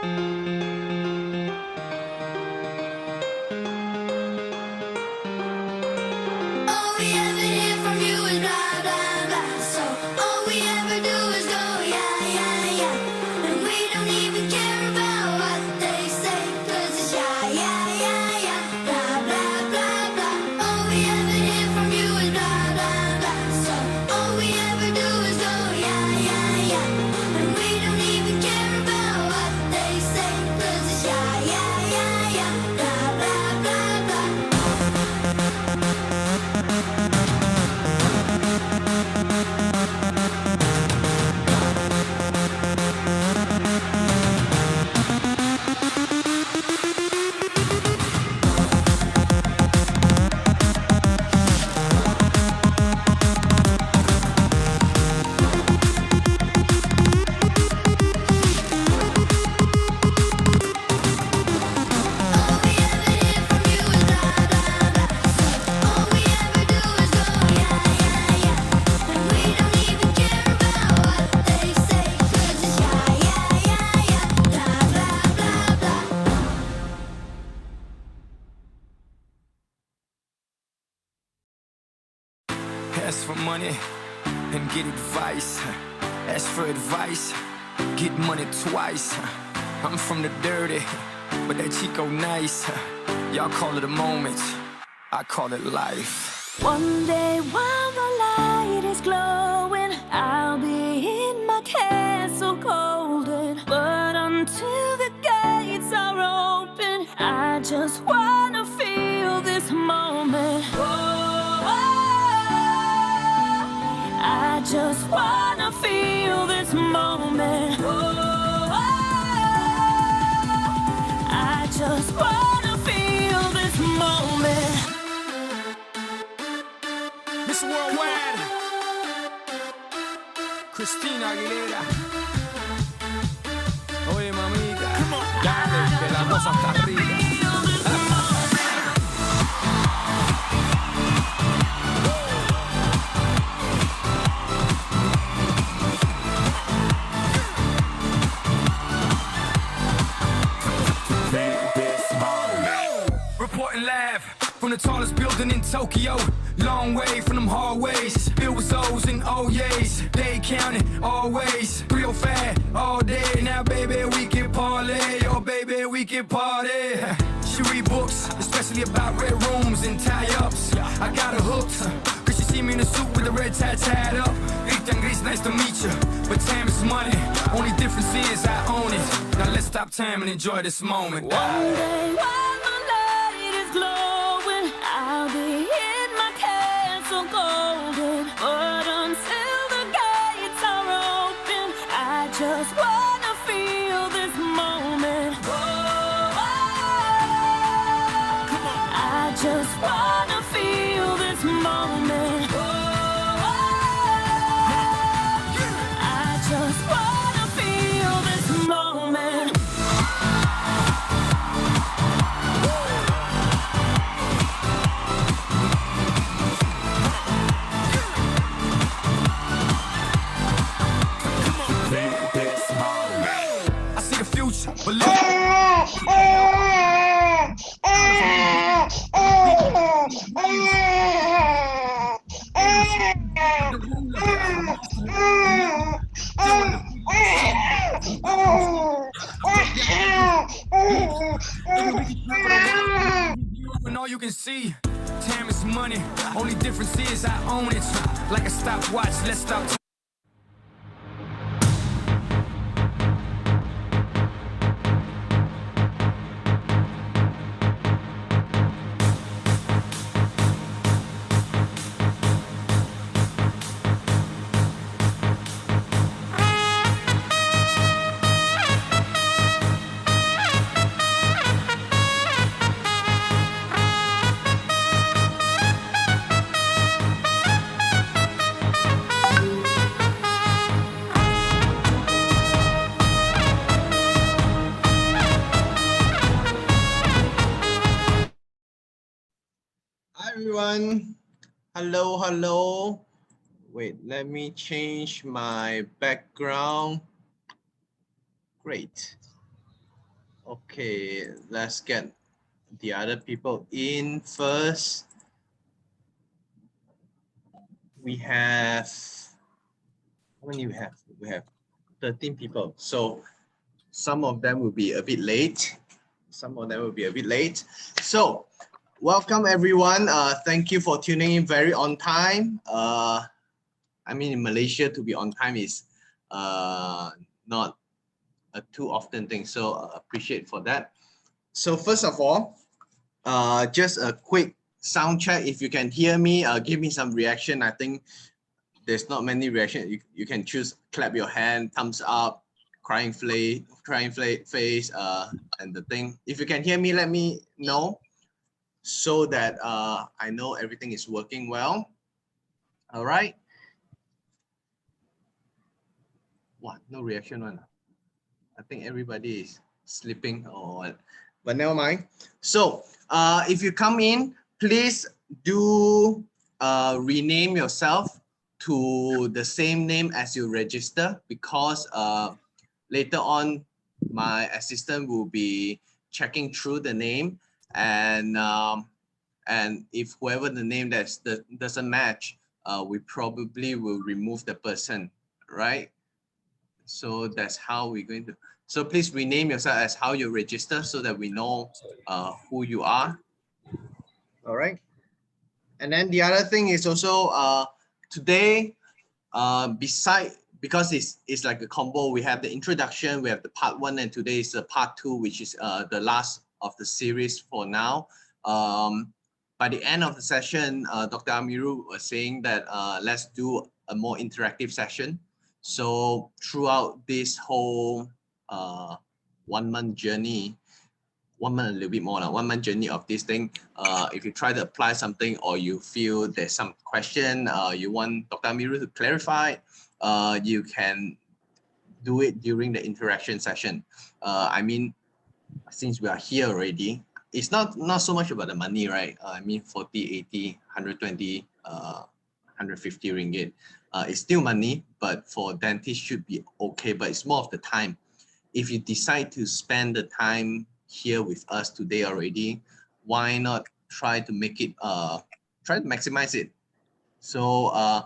All we ever hear from you is blah, blah, blah. So all we ever do is go, yeah, yeah, yeah. And we don't even care about what they say, 'cause it's yeah, yeah, yeah, yeah. Blah, blah, blah, blah. All we ever hear from you is blah, blah, blah. So all we ever do is go, yeah, yeah, yeah. And we don't even care about what they say, 'cause it's yeah, yeah, yeah, yeah. Blah, blah, blah, blah. All we ever hear from you is blah, blah, blah. So all we ever do is go, yeah, yeah, yeah. And we don't even care about what they say, 'cause it's yeah, yeah, yeah, yeah. Blah, blah, blah, blah. Ask for money and get advice. Ask for advice, get money twice. I'm from the dirty, but that Chico nice. Y'all call it a moment, I call it life. One day while the light is glowing, I'll be in my castle golden. But until the gates are open, I just wanna feel this moment. I just wanna feel this moment. I just wanna feel this moment. Miss Worldwide, Christina Aguilera. Oye, mamita, dale, que la cosa está arriba. Reporting live from the tallest building in Tokyo. Long way from them hallways. Bill was O's and O's. They counting always. 305 all day. Now, baby, we can parlay. Oh, baby, we can party. She read books, especially about red rooms and tie-ups. I got her hooked. Cause she see me in a suit with the red tie tied up. Ethan Grease, nice to meet you. But time is money. Only difference is I own it. Now let's stop time and enjoy this moment. One day while the light is glowing, I'll be in my castle golden. But until the gates are open, I just wanna feel this moment. I just wanna feel this moment. I just wanna feel this moment. I see the future, believe. And all you can see, time is money. Only difference is I own it. Like a stopwatch, let's stop. Hi everyone. Hello, hello. Wait, let me change my background. Great. Okay, let's get the other people in first. We have, how many we have? We have 13 people. So some of them will be a bit late. Some of them will be a bit late. So welcome everyone. Thank you for tuning in very on time. I mean, in Malaysia, to be on time is not a too often thing. So appreciate for that. So first of all, just a quick sound check. If you can hear me, give me some reaction. I think there's not many reactions. You can choose clap your hand, thumbs up, crying face, and the thing. If you can hear me, let me know so that I know everything is working well. All right. What? No reaction one. I think everybody is sleeping or what. But never mind. So if you come in, please do rename yourself to the same name as you register, because later on my assistant will be checking through the name, and if whoever the name doesn't match, we probably will remove the person, right? So that's how we're going to. So please rename yourself as how you register so that we know who you are. All right. And then the other thing is also today, because it's like a combo, we have the introduction, we have the part 1, and today is the part 2, which is the last of the series for now. By the end of the session, Dr. Amiru was saying that let's do a more interactive session. So throughout this whole 1 month journey, 1 month, a little bit more now, 1 month journey of this thing, if you try to apply something or you feel there's some question you want Dr. Amiru to clarify, you can do it during the interaction session. I mean, since we are here already, it's not so much about the money, right? I mean, 40, 80, 120, 150 ringgit. It's still money, but for dentists should be okay, but it's more of the time. If you decide to spend the time here with us today already, why not try to make it, try to maximize it. So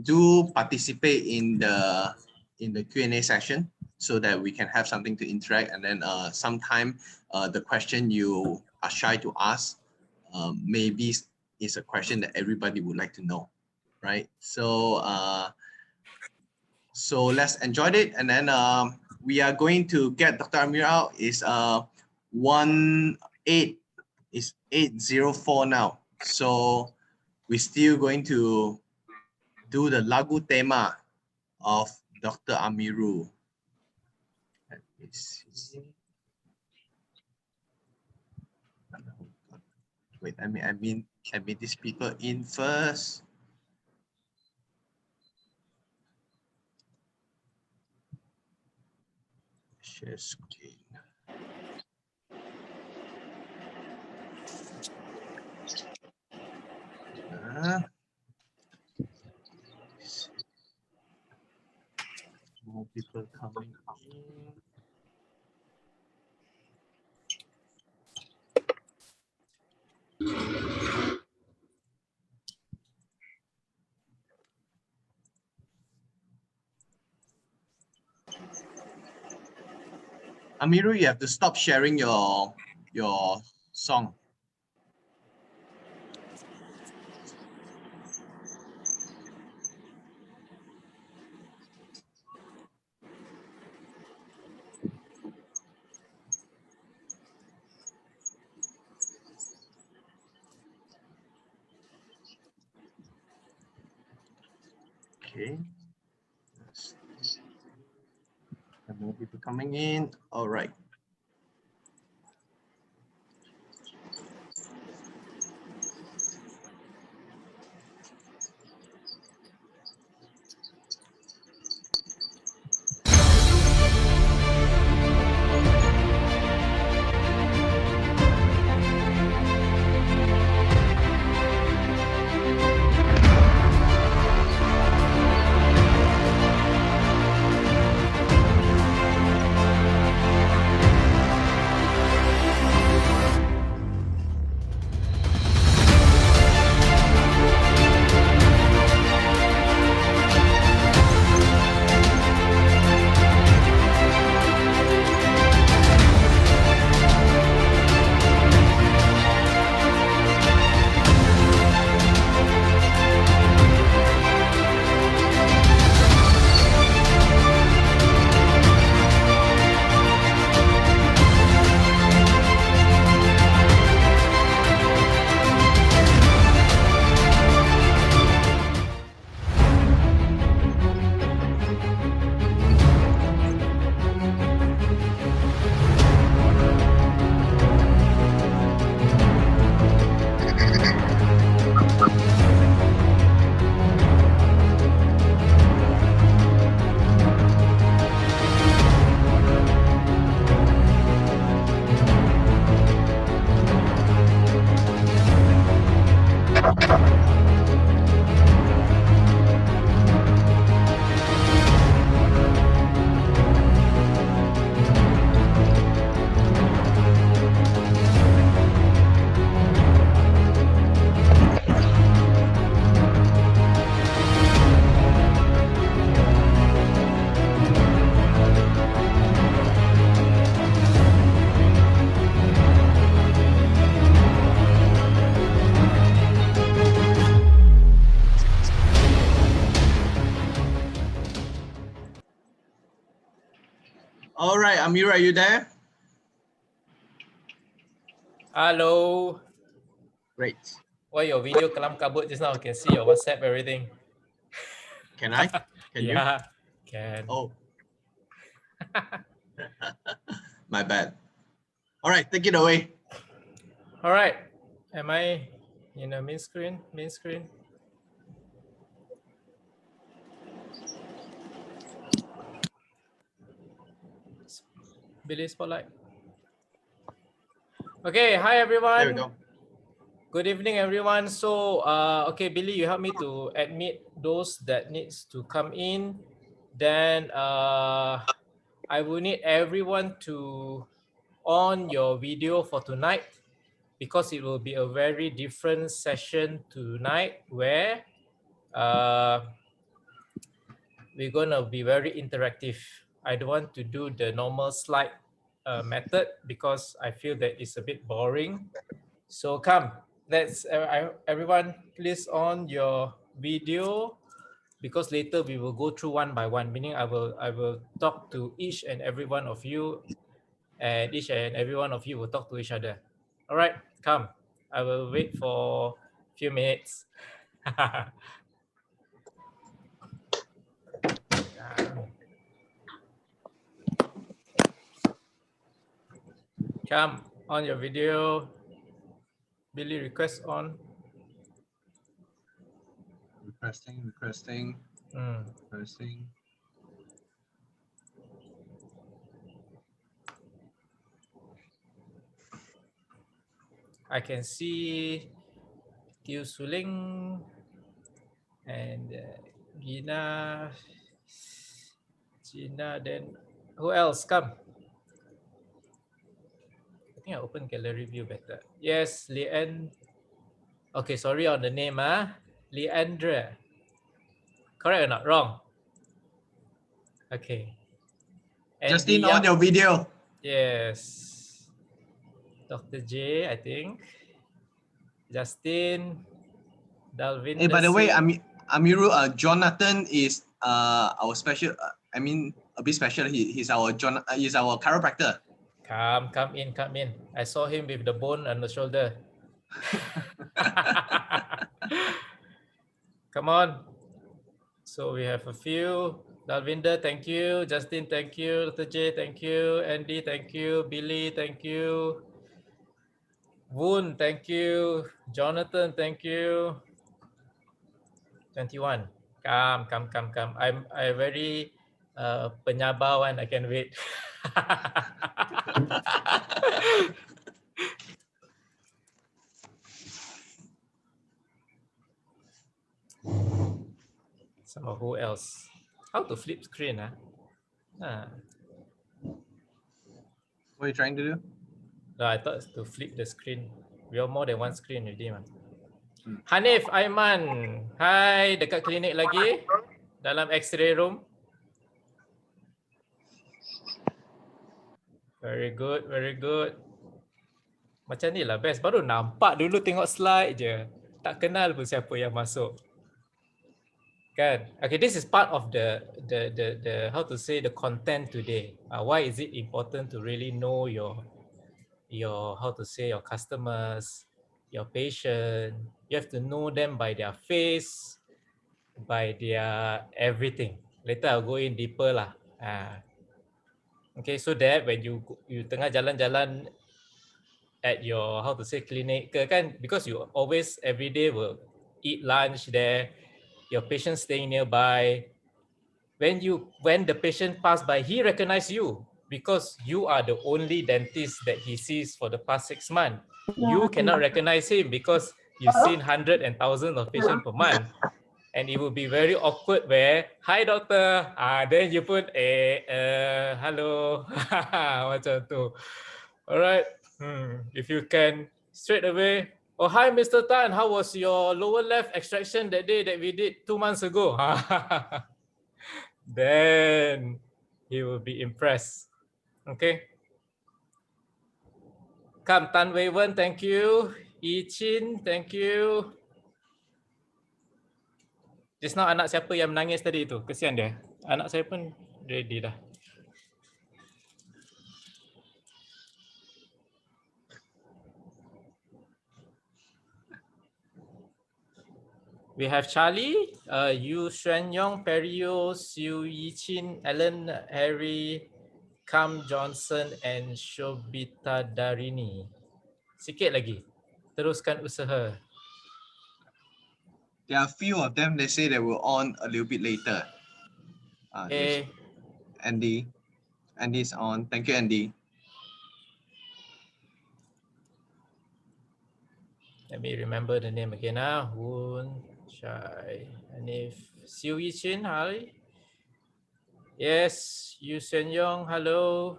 do participate in the Q&A session so that we can have something to interact, and then sometime the question you are shy to ask maybe is a question that everybody would like to know, right? So so let's enjoy it, and then we are going to get Dr. Amir out. Is 804 now, so we're still going to do the lagu tema of Dr. Amiru. Let me see. Wait, I mean these people in first. Share screen. More people coming in. Amiru, you have to stop sharing your song. Okay. More people coming in. All right. All right, Amira, are you there? Hello. Great. Why your video kelam kabut just now? I can see your WhatsApp, everything. Can I? Can you? Yeah, can. Oh. My bad. All right, take it away. All right. Am I in the main screen? Main screen. Billy Spotlight. Okay, hi everyone. There we go. Good evening, everyone. So, okay, Billy, you help me to admit those that needs to come in. Then, I will need everyone to on your video for tonight, because it will be a very different session tonight where we're gonna be very interactive. I don't want to do the normal slide method because I feel that it's a bit boring. So come, let's everyone please on your video, because later we will go through one by one, meaning I will talk to each and every one of you, and each and every one of you will talk to each other. All right, come. I will wait for a few minutes. Come on your video. Billy, request on. Requesting. I can see Tio Suling and Gina, Gina, then who else? Come. I think I open gallery view better. Yes, Leanne. Okay, sorry on the name, Leandra. Correct or not? Wrong. Okay. And Justin, on your video. Yes. Dr. J, I think. Justin. Dalvin. Hey, by the way, Amiru, Jonathan is our special. I mean, a bit special. He's our chiropractor. Come in. I saw him with the bone on the shoulder. Come on. So we have a few. Dalvinder, thank you. Justin, thank you. Dr. J, thank you. Andy, thank you. Billy, thank you. Woon, thank you. Jonathan, thank you. 21. Come. I'm very penyabar one. I can wait. So who else? How to flip screen? What are you trying to do? No, I thought to flip the screen. We have more than one screen already, man. Hanif Aiman, hai, dekat klinik lagi, dalam X-ray room. Very good. Macam ni lah best. Baru nampak dulu tengok slide je. Tak kenal pun siapa yang masuk. Kan? Okay, this is part of the how to say the content today. Why is it important to really know your how to say your customers, your patient? You have to know them by their face, by their everything. Later I'll go in deeper lah. Okay, so that when you tengah jalan-jalan at your how to say clinic ke kan, because you always every day will eat lunch there, your patient staying nearby. When the patient pass by, he recognize you because you are the only dentist that he sees for the past 6 months. You cannot recognize him because you've seen hundreds and thousands of patients per month. And it will be very awkward where, hi doctor, then you put hello, macam tu. Alright, if you can straight away, oh hi Mr. Tan, how was your lower left extraction that day that we did 2 months ago? Then he will be impressed. Okay. Come, Tan Wei Wen, thank you. Yi Chin, thank you. Just now anak siapa yang menangis tadi tu? Kesian dia. Anak saya pun ready dah. We have Charlie, Yu Xuan Yong, Perio, Siu Yichin, Ellen, Harry, Cam Johnson, and Shobita Darini. Sikit lagi. Teruskan usaha. There are a few of them, they say they will on a little bit later. There's Andy. Andy's on. Thank you, Andy. Let me remember the name again now. Woon, Shai, Hanif, Siu Yichin, hi. Yes, Yu Xuan Yong, hello.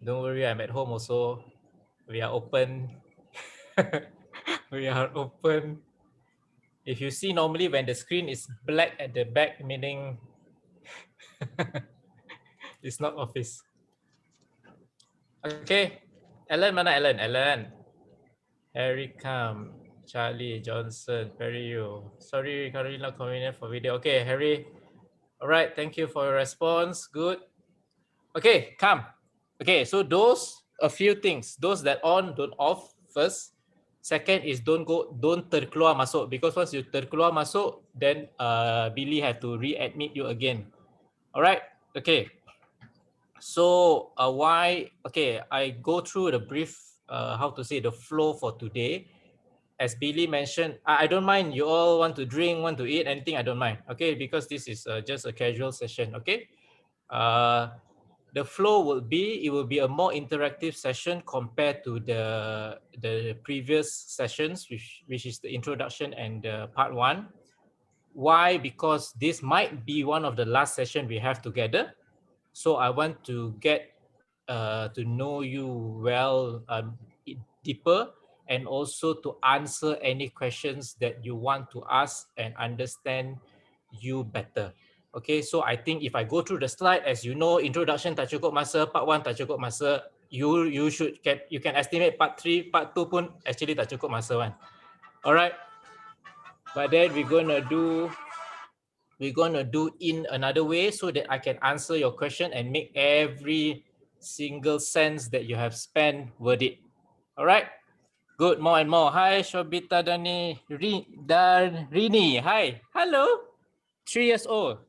Don't worry, I'm at home also. We are open. We are open. If you see normally when the screen is black at the back, meaning it's not office. Okay. Ellen, mana Ellen? Ellen. Harry Kam, Charlie Johnson, Perry Yu. Sorry, currently not convenient for video. Okay, Harry. All right, thank you for your response. Good. Okay, come. Okay, so those a few things. Those that on, don't off first. Second is don't terkeluar masuk, because once you terkeluar masuk, then Billy have to readmit you again. All right. Okay. So why? Okay, I go through the brief. How to say the flow for today. As Billy mentioned, I don't mind. You all want to drink, want to eat, anything, I don't mind. Okay, because this is just a casual session. Okay. The flow will be, it will be a more interactive session compared to the previous sessions, which is the introduction and part one. Why? Because this might be one of the last session we have together. So I want to get to know you well, deeper, and also to answer any questions that you want to ask and understand you better. Okay, so I think if I go through the slide, as you know, introduction tak cukup masa, part 1 tak cukup masa, you can estimate part 3, part 2 pun actually tak cukup masa kan. Alright, but then we're gonna do in another way so that I can answer your question and make every single cents that you have spent worth it. Alright, good. More and more. Hi, Shobita Darini. Hi, hello. 3 years old.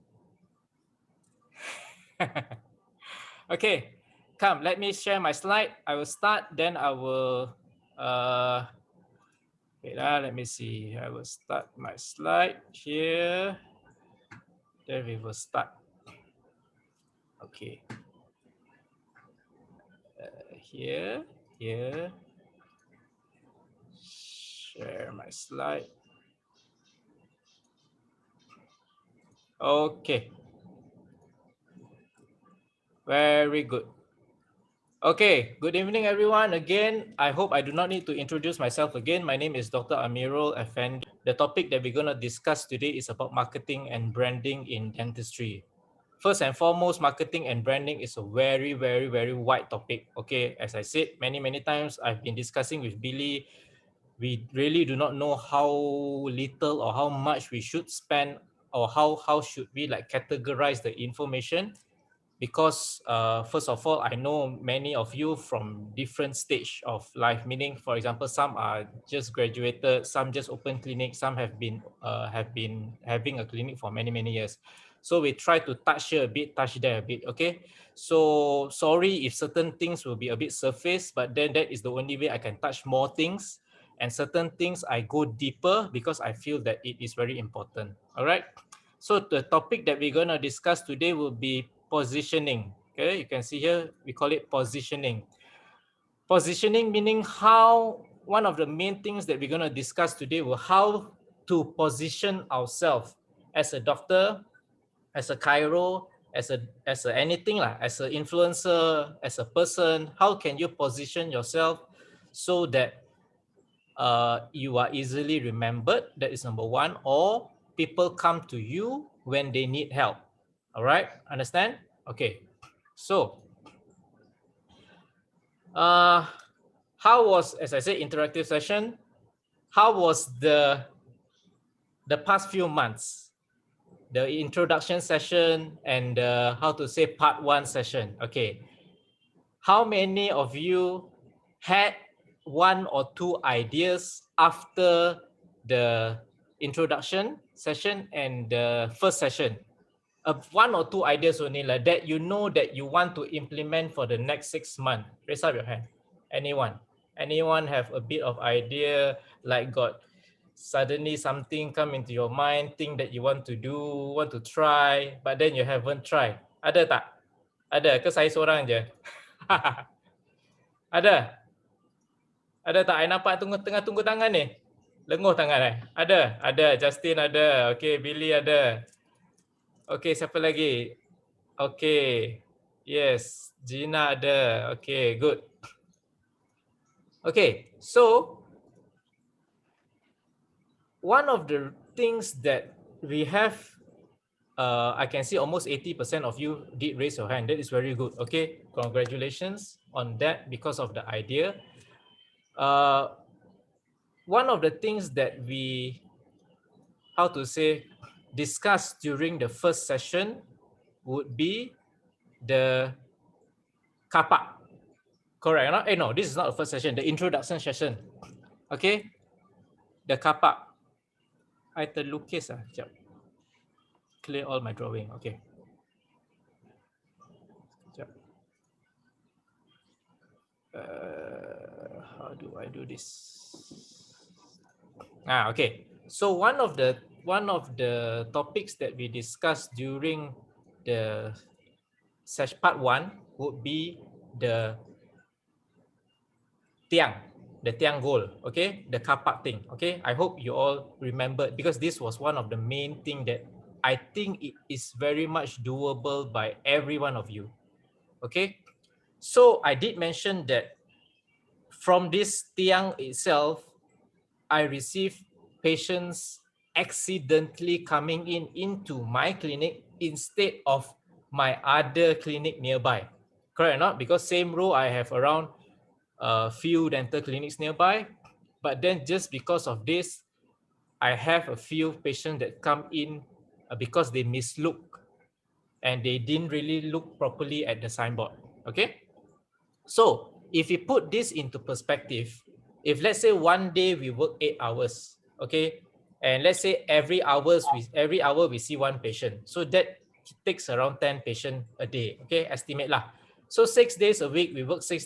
Okay, come, let me share my slide. I will start, then I will wait, let me see. I will start my slide here. Then we will start. Okay. Here. Share my slide. Okay. Very good. Okay, good evening everyone. Again, I hope I do not need to introduce myself again. My name is Dr. Amirul Effendi. The topic that we're going to discuss today is about marketing and branding in dentistry. First and foremost, marketing and branding is a very, very, very wide topic. Okay, as I said many times, I've been discussing with Billy. We really do not know how little or how much we should spend, or how should we like categorize the information, because first of all, I know many of you from different stage of life, meaning, for example, some are just graduated, some just open clinic, some have been having a clinic for many years. So we try to touch here a bit, touch there a bit. Okay, so sorry if certain things will be a bit surface, but then that is the only way I can touch more things, and certain things I go deeper because I feel that it is very important. All right, so the topic that we're going to discuss today will be positioning. Okay, you can see here, we call it positioning. Positioning meaning how, one of the main things that we're going to discuss today will how to position ourselves as a doctor, as a chiro, as a anything lah, as an influencer, as a person. How can you position yourself so that you are easily remembered? That is number one. Or people come to you when they need help. All right, understand? Okay, so how was, as I said, interactive session, how was the past few months, the introduction session and how to say part 1 session? Okay, how many of you had 1 or 2 ideas after the introduction session and the first session. One or two ideas only like that you know that you want to implement for the next 6 months. Raise up your hand. Anyone? Anyone have a bit of idea, like got suddenly something come into your mind, thing that you want to do, want to try, but then you haven't tried? Ada tak? Ada ke saya seorang je? Ada? Ada tak? I nampak tengah tunggu tangan ni. Lenguh tangan Ada? Ada. Justin ada. Okay, Billy ada. Okay, siapa lagi? Okay. Yes, Gina ada. Okay, good. Okay, so one of the things that we have, I can see almost 80% of you did raise your hand. That is very good. Okay, congratulations on that because of the idea. One of the things that we, how to say, discussed during the first session would be the kapak. Correct? No? No, this is not the first session, the introduction session. Okay, the kapak. I terlukis sekejap. Clear all my drawing. Okay. Sekejap. How do I do this? Okay. So one of the topics that we discussed during the part 1 would be the tiang goal, okay, the kapak thing. Okay, I hope you all remembered because this was one of the main thing that I think it is very much doable by every one of you. Okay, so I did mention that from this tiang itself, I received patients accidentally coming into my clinic instead of my other clinic nearby. Correct or not? Because same row I have around a few dental clinics nearby, but then just because of this, I have a few patients that come in because they mislook and they didn't really look properly at the signboard. Okay, so if you put this into perspective, if let's say one day we work 8 hours, okay, and let's say every hour we see one patient, so that takes around 10 patients a day. Okay, estimate lah. So 6 days a week, we work 6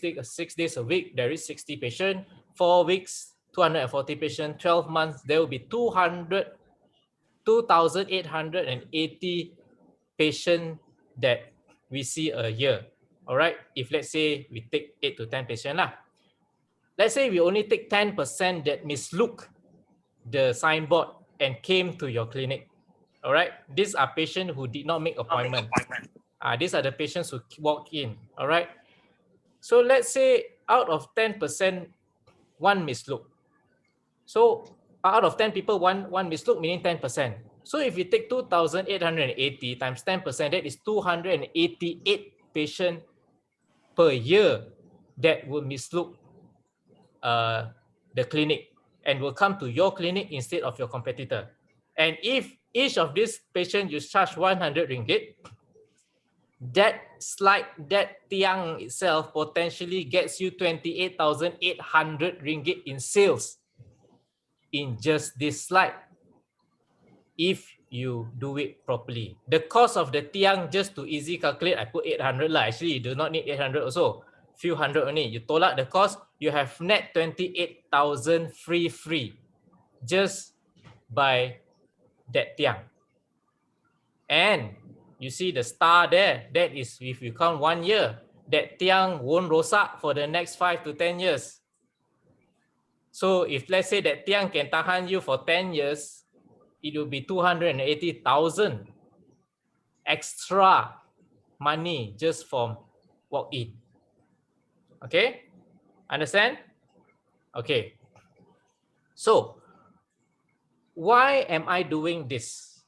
days a week, there is 60 patients, 4 weeks, 240 patients, 12 months, there will be 2,880 patients that we see a year. All right, if let's say we take 8 to 10 patients lah. Let's say we only take 10% that mislook the signboard and came to your clinic. All right, these are patients who did not make appointment. These are the patients who walk in. All right. So let's say out of 10%, one mislook. So out of 10 people, one mislook, meaning 10%. So if you take 2,880 times 10%, that is 288 patients per year that will mislook the clinic and will come to your clinic instead of your competitor. And if each of these patients you charge 100 ringgit, that tiang itself potentially gets you 28,800 ringgit in sales in just this slide if you do it properly. The cost of the tiang, just to easy calculate, I put 800 lah. Actually, you do not need 800 also. Few hundred only. You tolak the cost, you have net 28,000 free just by that tiang. And you see the star there, that is if you count 1 year, that tiang won't rosak for the next 5 to 10 years. So if let's say that tiang can tahan you for 10 years, it will be 280,000 extra money just from walk-in. Okay, understand? Okay, so why am I doing this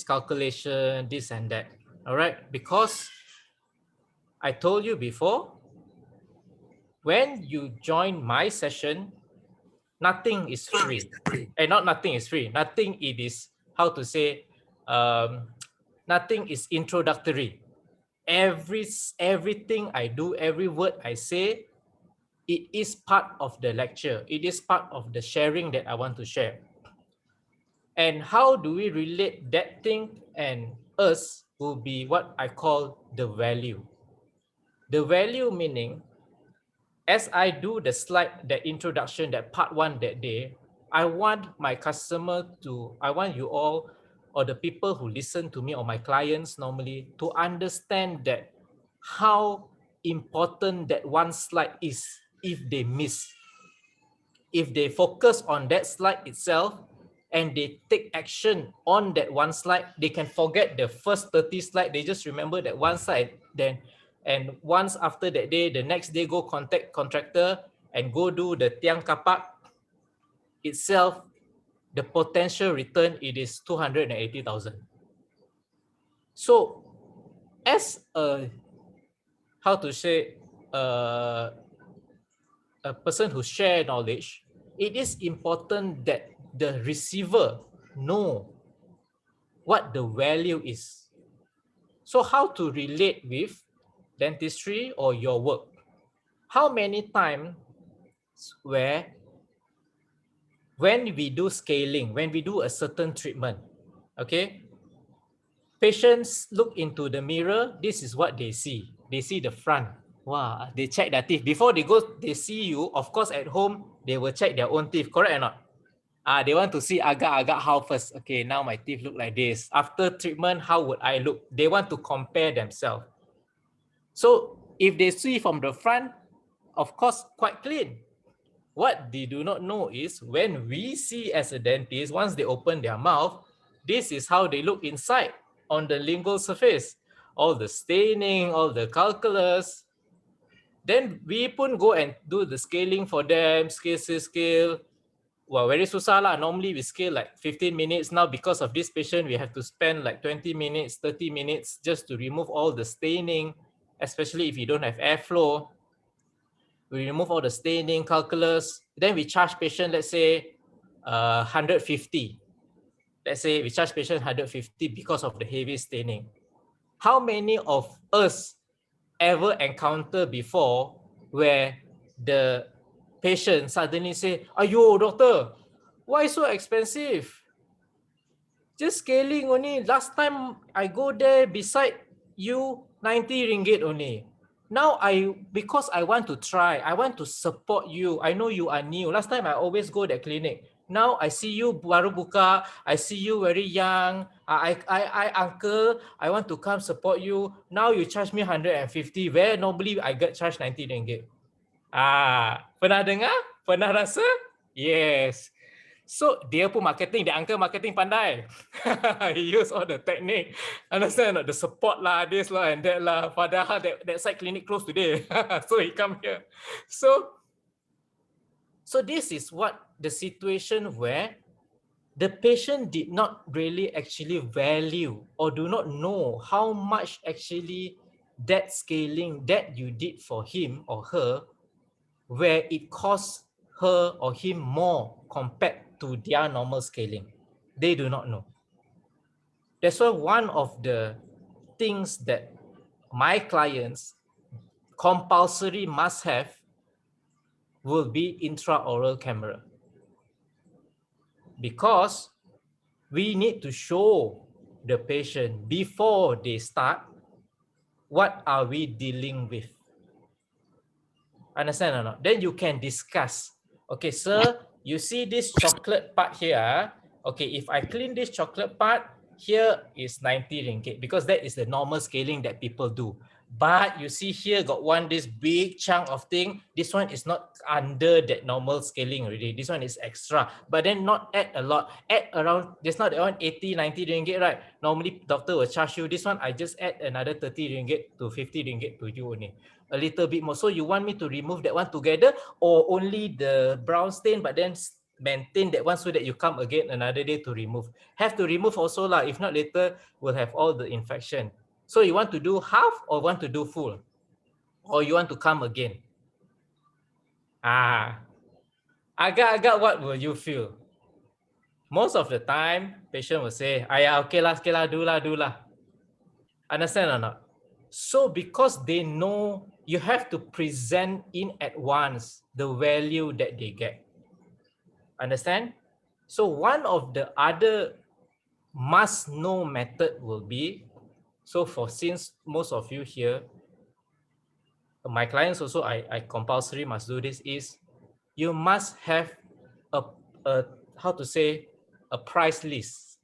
calculation, this and that? All right, because I told you before, when you join my session, nothing is free. And not nothing is free. Nothing it is, how to say, nothing is introductory. Everything I do, every word I say, it is part of the lecture. It is part of the sharing that I want to share. And how do we relate that thing and us will be what I call the value. The value meaning, as I do the slide, the introduction, that part one that day, I want my customer to, I want you all or the people who listen to me or my clients normally to understand that how important that one slide is if they miss. If they focus on that slide itself and they take action on that one slide, they can forget the first 30 slide. They just remember that one slide. Then, and once after that day, the next day go contact contractor and go do the tiang kapak itself. The potential return, it is 280,000. So as a, how to say, a person who share knowledge, it is important that the receiver know what the value is. So how to relate with dentistry or your work? How many times where when we do scaling, when we do a certain treatment, okay, patients look into the mirror, this is what they see. They see the front. Wow, they check their teeth. Before they go, they see you. Of course, at home, they will check their own teeth, correct or not? They want to see agak-agak how first. Okay, now my teeth look like this. After treatment, how would I look? They want to compare themselves. So if they see from the front, of course, quite clean. What they do not know is when we see as a dentist, once they open their mouth, this is how they look inside on the lingual surface. All the staining, all the calculus. Then we pun go and do the scaling for them, scale. Well, very susah lah. Normally we scale like 15 minutes. Now because of this patient, we have to spend like 20 minutes, 30 minutes just to remove all the staining, especially if you don't have airflow. We remove all the staining, calculus. Then we charge patient, let's say 150. Let's say we charge patient 150 because of the heavy staining. How many of us ever encounter before where the patient suddenly say, "Ayo, doctor, why so expensive? Just scaling only. Last time I go there beside you, 90 ringgit only. Now because I want to try, I want to support you. I know you are new. Last time I always go that clinic. Now I see you baru buka. I see you very young. I uncle, I want to come support you. Now you charge me 150. Where normally I get charged 90 ringgit. Pernah dengar? Pernah rasa? Yes. So dia pun marketing, the uncle marketing pandai. He use all the technique. Understand not? The support lah, this lah and that lah. Padahal that side clinic closed today. So he come here. So this is what the situation where the patient did not really actually value or do not know how much actually that scaling that you did for him or her, where it costs her or him more compared to their normal scaling. They do not know. That's why one of the things that my clients compulsory must have will be intraoral camera. Because we need to show the patient before they start, what are we dealing with? Understand or not? Then you can discuss. Okay, sir, you see this chocolate part here. Okay, if I clean this chocolate part, here is 90 ringgit because that is the normal scaling that people do. But you see here got this big chunk of thing. This one is not under that normal scaling already. This one is extra. But then not add a lot. Add around, just not that one 80, 90 ringgit, right? Normally doctor will charge you. This one I just add another 30 ringgit to 50 ringgit to you only. A little bit more. So you want me to remove that one together or only the brown stain but then maintain that one so that you come again another day to remove? Have to remove also lah. If not later we'll have all the infection. So you want to do half or want to do full? Or you want to come again? Agak-agak what will you feel? Most of the time, patient will say, okay lah, do lah. Understand or not? So because they know you have to present in advance the value that they get. Understand? So one of the other must know method will be, so since most of you here, my clients also, I compulsory must do this, is you must have a how to say, a price list.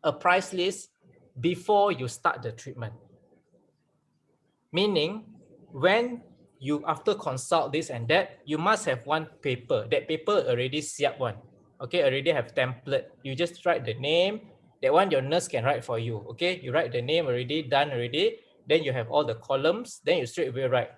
A price list before you start the treatment. Meaning, when you after consult this and that, you must have one paper. That paper already siap one. Okay, already have template. You just write the name. That one your nurse can write for you. Okay, you write the name already, done already. Then you have all the columns. Then you straight away write,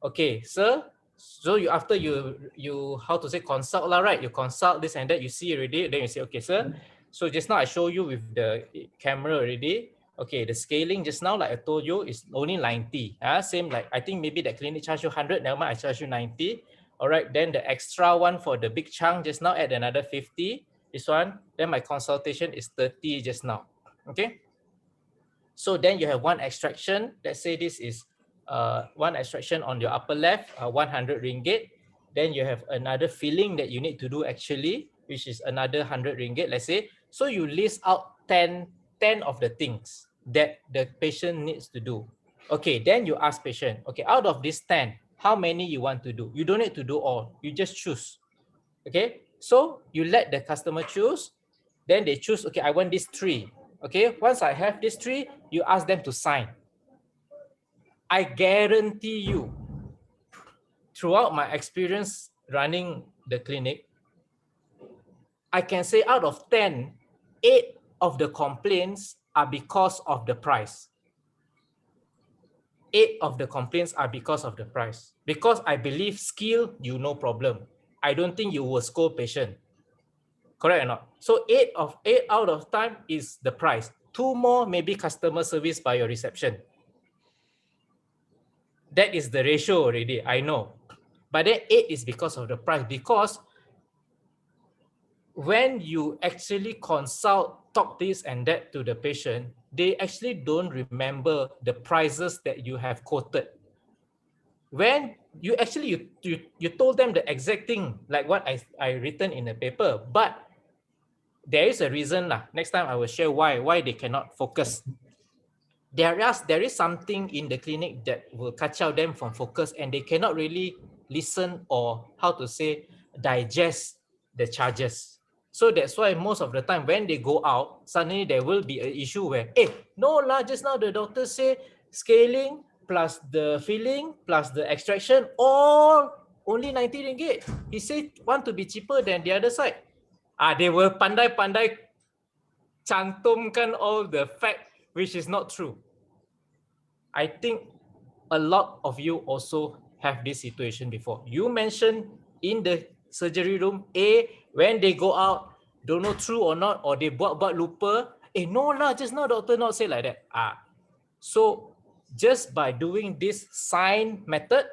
okay, sir. So you after you how to say consult lah, right? You consult this and that. You see already. Then you say, okay, sir. So just now I show you with the camera already. Okay, the scaling just now, like I told you, is only 90. Same like, I think maybe that clinic charge you 100, never mind, I charge you 90. All right, then the extra one for the big chunk just now, add another 50. This one, then my consultation is 30 just now. Okay. So then you have one extraction. Let's say this is one extraction on your upper left, 100 ringgit. Then you have another filling that you need to do actually, which is another 100 ringgit, let's say. So you list out 10 of the things that the patient needs to do. Okay, then you ask patient, okay, out of these 10, how many you want to do? You don't need to do all, you just choose. Okay, so you let the customer choose, then they choose, okay, I want these 3. Okay, once I have these 3, you ask them to sign. I guarantee you, throughout my experience running the clinic, I can say out of 10, 8 of the complaints are because of the price. 8 of the complaints are because of the price. Because I believe skill, you no problem. I don't think you will scold patient. Correct or not? So 8 out of time is the price. 2 more maybe customer service by your reception. That is the ratio already, I know. But then 8 is because of the price. Because when you actually consult, talk this and that to the patient, they actually don't remember the prices that you have quoted. When you actually, you told them the exact thing, like what I written in the paper, but there is a reason. Next time I will share why they cannot focus. There is something in the clinic that will catch out them from focus, and they cannot really listen or how to say digest the charges. So that's why most of the time when they go out, suddenly there will be an issue where, no lah, just now the doctor say scaling plus the filling plus the extraction all only 90 ringgit. He said want to be cheaper than the other side. They will pandai-pandai cantumkan all the fact which is not true. I think a lot of you also have this situation before. You mentioned in the surgery room, when they go out, don't know true or not, or they buat lupa, no lah, just now doctor not say like that. So just by doing this sign method,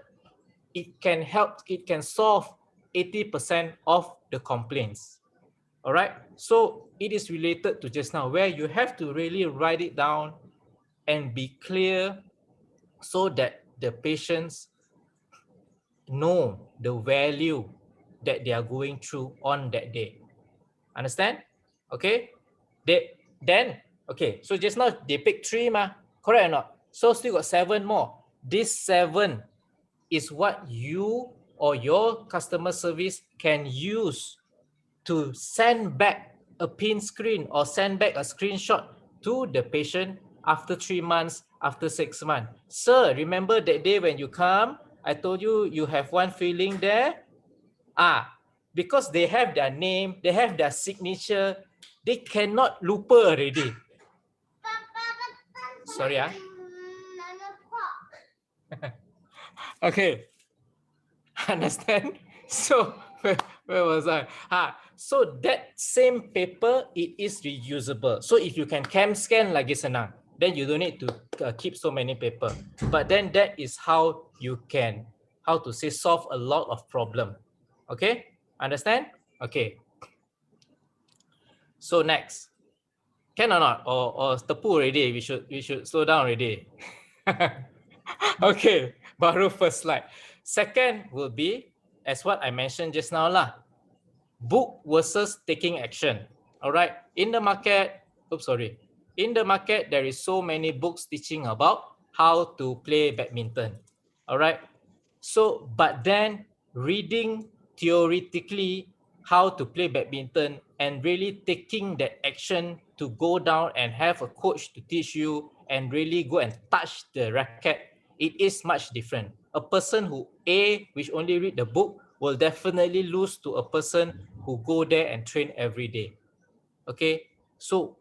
it can help, it can solve 80% of the complaints. All right, so it is related to just now, where you have to really write it down and be clear so that the patients know the value that they are going through on that day. Understand? Okay. Okay. So just now they picked 3, correct or not? So still got 7 more. This 7 is what you or your customer service can use to send back a pin screen or send back a screenshot to the patient after 3 months, after 6 months. Sir, remember that day when you come, I told you you have one filling there? Because they have their name, they have their signature, they cannot lupa already. Sorry, Okay. Understand? So, where was I? So that same paper, it is reusable. So if you can cam scan lagi senang, then you don't need to keep so many paper. But then that is how you can, how to say, solve a lot of problem. Okay, understand? Okay. So next, can or not? Or tepu already? We should slow down already. Okay, baru first slide. Second will be, as what I mentioned just now lah, book versus taking action. All right. In the market, in the market, there is so many books teaching about how to play badminton. All right. So, but then reading theoretically how to play badminton and really taking that action to go down and have a coach to teach you and really go and touch the racket, it is much different. A person who which only read the book will definitely lose to a person who go there and train every day. Okay, so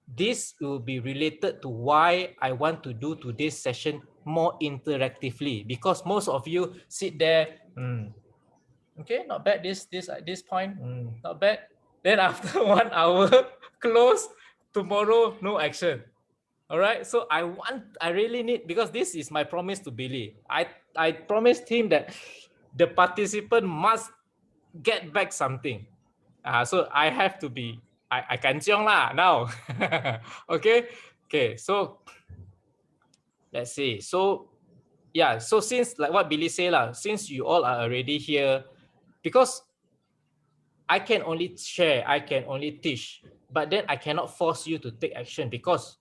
this will be related to why I want to do today's session more interactively, because most of you sit there, okay, not bad, this at this point, not bad. Then after 1 hour, close, tomorrow, no action. All right, so I really need, because this is my promise to Billy. I promised him that the participant must get back something. So I have to be, I kanchiong lah now. Okay, so let's see. So yeah, so since like what Billy say lah, since you all are already here, because I can only share, I can only teach, but then I cannot force you to take action, because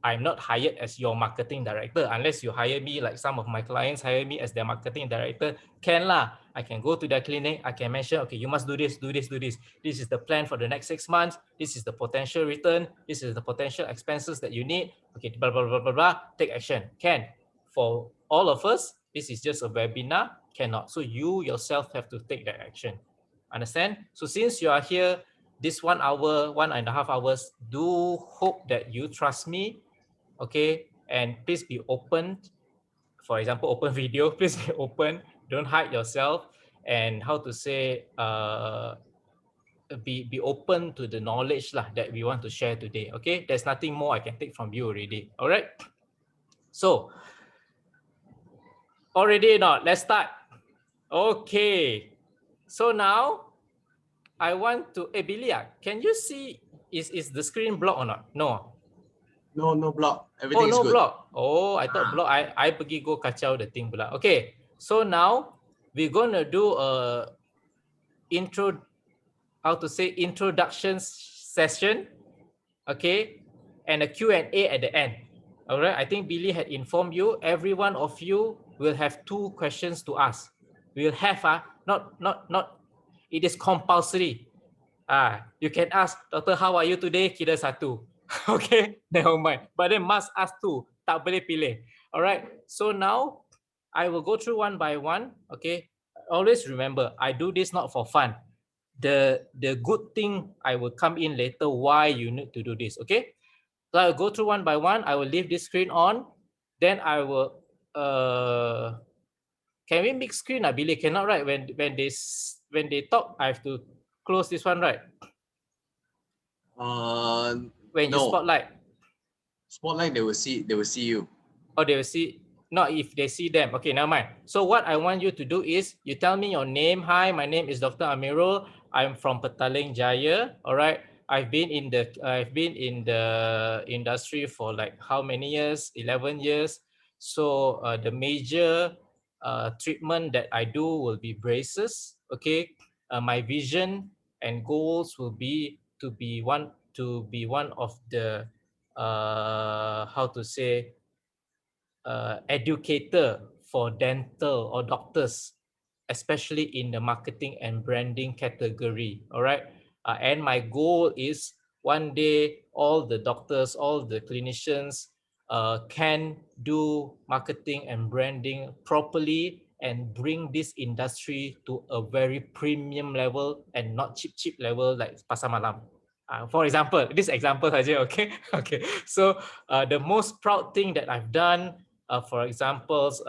I'm not hired as your marketing director. Unless you hire me, like some of my clients hire me as their marketing director, can lah. I can go to their clinic, I can mention, okay, you must do this, do this, do this. This is the plan for the next 6 months. This is the potential return. This is the potential expenses that you need. Okay, blah, blah, blah, blah, blah, take action. Can. For all of us, this is just a webinar, cannot. So you yourself have to take that action. Understand? So since you are here, this 1 hour, 1.5 hours, do hope that you trust me, okay? And please be open. For example, open video, please be open. Don't hide yourself. And how to say, be open to the knowledge lah that we want to share today, okay? There's nothing more I can take from you already, all right? So, already not, let's start. Okay, so now, I want to, Billy, can you see, is the screen blocked or not? No. No block. Everything is no good. block. Oh, I thought block. I pergi go kacau the thing pula. Okay, so now we're gonna do a introduction session, okay, and a Q&A at the end. All right, I think Billy had informed you. Every one of you will have 2 questions to ask. We'll have not. It is compulsory. You can ask, Doctor, how are you today? Kira 1. Okay, never mind. But then must ask 2. Tak boleh pilih. All right. So now I will go through one by one. Okay. Always remember, I do this not for fun. The good thing, I will come in later why you need to do this. Okay. So I'll go through one by one. I will leave this screen on. Then I will can we mix screen? Billy cannot, right? When they talk, I have to close this one, right? When you No. spotlight, they will see you. Oh, they will see. Not if they see them. Okay, never mind. So what I want you to do is you tell me your name. Hi, my name is Dr. Amirul. I'm from Petaling Jaya. All right. I've been in the industry for like how many years? 11 years. So the major treatment that I do will be braces. Okay. My vision and goals will be to be one of the how to say educator for dental or doctors, especially in the marketing and branding category. All right. And my goal is one day all the doctors, all the clinicians can do marketing and branding properly and bring this industry to a very premium level and not cheap level like pasar malam. For example, this example saja, okay? Okay. So the most proud thing that I've done, for examples,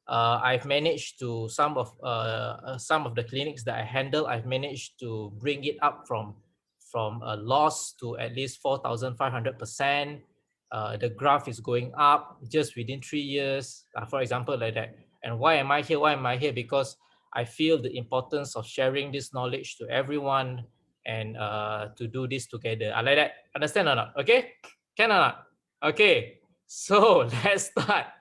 I've managed to some of the clinics that I handle, I've managed to bring it up from a loss to at least 4,500%. The graph is going up just within 3 years, for example, like that. And why am I here? Why am I here? Because I feel the importance of sharing this knowledge to everyone and to do this together. I like that. Understand or not? Okay? Can or not? Okay. So let's start.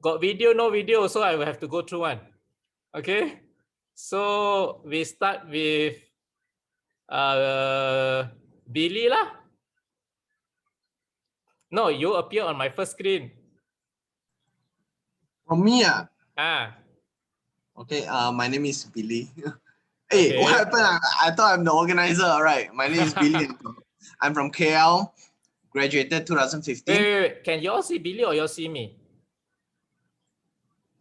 Got video, no video, so I will have to go through one. Okay? So we start with Billy lah. No, you appear on my first screen. From me, Okay. my name is Billy. Hey, Okay. what happened? I thought I'm the organizer. All right, my name is Billy. I'm from KL, graduated 2015. Wait. Can you all see Billy or you all see me?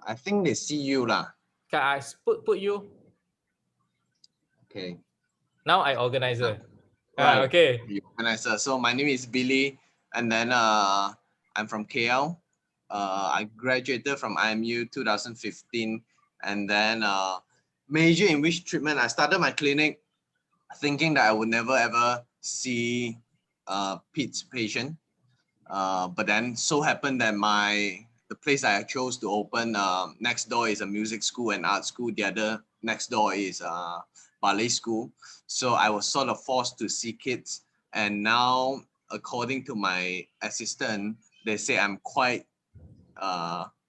I think they see you lah. Can I put you? Okay. Now I organizer. Right. Okay. The organizer. So my name is Billy, and then I'm from KL. I graduated from IMU 2015, and then major in which treatment. I started my clinic thinking that I would never ever see PEDS patient, but then so happened that the place I chose to open next door is a music school and art school. The other next door is ballet school. So I was sort of forced to see kids. And now, according to my assistant, they say I'm quite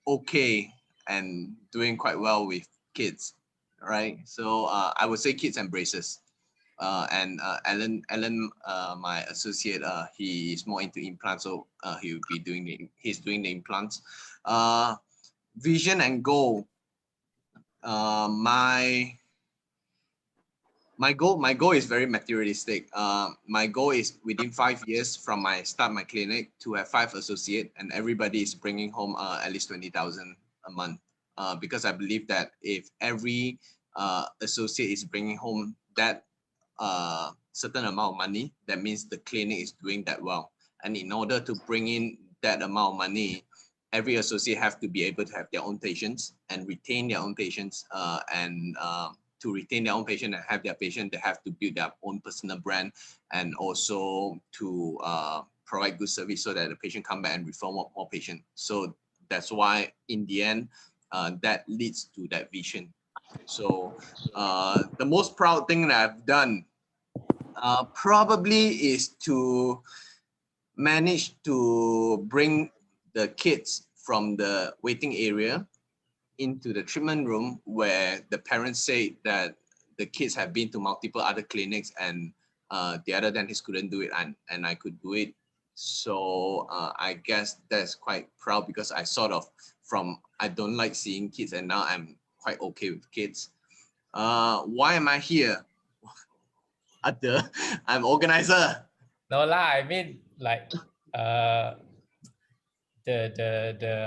okay and doing quite well with kids, right? So I would say kids and braces. And Alan, my associate, he is more into implants, so he's doing the implants. Vision and goal. My goal is very materialistic. My goal is within 5 years from my clinic to have 5 associates, and everybody is bringing home at least 20,000 a month. Because I believe that if every associate is bringing home that certain amount of money, that means the clinic is doing that well. And in order to bring in that amount of money, every associate have to be able to have their own patients and retain their own patients. To retain their own patient and have their patient, they have to build their own personal brand, and also to provide good service so that the patient come back and refer more patients. So that's why in the end, that leads to that vision. So the most proud thing that I've done probably is to manage to bring the kids from the waiting area into the treatment room, where the parents say that the kids have been to multiple other clinics and the other dentist couldn't do it, and I could do it. So I guess that's quite proud, because I sort of I don't like seeing kids, and now I'm quite okay with kids. Why am I here? I'm organizer. No lah, I mean like the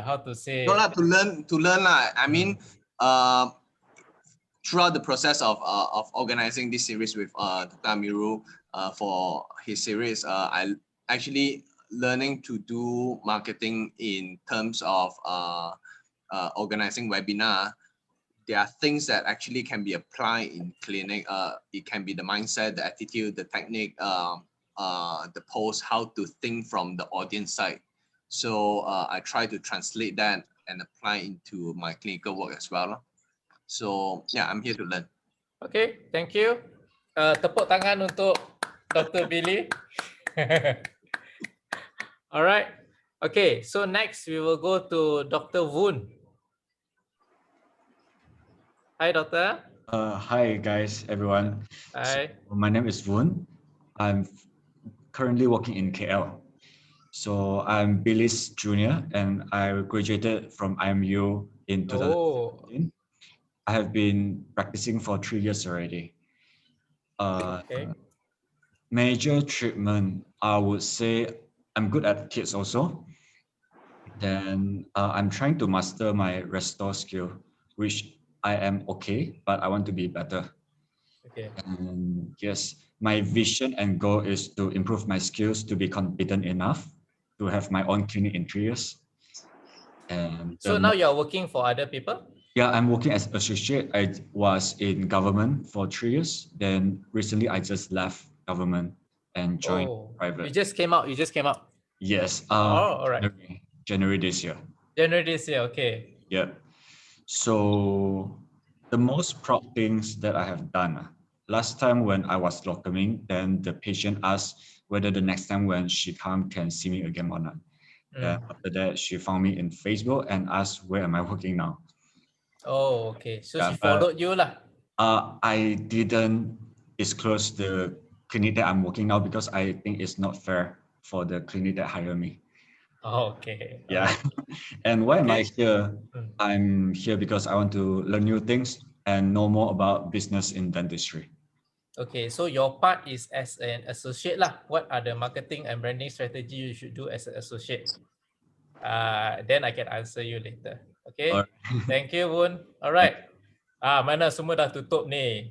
how to say. No lah, to learn lah. I mean, throughout the process of organizing this series with Dr. Amiru for his series, I actually learning to do marketing in terms of organizing webinar. There are things that actually can be applied in clinic. It can be the mindset, the attitude, the technique, the post, how to think from the audience side. So I try to translate that and apply into my clinical work as well. So yeah, I'm here to learn. Okay, thank you. Tepuk tangan untuk Dr. Billy. All right. Okay, so next we will go to Dr. Woon. Hi, doctor. Hi guys, everyone. Hi. So, my name is Woon. I'm currently working in KL. So I'm Billy's junior, and I graduated from IMU in 2015. I have been practicing for 3 years already. Okay. Major treatment, I would say I'm good at kids also. Then I'm trying to master my restore skill, which I am okay, but I want to be better. Okay. And yes, my vision and goal is to improve my skills to be competent enough to have my own clinic in 3 years. And so now you're working for other people? Yeah, I'm working as associate. I was in government for 3 years. Then recently I just left government and joined private. You just came out. Yes. all right. January this year. January this year, okay. Yeah. So the most proud things that I have done. Last time when I was locoming, then the patient asked whether the next time when she come can see me again or not. After that, she found me in Facebook and asked where am I working now. Oh, okay. So Yeah, she followed you lah. I didn't disclose the clinic that I'm working now because I think it's not fair for the clinic that hired me. Oh, okay. Yeah. Alright. And why am I Okay. here? Mm. I'm here because I want to learn new things and know more about business in dentistry. Okay, so your part is as an associate lah. What are the marketing and branding strategy you should do as an associate? Then I can answer you later. Okay. Alright. Thank you, Woon. Alright. Mana semua dah tutup ni.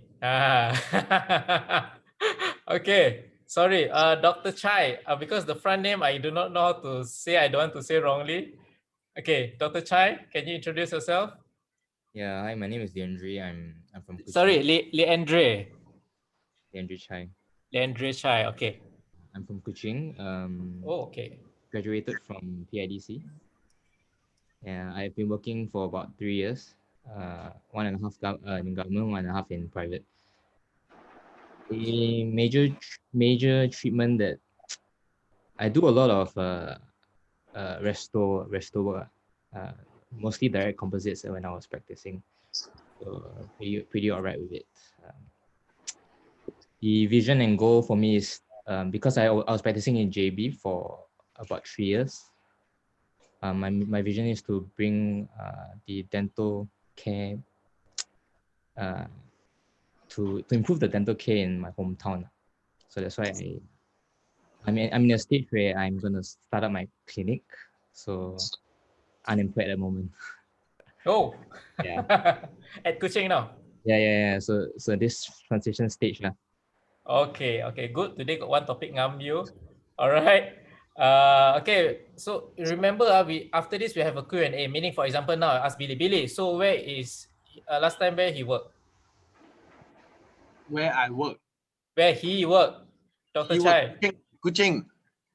Okay. Sorry, Dr. Chai. Because the front name I do not know how to say. I don't want to say wrongly. Okay, Dr. Chai, can you introduce yourself? Yeah, hi, my name is Dentistry. I'm from Kuching. Sorry, Leandre. Dentistry Chai. Leandre Chai. Okay. I'm from Kuching. Oh, okay. Graduated from PIDC. Yeah, I've been working for about 3 years. 1.5 in government, 1.5 in private. The major treatment that I do a lot of resto work, mostly direct composites when I was practicing. So pretty alright with it. The vision and goal for me is because I was practicing in JB for about 3 years. My vision is to bring the dental care to improve the dental care in my hometown. So that's why I'm in a stage where I'm gonna start up my clinic. So unemployed at the moment. Oh, Yeah. At Kuching now. Yeah. So this transition stage lah. Okay, good. Today got one topic ngam you. All right. Okay. So remember, we after this we have a Q&A. Meaning, for example, now I ask Billy. So where is last time where he worked? Where I work. Where he worked? Dr. He Chai. work Kuching.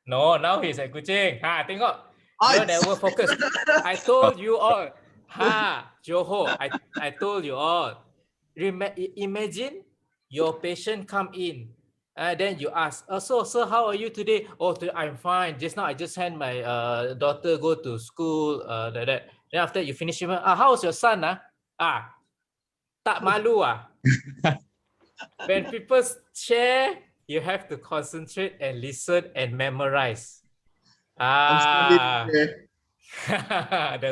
No, now he's at Kuching. Tengok. Oh, You never focus. I told you all. Johor. I told you all. Imagine your patient come in. Then you ask, so sir, how are you today? Oh, I'm fine. Just now I just sent my daughter go to school. Like that. Then after you finish, how's your son? Tak malu When people share, you have to concentrate and listen and memorize. That's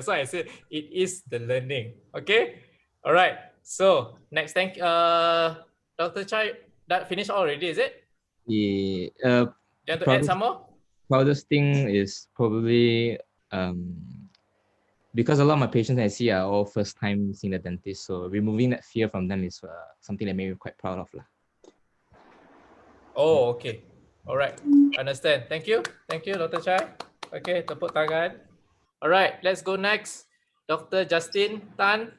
why I said it is the learning. Okay. All right. So next, thank Dr. Chai. That finished already, is it? The You want to add some more? proudest thing is probably because a lot of my patients I see are all first time seeing the dentist, so removing that fear from them is something that made me quite proud of lah. Oh, okay. All right. Understand. Thank you, Dr. Chai. Okay, tepuk tangan. All right, let's go next. Dr. Justin Tan.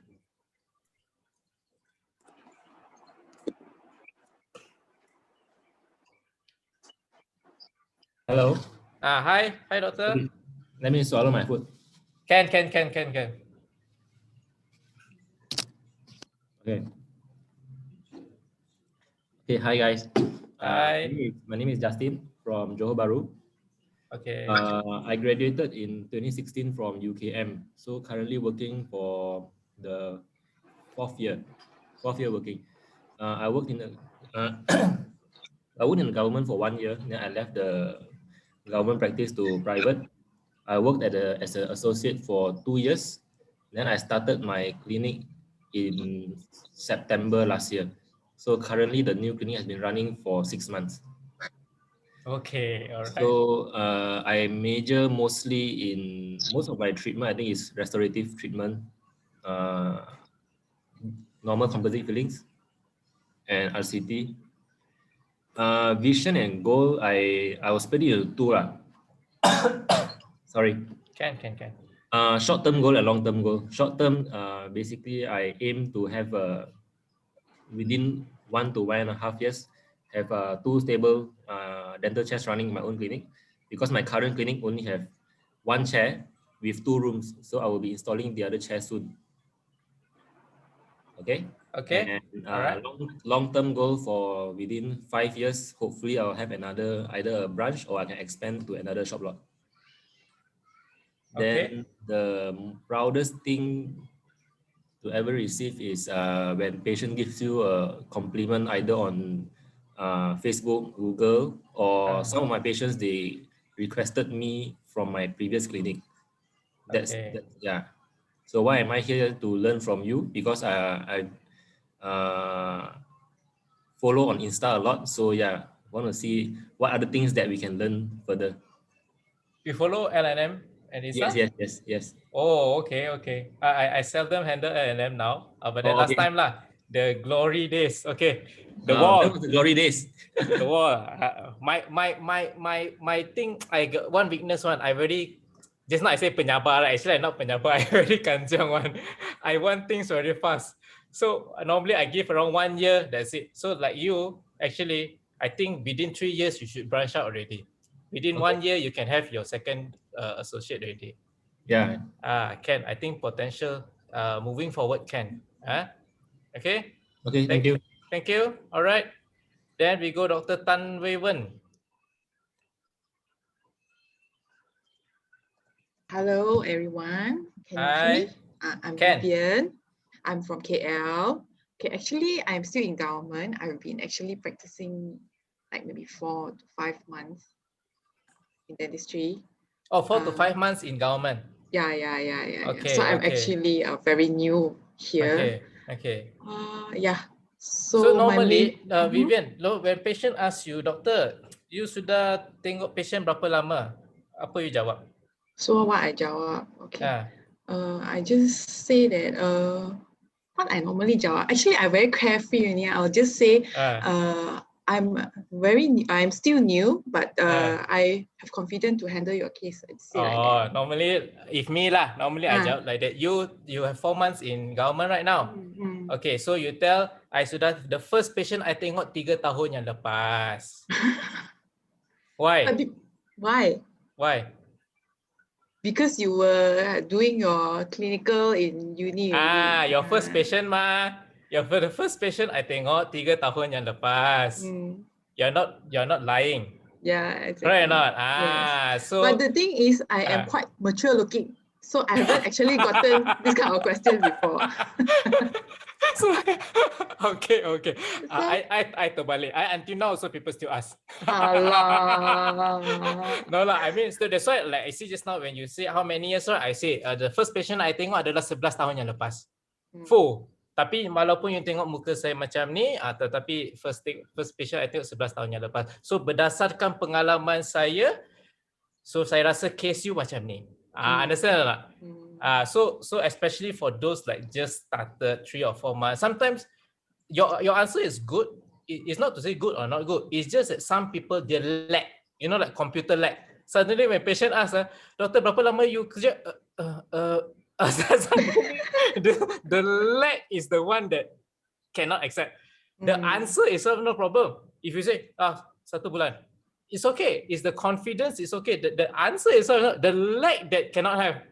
Hello. Hi, doctor. Let me swallow my food. Can. Okay. Okay, hi guys. Hi. My name is Justin from Johor Bahru. Okay. I graduated in 2016 from UKM. So currently working for the fourth year working. I worked in the I worked in the government for 1 year. Then I left the government practice to private. I worked as an associate for 2 years. Then I started my clinic in September last year. So currently the new clinic has been running for 6 months. Okay, all right. So I major mostly in most of my treatment, I think is restorative treatment, normal composite fillings, and RCT. Vision and goal, I was pretty two lah. Sorry. Can. Short-term goal and long-term goal. Short-term, basically, I aim to have within 1 to 1.5 years, have 2 stable dental chairs running in my own clinic, because my current clinic only have 1 chair with 2 rooms. So I will be installing the other chair soon. Okay. Okay. And all right. long-term goal for within 5 years, hopefully I'll have either a branch or I can expand to another shop lot. Okay. Then the proudest thing to ever receive is when patient gives you a compliment either on Facebook, Google, or some of my patients, they requested me from my previous clinic. Yeah. So why am I here to learn from you? Because I follow on Insta a lot. So yeah, want to see what other things that we can learn further. You follow LNM and Insta? Yes. Oh, okay. I seldom handle LNM now. But then last Okay. time lah, the glory days. Okay, the That wall. was the glory days. The wall. My thing. I got one weakness. I very. Just now I say penyabar. Right? Actually, I'm not penyabar. I very kanjiang one. I want things very fast. So normally I give around 1 year. That's it. So like you, actually, I think within 3 years you should branch out already. Within 1 year you can have your second associate already. Yeah. Can. I think potential moving forward can. Okay. Okay. Thank you. Thank you. All right. Then we go Dr. Tan Wei Wen. Hello, everyone. Can you hear me? I'm Vivian. I'm from KL. Okay, actually, I'm still in government. I've been actually practicing like maybe 4 to 5 months in dentistry. Oh, 4 to 5 months in government. Yeah. Okay. So I'm actually very new here. Okay. Yeah. So normally, Vivian, when patient asks you, doktor, you sudah tengok patient berapa lama? Apa you jawab? So what I jawab? Okay. I just say that what I normally jawab. Actually, I'm very carefree. I'll just say I'm still new, but I have confidence to handle your case. Like normally if me lah, I jawab like that. You have 4 months in government right now. Okay, so you tell I sudah the first patient I tengok 3 tahun yang lepas. Why? Why? Because you were doing your clinical in uni. Your first patient the first patient I tengok 3 tahun yang lepas. You're not lying. Yeah, exactly. Right or not? Yes. So but the thing is, I am quite mature looking, so I haven't actually gotten this kind of question before. So, okay. I terbalik. Until now also people still ask. No lah. I mean, so that's why like I see just now when you say how many years, right? I say the first patient I tengok adalah 11 tahun yang lepas. Full. Tapi walaupun you tengok muka saya macam ni, tetapi first patient I tengok 11 tahun yang lepas. So berdasarkan pengalaman saya, so saya rasa case you macam ni. Understand tak? So especially for those like just started 3 or 4 months, sometimes your answer is good. It's not to say good or not good. It's just that some people they lag. You know, like computer lag. Suddenly when patient asks, doktor berapa lama you kerja? The lag is the one that cannot accept. The answer is no problem. If you say 1 bulan, it's okay. It's the confidence. It's okay. The answer is the lag that cannot have.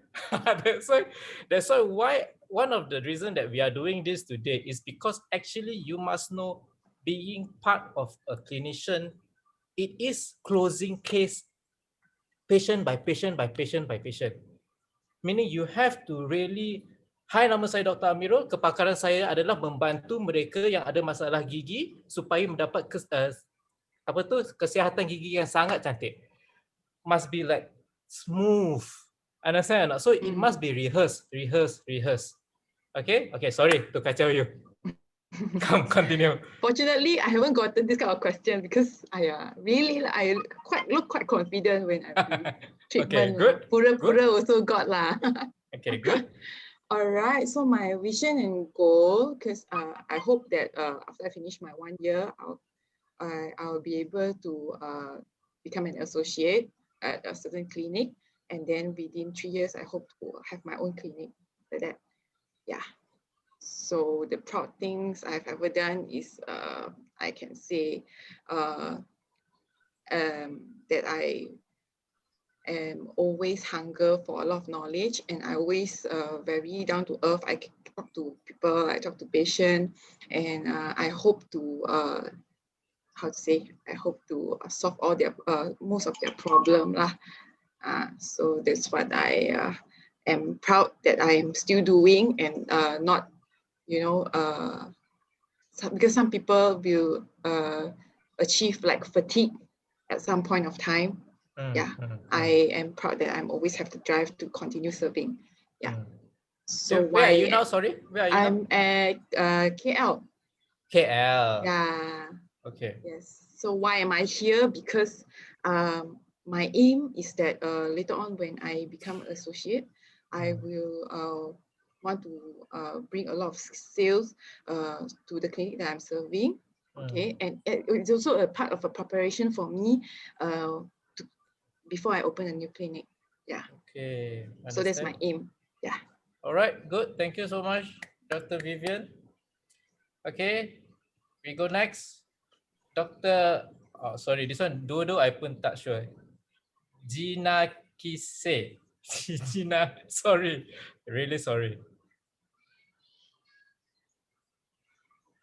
That's why one of the reasons that we are doing this today is because actually you must know, being part of a clinician, it is closing case patient by patient by patient by patient. Meaning you have to really, hi, nama saya Dr. Amirul, kepakaran saya adalah membantu mereka yang ada masalah gigi supaya mendapat kesihatan gigi yang sangat cantik. Must be like smooth. Understand or not? So it must be rehearsed. Okay, sorry to kacau you. Come, continue. Fortunately, I haven't gotten this kind of question because I look quite confident when I do treatment. Okay, good. Pura-pura also got lah. Okay, good. All right. So my vision and goal, because I hope that after I finish my 1 year, I'll be able to become an associate at a certain clinic, and then within 3 years, I hope to have my own clinic. Like that, yeah. So the proud things I've ever done is I can say that I am always hunger for a lot of knowledge, and I always very down to earth. I talk to people, I talk to patients, and I hope to I hope to solve all their most of their problem lah. So that's what I am proud that I am still doing, and not because some people will achieve like fatigue at some point of time. I am proud that I'm always have to drive to continue serving. So where are you now? Sorry, where are you I'm at KL. KL. Yeah. Okay. Yes. So why am I here? Because my aim is that later on when I become associate, I will want to bring a lot of sales to the clinic that I'm serving. Okay, and it's also a part of a preparation for me before I open a new clinic. Yeah. Okay. Understand. So that's my aim. Yeah. All right. Good. Thank you so much, Dr. Vivian. Okay. We go next. Dr. Oh, sorry. This one, Dodo, I pun tak sure. Gina Kise. Gina, sorry. Really sorry.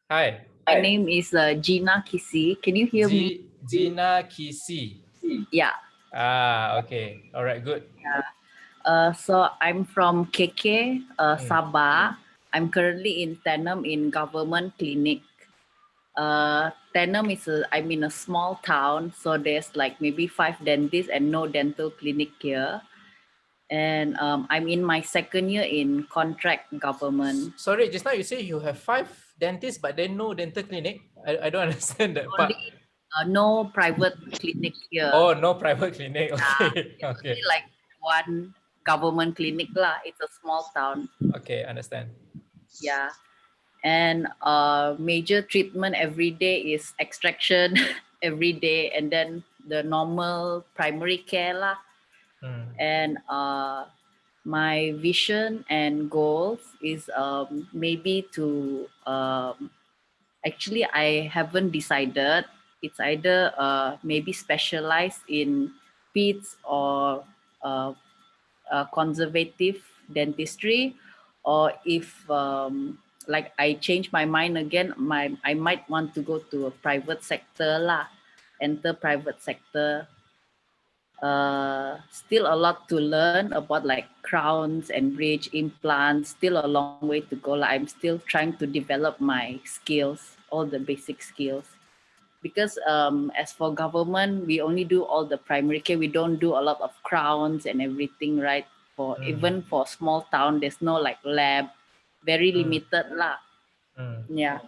Hi. My name is Gina Kisi. Can you hear me? Gina Kisi. Yeah. Okay. All right, good. So I'm from KK, Sabah. I'm currently in Tenem in government clinic. Tenem is I'm in a small town, so there's like maybe 5 dentists and no dental clinic here. And I'm in my second year in contract government. Sorry, just now you say you have 5 dentists, but then no dental clinic. I don't understand that part. No private clinic here. Oh, no private clinic. Okay. Okay. Only like one government clinic lah. It's a small town. Okay, understand. Yeah. And major treatment every day is extraction every day, and then the normal primary care lah. And my vision and goals is maybe to actually I haven't decided. It's either maybe specialize in PEDS or conservative dentistry, or if like I change my mind again, I might want to go to a private sector lah, enter private sector. Still a lot to learn about like crowns and bridge implants, still a long way to go. Like I'm still trying to develop my skills, all the basic skills. Because as for government, we only do all the primary care. We don't do a lot of crowns and everything, right? For even for small town, there's no like lab, very limited lah. Yeah.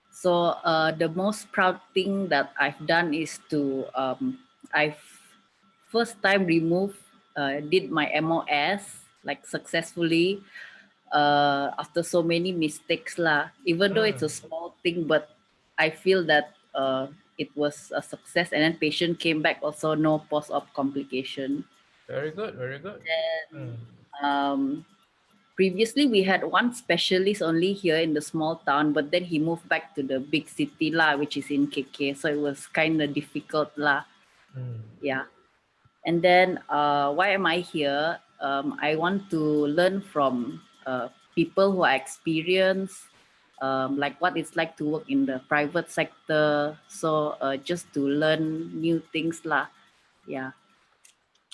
So the most proud thing that I've done is to I've first time did my MOS like successfully after so many mistakes lah. Even though it's a small thing, but I feel that it was a success, and then patient came back also, no post-op complication. Very good, very good. And previously we had one specialist only here in the small town, but then he moved back to the big city lah, which is in KK, so it was kind of difficult lah. Yeah. And then why am I here? I want to learn from people who are experienced, like what it's like to work in the private sector. So just to learn new things lah. Yeah.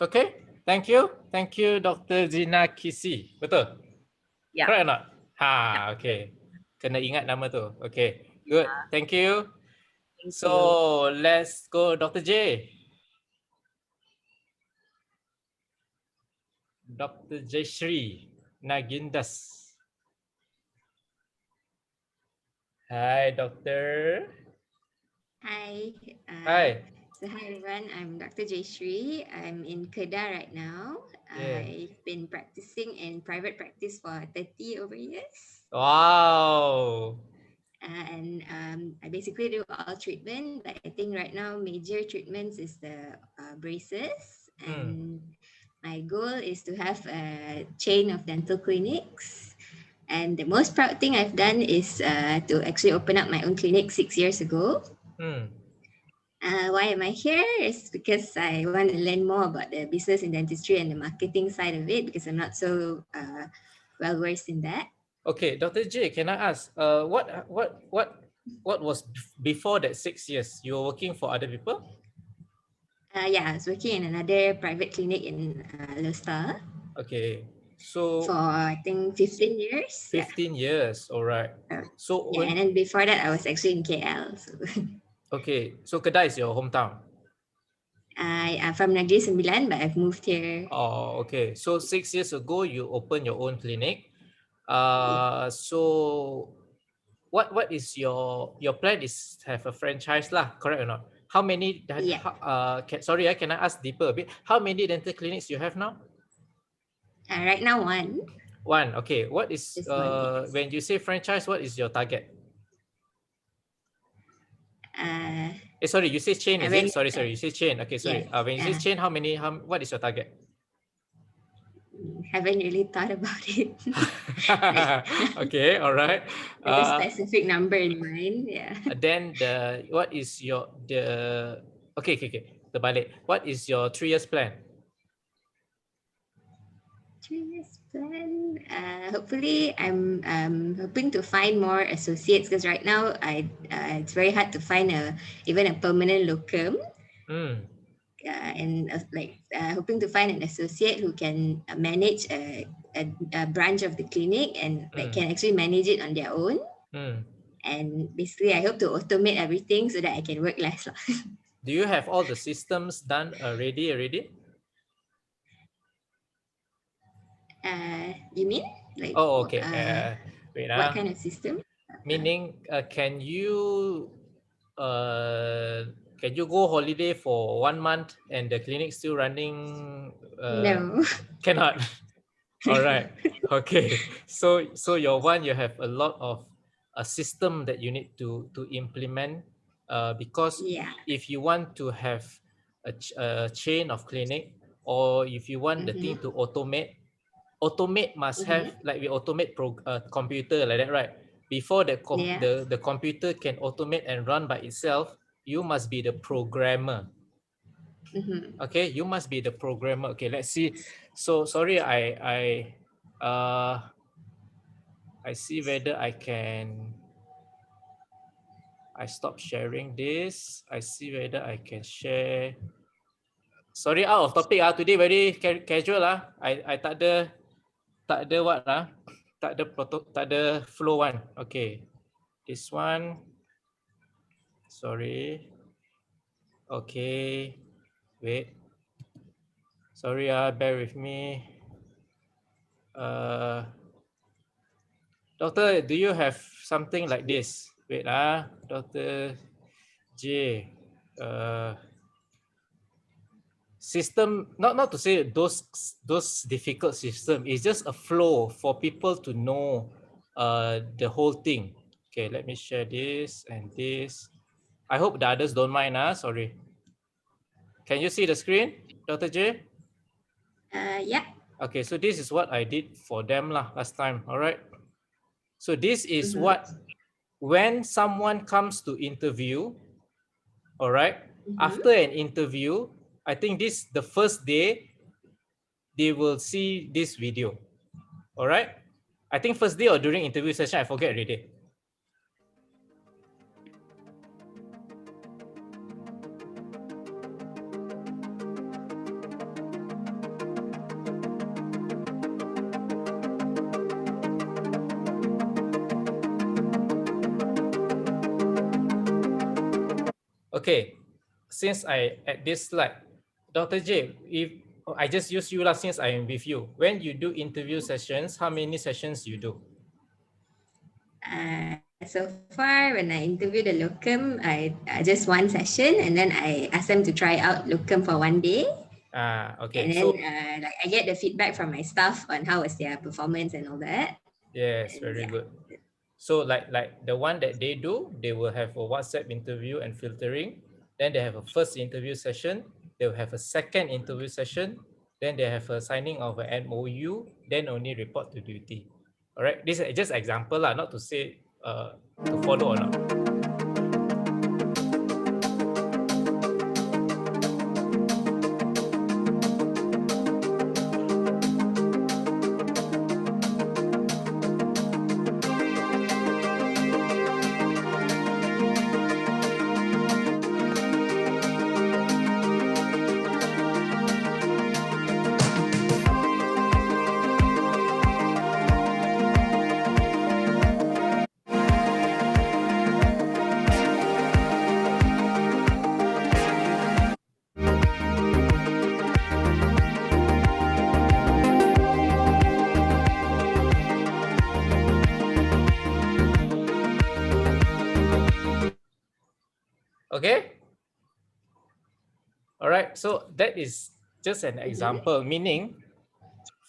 Okay, thank you. Thank you, Dr. Gina Kisi. Betul? Yeah. Correct or not? Okay. Kena ingat nama tu. Okay, good. Thank you. So let's go Dr. J. Dr. Jayshree Nagindas. Hi, doctor. Hi. Hi. So hi everyone, I'm Dr. Jayshree. I'm in Kedah right now. I've been practicing in private practice for 30 over years. Wow. And I basically do all treatment, but I think right now major treatments is the braces. And my goal is to have a chain of dental clinics. And the most proud thing I've done is to actually open up my own clinic 6 years ago. Why am I here? It's because I want to learn more about the business in dentistry and the marketing side of it, because I'm not so well versed in that. Okay, Dr. J, can I ask, what was before that 6 years? You were working for other people? Yeah, I was working in another private clinic in Lostar. Okay. for I think 15 years. 15 years, all right. So yeah, and then before that I was actually in KL. So. Okay, so Kedah is your hometown? I'm from Negeri Sembilan, but I've moved here. Oh, okay. So 6 years ago, you opened your own clinic. So what is your plan is have a franchise lah, correct or not? How many, sorry, can I ask deeper a bit? How many dental clinics you have now? Right now, one. One, okay. What is, yes. when you say franchise, what is your target? Sorry, you say chain, is it? Sorry, you say chain. Okay, sorry. Yes, When you say chain, what is your target? Haven't really thought about it. Okay, all right. Like a specific number in mind, yeah. Then what is your okay. Terbalik. What is your 3 years plan? 3 years plan. Hopefully, I'm hoping to find more associates because right now it's very hard to find even a permanent locum. And hoping to find an associate who can manage a branch of the clinic and can actually manage it on their own. And basically, I hope to automate everything so that I can work less. Do you have all the systems done already? You mean? Like, oh, okay. Wait, what kind of system? Meaning, can you go holiday for 1 month and the clinic still running? No. Cannot. All right. Okay. So your one, you have a lot of a system that you need to implement because if you want to have a chain of clinic, or if you want the thing to automate must have, like we automate computer like that, right? Before the computer can automate and run by itself, you must be the programmer. Okay, you must be the programmer. Okay, let's see. So sorry, I see whether I can. I stop sharing this. I see whether I can share. Sorry, out of topic. Today very casual. I tak ada what tak ada flow one. Okay, this one. Sorry. Okay, wait. Sorry, bear with me. Doctor, do you have something like this? Wait, Dr. J. System, not to say those difficult system, it's just a flow for people to know the whole thing. Okay, let me share this and this. I hope the others don't mind. Sorry. Can you see the screen, Dr. J? Yeah. Okay, so this is what I did for them last time. All right. So this is what, when someone comes to interview, all right, after an interview, I think this the first day they will see this video. All right. I think first day or during interview session, I forget already. Okay, since I at this slide, Dr. J, if I just use you since I am with you, when you do interview sessions, how many sessions you do? So far, when I interview the locum, I just one session, and then I ask them to try out locum for 1 day. Okay. And then I get the feedback from my staff on how was their performance and all that. Yes, very good. So like the one that they do, they will have a WhatsApp interview and filtering. Then they have a first interview session. They will have a second interview session. Then they have a signing of an MOU. Then only report to duty. All right. This is just example not to say to follow or not. Okay. All right. So that is just an example, meaning,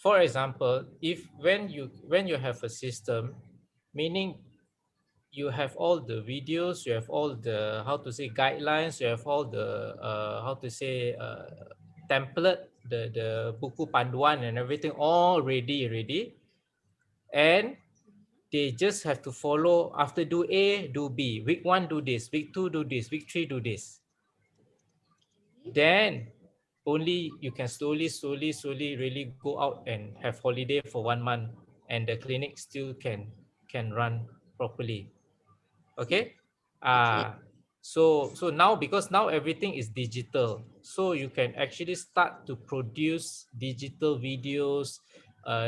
for example, if when you have a system, meaning you have all the videos, you have all the how to say guidelines, you have all the how to say template, the buku panduan and everything all ready, and they just have to follow. After do A, do B. Week 1 do this, week 2 do this, week 3 do this. Then only you can slowly really go out and have holiday for 1 month, and the clinic still can run properly. Okay. So now, because now everything is digital, so you can actually start to produce digital videos,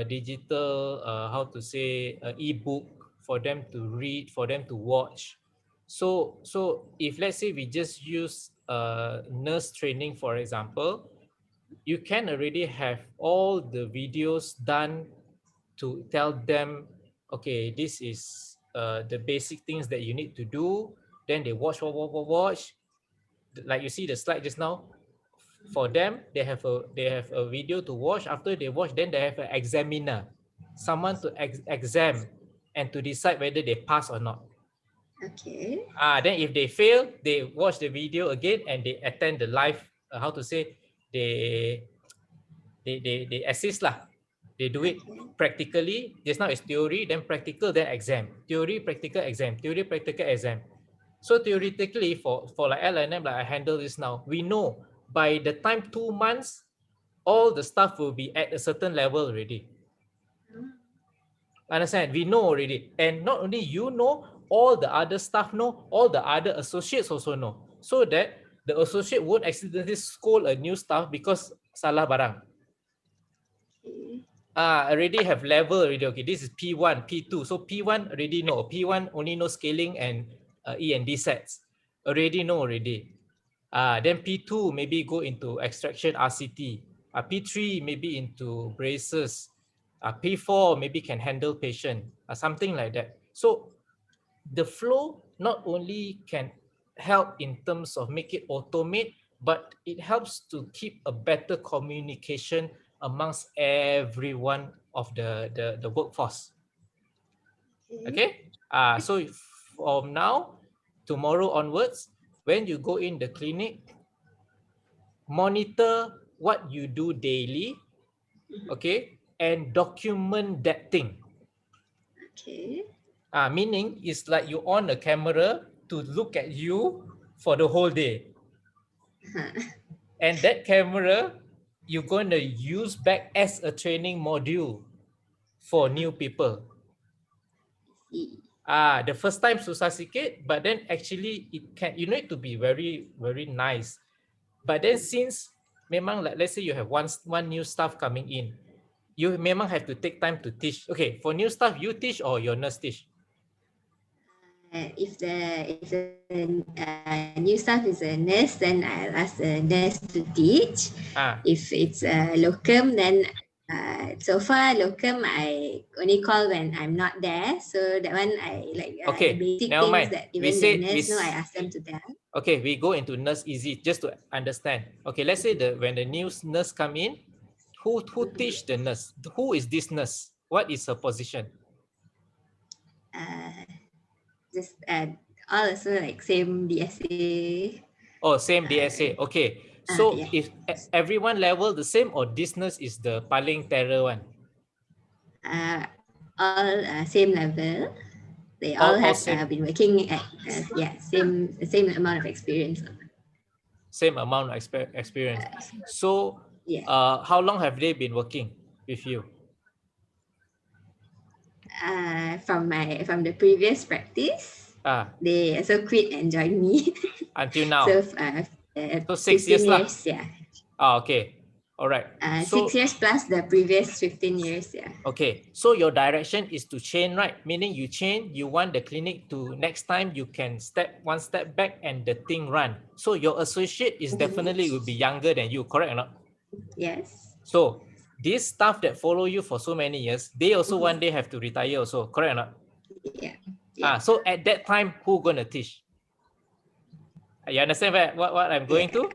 digital how to say ebook for them to read, for them to watch. So if let's say we just use nurse training, for example, you can already have all the videos done to tell them, okay, this is the basic things that you need to do. Then they watch. Like you see the slide just now. For them, they have a video to watch. After they watch, then they have an examiner, someone to exam and to decide whether they pass or not. Okay. Then if they fail, they watch the video again and they attend the live. How to say, they assist lah. They do it practically. Just now it's theory, then practical, then exam. Theory, practical, exam. Theory, practical, exam. So theoretically, for like LNM, like I handle this now, we know by the time 2 months, all the stuff will be at a certain level already. Understand? We know already. And not only you know, all the other staff know, all the other associates also know. So that the associate won't accidentally scold a new staff because salah barang. Already have level already. Okay, this is P1, P2. So P1 already know. P1 only know scaling and E and D sets. Already know already. Then P2 maybe go into extraction RCT. P3 maybe into braces. P4 maybe can handle patient. Something like that. So the flow not only can help in terms of make it automate, but it helps to keep a better communication amongst everyone of the workforce. Okay. So from now, tomorrow onwards, when you go in the clinic, monitor what you do daily, okay, and document that thing. Okay. Meaning it's like you on a camera to look at you for the whole day. And that camera, you're going to use back as a training module for new people. The first time susah sikit, but then actually you need to be very, very nice. But then since memang, like, let's say you have one new staff coming in, you memang have to take time to teach. Okay, for new staff, you teach or your nurse teach? If the new staff is a nurse, then I'll ask the nurse to teach. If it's a locum, then so far locum I only call when I'm not there. So that one I like okay, the basic never things mind. that even the nurse know, I ask them to tell. Okay, we go into nurse easy just to understand. Okay, let's say when the new nurse come in, who teach the nurse? Who is this nurse? What is her position? Just all also like same DSA. Oh, same DSA. Okay. So if everyone level the same, or this nurse is the paling terror one? All same level. They all have been working at same amount of experience. Same amount of experience. So how long have they been working with you? From the previous practice, they also quit and joined me. Until now. So 6 years lah. Yeah. Okay. All right. 6 years plus the previous 15 years. Yeah. Okay. So your direction is to chain, right? Meaning you chain. You want the clinic to next time you can one step back and the thing run. So your associate is definitely will be younger than you. Correct or not? Yes. So these staff that follow you for so many years, they also one day have to retire also, correct or not? Yeah. So at that time, who gonna teach? You understand what I'm going to?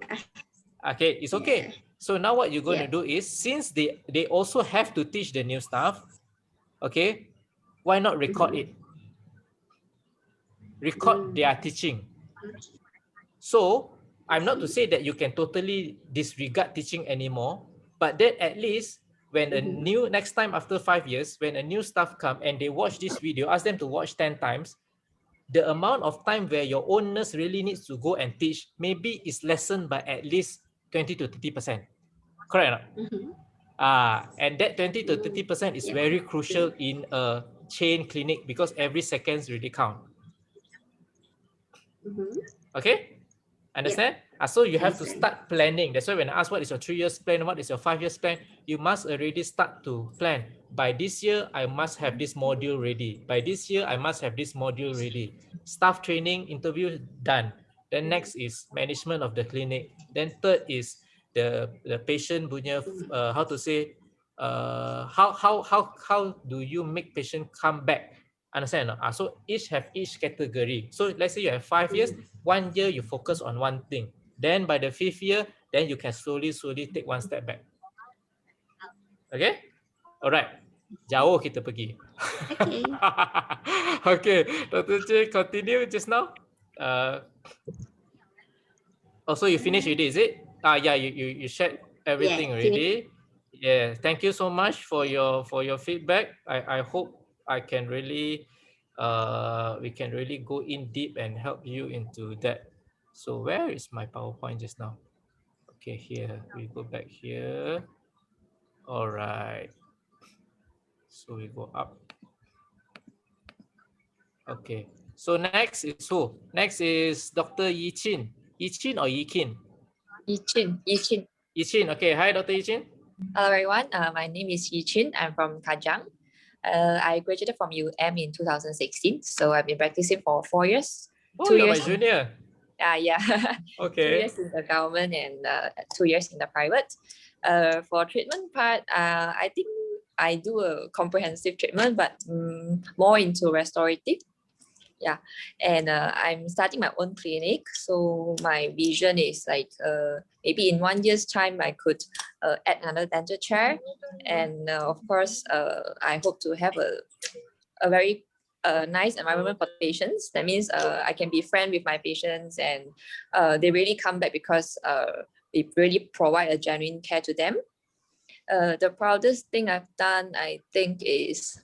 Okay, it's okay. So now what you're going to do is, since they also have to teach the new stuff, okay, why not record it? Record their teaching. So I'm not to say that you can totally disregard teaching anymore, but then at least when a new, next time after 5 years, when a new staff come and they watch this video, ask them to watch 10 times, the amount of time where your own nurse really needs to go and teach maybe is lessened by at least 20 to 30%. Correct or not? And that 20 to 30% is very crucial in a chain clinic because every seconds really count. Okay? Understand? So you have to start planning. That's why when I ask what is your 3 years plan, what is your 5 years plan, you must already start to plan. By this year, I must have this module ready. By this year, I must have this module ready. Staff training, interview done. Then next is management of the clinic. Then third is the patient punya how to say how do you make patient come back? Understand or not? So each have each category. So let's say you have 5 years, 1 year you focus on one thing. Then by the 5th year, then you can slowly take one step back. Okay? Alright. Jauh kita pergi. Okay. Okay, Dr. J, continue just now. Also, you finished already, is it? Yeah, you shared everything already. Yeah, thank you so much for your feedback. I hope I can really we can really go in deep and help you into that. So where is my PowerPoint just now? Okay, here we go back here. All right. So we go up. Okay. So next is who? Next is Dr. Yichin. Yichin or Yikin? Yichin. Yichin. Okay. Hi, Dr. Yichin. Hello, everyone. My name is Yichin. I'm from Kajang. I graduated from UM in 2016. So I've been practicing for 4 years. Oh, you're my junior. Yeah. Okay. 2 years in the government and 2 years in the private. For treatment part, I think I do a comprehensive treatment, but more into restorative. Yeah, and I'm starting my own clinic. So my vision is like maybe in 1 year's time, I could add another dental chair. And of course, I hope to have a very nice environment for patients. That means I can be friend with my patients and they really come back because we really provide a genuine care to them. The proudest thing I've done, I think, is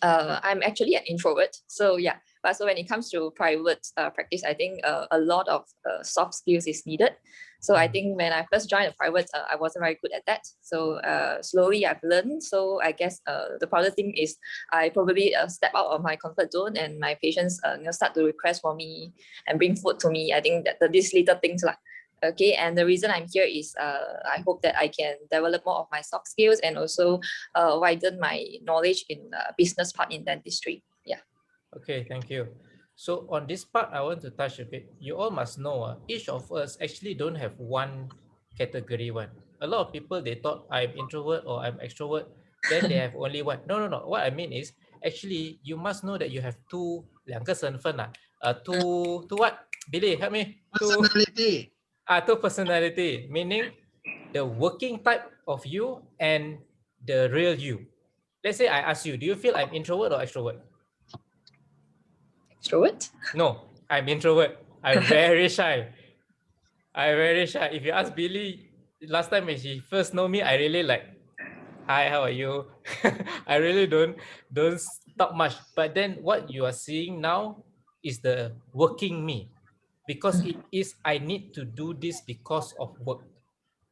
I'm actually an introvert. So yeah, but so when it comes to private practice, I think a lot of soft skills is needed. So I think when I first joined the private, I wasn't very good at that. So slowly I've learned. So I guess the proudest thing is I probably step out of my comfort zone and my patients start to request for me and bring food to me. I think that these little things lah. Okay, and the reason I'm here is I hope that I can develop more of my soft skills and also widen my knowledge in business part in dentistry. Yeah. Okay, thank you. So on this part, I want to touch a bit. You all must know, each of us actually don't have one category one. A lot of people, they thought I'm introvert or I'm extrovert, then they have only one. No. What I mean is, actually, you must know that you have two what? Billy, help me. Personality. Two personality, meaning the working type of you and the real you. Let's say I ask you, do you feel I'm introvert or extrovert? Extrovert? No, I'm introvert. I'm very shy. I'm very shy. If you ask Billy, last time when she first know me, I really like, hi, how are you? I really don't talk much. But then what you are seeing now is the working me. Because it is, I need to do this because of work.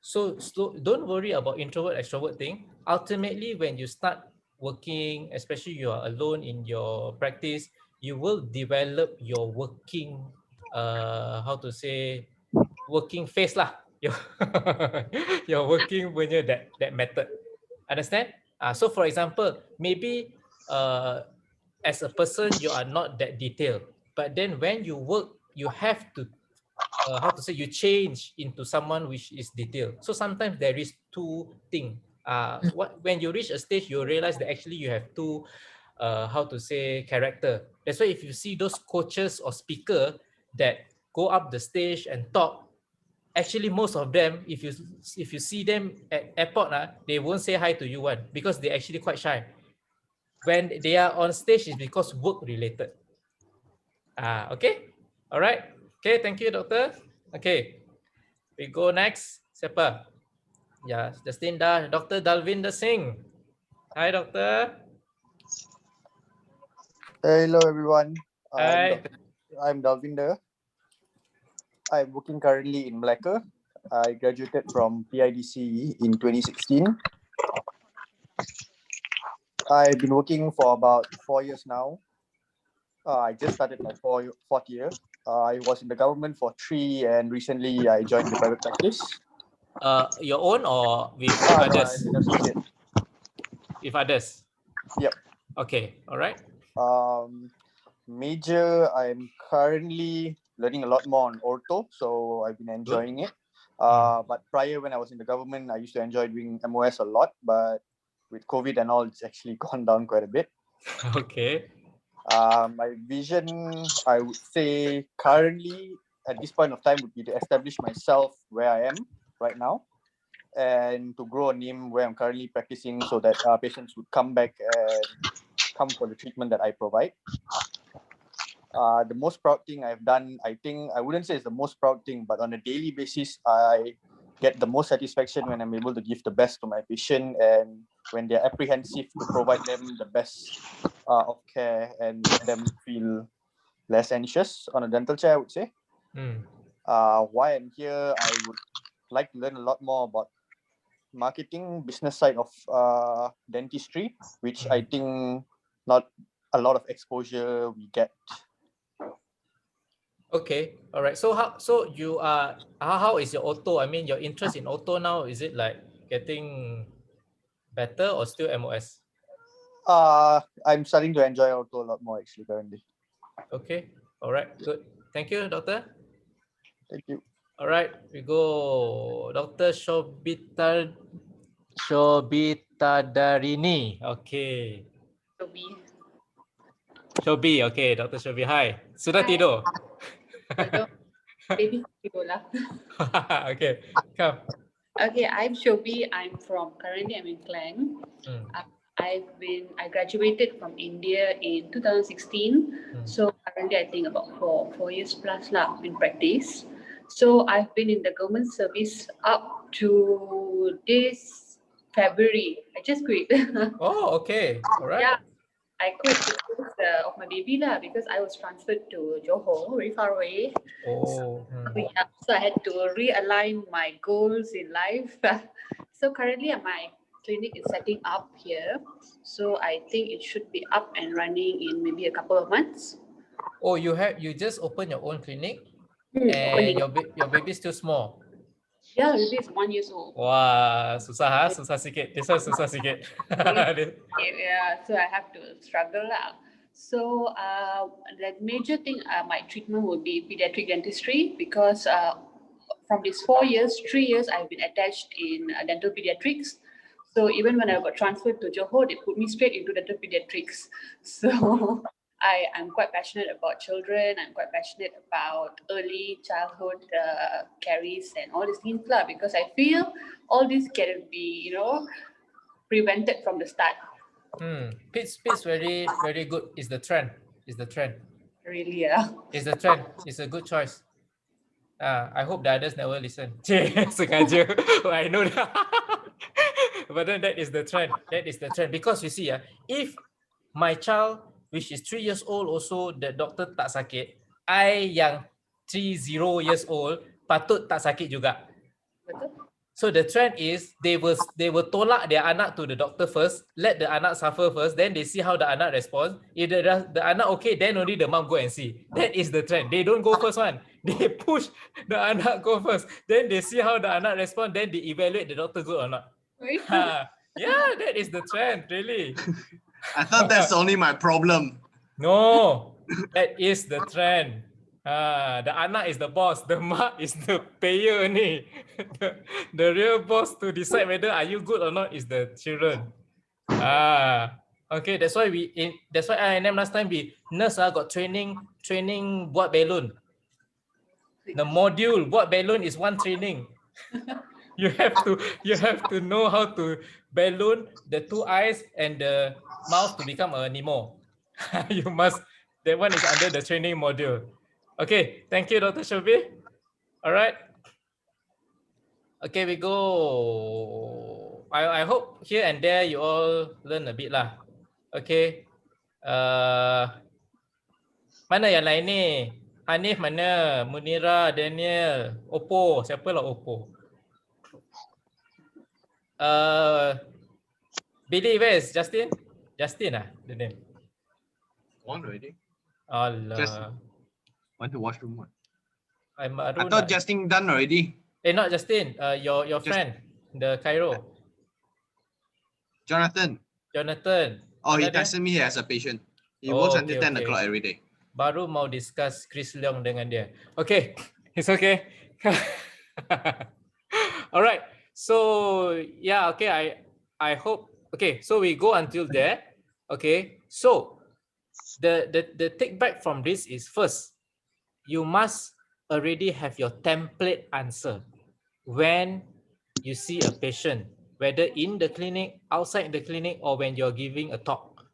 So don't worry about introvert, extrovert thing. Ultimately, when you start working, especially you are alone in your practice, you will develop your working, working face lah. Your working punya that method. Understand? So for example, maybe as a person, you are not that detailed. But then when you work, you have to, you change into someone which is detailed. So sometimes there is two things. When you reach a stage, you realize that actually you have two, character. That's why if you see those coaches or speaker that go up the stage and talk, actually most of them, if you see them at airport, they won't say hi to you one because they're actually quite shy. When they are on stage, it's because work related. Okay, all right. Okay, thank you, doctor. Okay, we go next. Siapa? Ya, Justin dah. Dr. Dalvinder Singh. Hi, doctor. Hello everyone. Hi. I'm Dalvinder. I'm working currently in Malacca. I graduated from PIDC in 2016. I've been working for about 4 years now. I just started my fourth year. I was in the government for 3 and recently I joined the private practice. Your own or with No, others? I'm an associate. With others? Yep. Okay, all right. Major, I'm currently learning a lot more on ortho, so I've been enjoying it. But prior, when I was in the government, I used to enjoy doing MOS a lot, but with COVID and all, it's actually gone down quite a bit. Okay. My vision, I would say currently at this point of time would be to establish myself where I am right now and to grow a name where I'm currently practicing so that patients would come back and come for the treatment that I provide. The most proud thing I've done, I think, I wouldn't say it's the most proud thing, but on a daily basis, I get the most satisfaction when I'm able to give the best to my patient and when they're apprehensive to provide them the best of care and make them feel less anxious on a dental chair, I would say. Why I'm here, I would like to learn a lot more about marketing, business side of dentistry, which I think not a lot of exposure we get. Okay, all right. So how is your auto? I mean, your interest in auto now, is it like getting better or still MOS? I'm starting to enjoy auto a lot more actually currently. Okay, all right, good. Thank you, doctor. Thank you. All right, we go Dr. Shobitadarini. Okay. Shobi, okay, Dr. Shobi. Hi. Sudah tidur? Baby tidur lah. Okay, come. Okay, I'm Shobi. Currently I'm in Klang. I graduated from India in 2016. So currently I think about four years plus lah in practice. So I've been in the government service up to this February. I just quit. Oh, okay. All right. Yeah, I quit because of my baby lah, because I was transferred to Johor, very far away. Oh. So I had to realign my goals in life. So currently my clinic is setting up here. So I think it should be up and running in maybe a couple of months. Oh, you just opened your own clinic? And your baby is still small? Yeah, baby is 1 year old. Wah, susah sikit. This one susah sikit. Yeah, so I have to struggle lah. So the major thing, my treatment will be pediatric dentistry because from these 4 years, 3 years I've been attached in dental pediatrics. So even when I got transferred to Johor, they put me straight into dental pediatrics. So I'm quite passionate about children. I'm quite passionate about early childhood caries and all these things lah, because I feel all this can be, prevented from the start. Pete's very, very good. Is the trend. Really, yeah. It's the trend. It's a good choice. I hope the others never listen. Sengaja. I know that. But then that is the trend. Because you see, if my child, which is 3 years old also, the doctor tak sakit, I yang 30 years old, patut tak sakit juga. Betul. So the trend is they will tolak their anak to the doctor first, let the anak suffer first, then they see how the anak responds. If the anak okay, then only the mom go and see. That is the trend. They don't go first one. They push the anak go first. Then they see how the anak responds, then they evaluate the doctor good or not. Yeah, that is the trend, really. I thought that's only my problem. No, that is the trend. The anak is the boss, the mak is the payer ni. The real boss to decide whether are you good or not is the children. Okay, that's why I&M last time nurse got training buat balloon. The module, buat balloon is one training. You have to know how to balloon the two eyes and the mouth to become a Nemo. You must, that one is under the training module. Okay, thank you, Dr. Shobi. All right. Okay, we go. I hope here and there you all learn a bit lah. Okay. Mana yang lain ni? Hanif mana? Munira, Daniel, Oppo. Siapa lah Oppo? Billy, where's Justin? Justin lah the name. On already. Allah. Just went to washroom. I thought Justin done already. Not Justin. Your friend, the Cairo. Jonathan. Oh, he texted me as a patient. He works until 10 o'clock every day. Baru mau discuss Chris Leong dengan dia. Okay, it's okay. All right. So yeah, okay. I hope. Okay, so we go until there. Okay, so the take back from this is, first, you must already have your template answer when you see a patient, whether in the clinic, outside the clinic, or when you're giving a talk,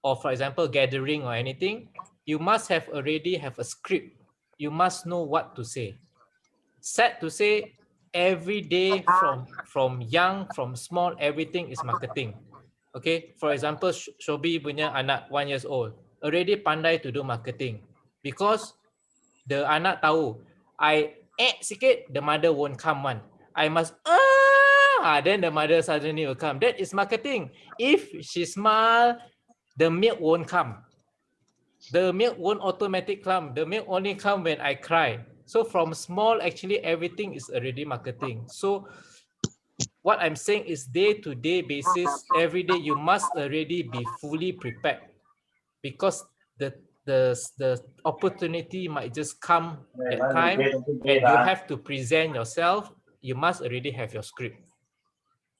or for example, gathering or anything. You must have already have a script. You must know what to say. Sad to say, every day from young, from small, everything is marketing. Okay, for example, Shobi punya anak 1 years old already pandai to do marketing because the anak tahu, I sikit, the mother won't come one. I must then the mother suddenly will come. That is marketing. If she smile, the milk won't come. The milk won't automatically come. The milk only come when I cry. So from small, actually everything is already marketing. So what I'm saying is day-to-day basis, every day you must already be fully prepared, because the opportunity might just come at time and you have to present yourself. You must already have your script.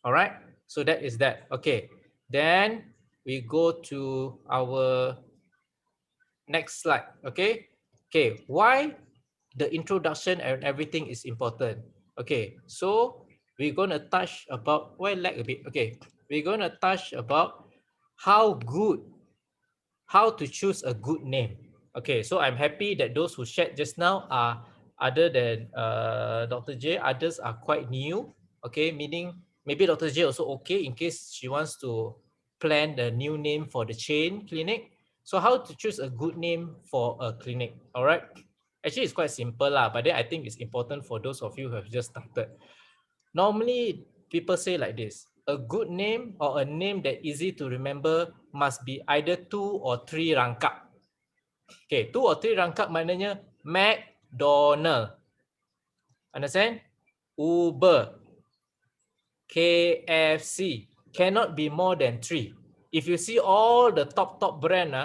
All right. So that is that. Okay. Then we go to our next slide. Okay. Okay. Why the introduction and everything is important? Okay. So we're going to touch about, well, like a bit. Okay. We're going to touch about how to choose a good name. Okay. So I'm happy that those who shared just now are, other than Dr. J, others are quite new. Okay. Meaning maybe Dr. J also okay in case she wants to plan the new name for the chain clinic. So how to choose a good name for a clinic? All right. Actually, it's quite simple lah, but then I think it's important for those of you who have just started. Normally, people say like this: a good name or a name that easy to remember must be either 2 or 3 rangkap. Okay, 2 or 3 rangkap maknanya McDonald. Understand? Uber, KFC. Cannot be more than 3. If you see all the top brand,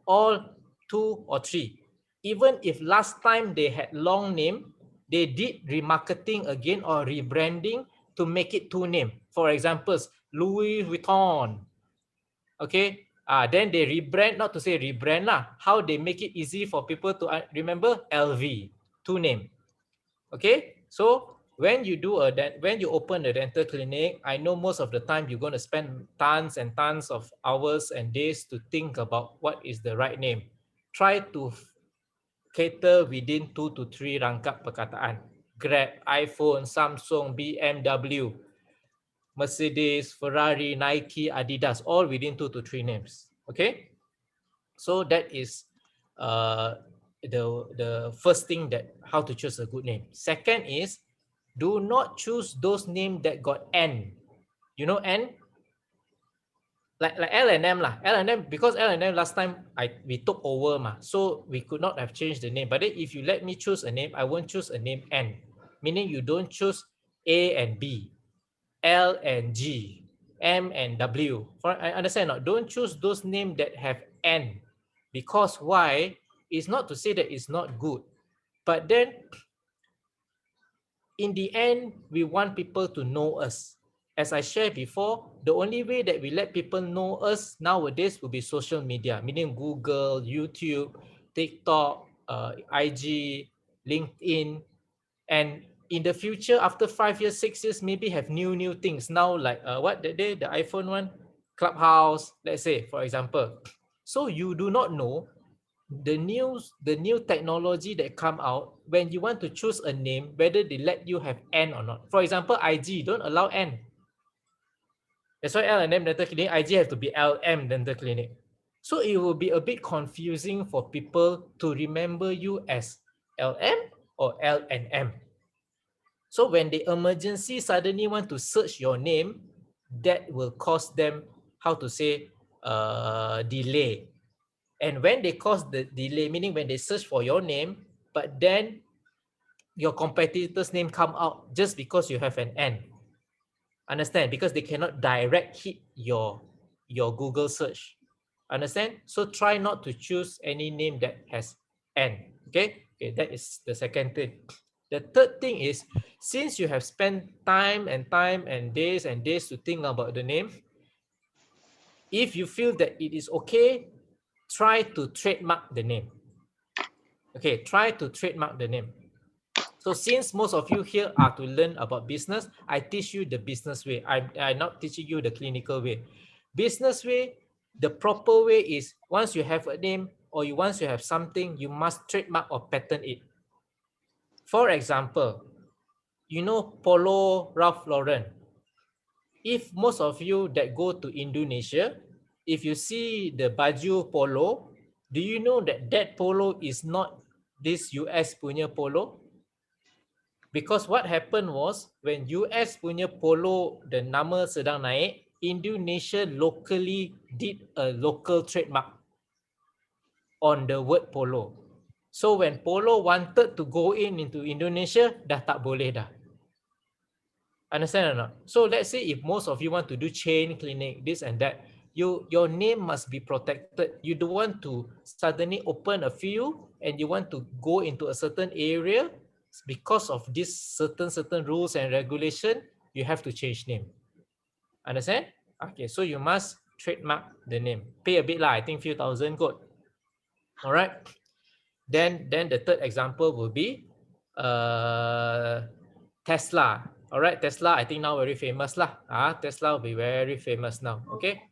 all 2 or 3. Even if last time they had long name, they did remarketing again or rebranding to make it 2 name. For example, Louis Vuitton. Okay, then they rebrand, not to say rebrand lah. How they make it easy for people to remember? LV, 2 name. Okay, so when you open a dental clinic, I know most of the time you're going to spend tons and tons of hours and days to think about what is the right name. Try to cater within 2 to 3 rangkap perkataan. Grab, iPhone, Samsung, BMW, Mercedes, Ferrari, Nike, Adidas, all within 2 to 3 names. Okay, so that is the first thing, that how to choose a good name. Second is, do not choose those names that got N. You know N? Like L&M lah. L&M, because L&M last time we took over so we could not have changed the name. But then if you let me choose a name, I won't choose a name N. Meaning you don't choose A and B, L and G, M and W. I understand not? Don't choose those names that have N. Because why? It's not to say that it's not good. But then in the end, we want people to know us. As I shared before, the only way that we let people know us nowadays will be social media, meaning Google, YouTube, TikTok, IG, LinkedIn, and in the future, after 5 years, 6 years, maybe have new things. Now, like what that day, the iPhone one, Clubhouse, let's say, for example. So you do not know the new technology that come out when you want to choose a name, whether they let you have N or not. For example, IG don't allow N. That's why L&M Dental Clinic, IG have to be LM Dental Clinic. So it will be a bit confusing for people to remember you as LM or L&M. So when the emergency suddenly want to search your name, that will cause them, how to say, delay. And when they cause the delay, meaning when they search for your name, but then your competitor's name come out just because you have an N. Understand? Because they cannot direct hit your Google search. Understand? So try not to choose any name that has N. Okay? Okay, that is the second thing. The third thing is, since you have spent time and days to think about the name, if you feel that it is okay, try to trademark the name. Okay, try to trademark the name. So since most of you here are to learn about business, I teach you the business way. I'm not teaching you the clinical way. Business way, the proper way is once you have a name or once you have something, you must trademark or patent it. For example, you know Polo Ralph Lauren. If most of you that go to Indonesia, if you see the baju polo, do you know that that polo is not this US punya polo? Because what happened was when US punya polo, the nama sedang naik, Indonesia locally did a local trademark on the word polo. So when polo wanted to go into Indonesia, dah tak boleh dah. Understand or not? So let's say if most of you want to do chain clinic, this and that, your name must be protected. You don't want to suddenly open a few and you want to go into a certain area because of this certain rules and regulation, you have to change name. Understand? Okay, so you must trademark the name. Pay a bit lah, I think few thousand kot. All right. Then the third example will be Tesla. All right, Tesla, I think now very famous lah. Tesla will be very famous now. Okay.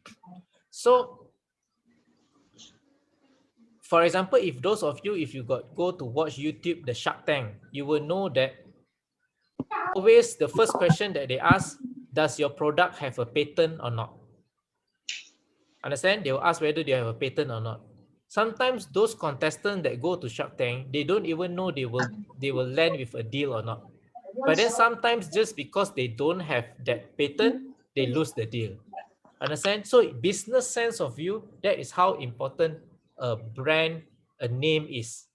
So, for example, if those of you, if you go to watch YouTube, the Shark Tank, you will know that always the first question that they ask, does your product have a patent or not? Understand? They will ask whether they have a patent or not. Sometimes those contestants that go to Shark Tank, they don't even know they will land with a deal or not. But then sometimes just because they don't have that patent, they lose the deal. Understand? So business sense of view, that is how important a brand, a name is.